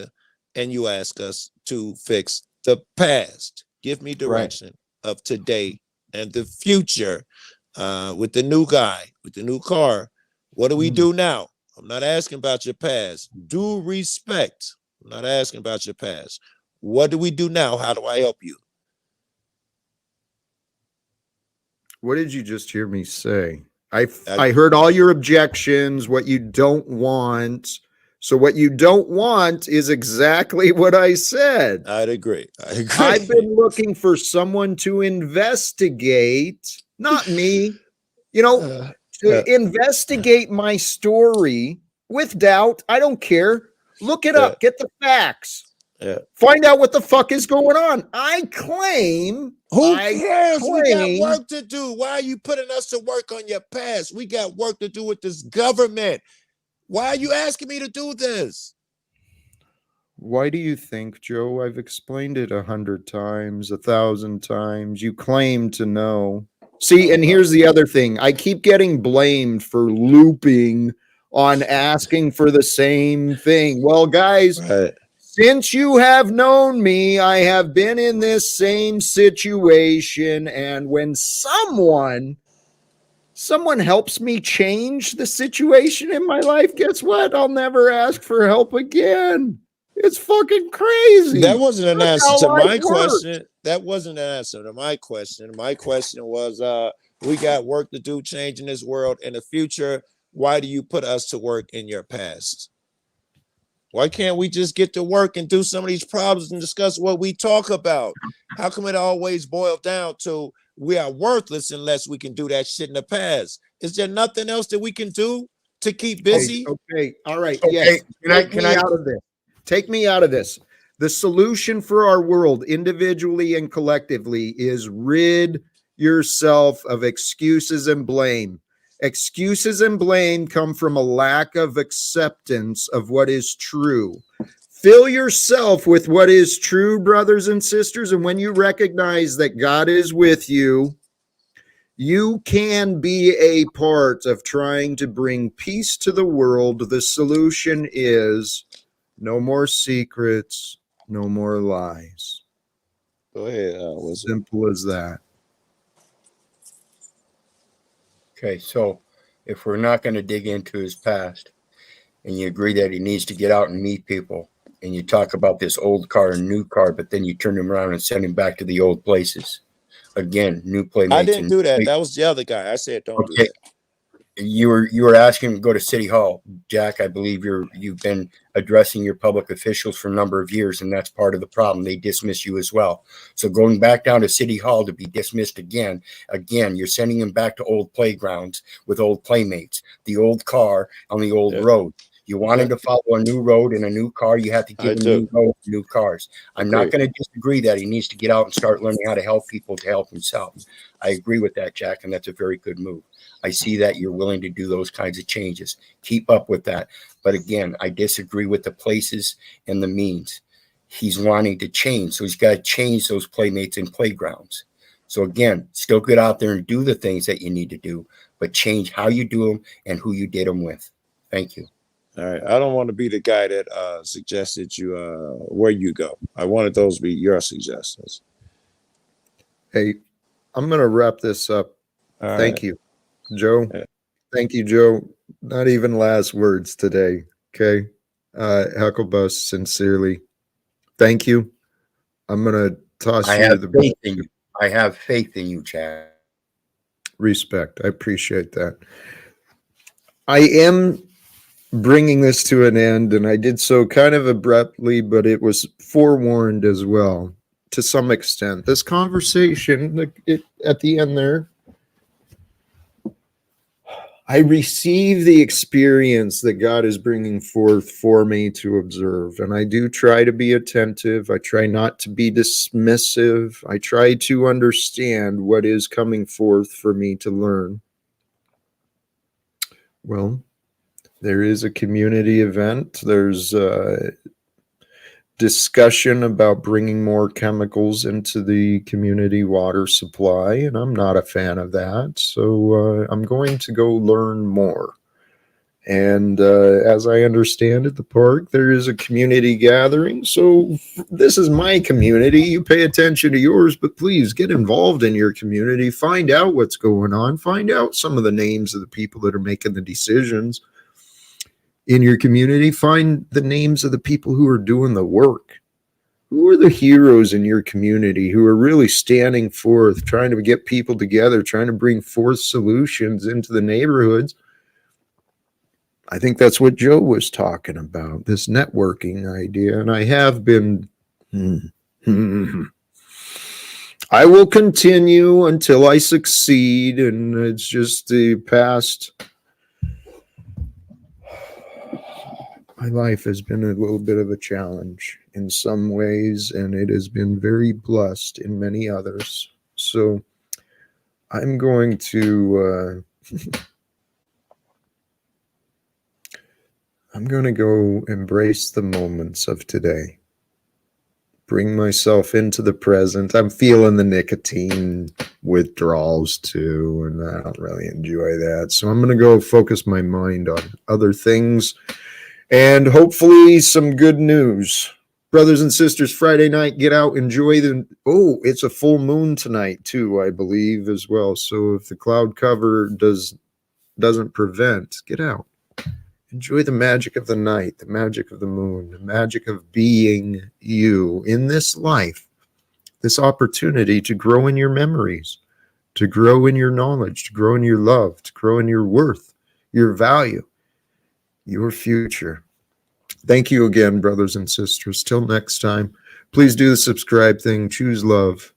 and you ask us to fix the past? Give me direction of today and the future with the new guy, with the new car. What do we do now? I'm not asking about your past. Due respect. I'm not asking about your past. What do we do now? How do I help you? What did you just hear me say? I heard all your objections, what you don't want. So what you don't want is exactly what I said. I'd agree. I've been looking for someone to investigate, not me, to investigate my story with doubt. I don't care. Look it up. Get the facts. Find out what the fuck is going on. I claim. Who cares? We got work to do. Why are you putting us to work on your past? We got work to do with this government. Why are you asking me to do this? Why do you think, Joe? I've explained it 100 times, 1,000 times. You claim to know. See, and here's the other thing. I keep getting blamed for looping on asking for the same thing. Well, guys, since you have known me, I have been in this same situation. And when someone helps me change the situation in my life, guess what? I'll never ask for help again. It's fucking crazy. That wasn't an answer to my question. That wasn't an answer to my question. My question was, we got work to do changing this world in the future. Why do you put us to work in your past? Why can't we just get to work and do some of these problems and discuss what we talk about? How come it always boils down to we are worthless unless we can do that shit in the past? Is there nothing else that we can do to keep busy? Okay. All right. Okay. Yes. Can I out of this? Take me out of this. The solution for our world, individually and collectively, is rid yourself of excuses and blame. Excuses and blame come from a lack of acceptance of what is true. Fill yourself with what is true, brothers and sisters, and when you recognize that God is with you, you can be a part of trying to bring peace to the world. The solution is no more secrets, no more lies. Go ahead. Simple as that. Okay, so if we're not going to dig into his past and you agree that he needs to get out and meet people, and you talk about this old car and new car, but then you turn them around and send them back to the old places. Again, new playmates. I didn't do that. That was the other guy. I said, don't do that. You were asking him to go to City Hall, Jack. I believe you've been addressing your public officials for a number of years, and that's part of the problem. They dismiss you as well. So going back down to City Hall to be dismissed again, you're sending them back to old playgrounds with old playmates, the old car on the old road. You wanted to follow a new road and a new car, you have to give them new roads, new cars. I'm not going to disagree that he needs to get out and start learning how to help people to help himself. I agree with that, Jack, and that's a very good move. I see that you're willing to do those kinds of changes. Keep up with that. But again, I disagree with the places and the means. He's wanting to change, so he's got to change those playmates and playgrounds. So again, still get out there and do the things that you need to do, but change how you do them and who you did them with. Thank you. All right. I don't want to be the guy that suggested you where you go. I wanted those to be your suggestions. Hey, I'm going to wrap this up. Thank you, Joe. Yeah. Thank you, Joe. Not even last words today. Okay. Heckle Bus, sincerely. Thank you. I'm going to toss you the faith in you. I have faith in you, Chad. Respect. I appreciate that. I am bringing this to an end, and I did so kind of abruptly, but it was forewarned as well to some extent. This conversation at the end there, I receive the experience that God is bringing forth for me to observe, and I do try to be attentive. I try not to be dismissive. I try to understand what is coming forth for me to learn. Well, there is a community event. There's a discussion about bringing more chemicals into the community water supply, and I'm not a fan of that. So I'm going to go learn more. And as I understand at the park, there is a community gathering. So this is my community. You pay attention to yours, but please get involved in your community. Find out what's going on. Find out some of the names of the people that are making the decisions in your community. Find the names of the people who are doing the work. Who are the heroes in your community who are really standing forth, trying to get people together, trying to bring forth solutions into the neighborhoods? I think that's what Joe was talking about, this networking idea. And I have been, I will continue until I succeed. And it's just the past. My life has been a little bit of a challenge in some ways, and it has been very blessed in many others. So I'm going to go embrace the moments of today. Bring myself into the present. I'm feeling the nicotine withdrawals too, and I don't really enjoy that. So I'm going to go focus my mind on other things. And hopefully some good news. Brothers and sisters, Friday night, get out, enjoy it's a full moon tonight too, I believe, as well. So if the cloud cover doesn't prevent, get out. Enjoy the magic of the night, the magic of the moon, the magic of being you in this life, this opportunity to grow in your memories, to grow in your knowledge, to grow in your love, to grow in your worth, your value, your future. Thank you again, brothers and sisters. Till next time, please do the subscribe thing, choose love,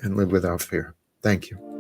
and live without fear. Thank you.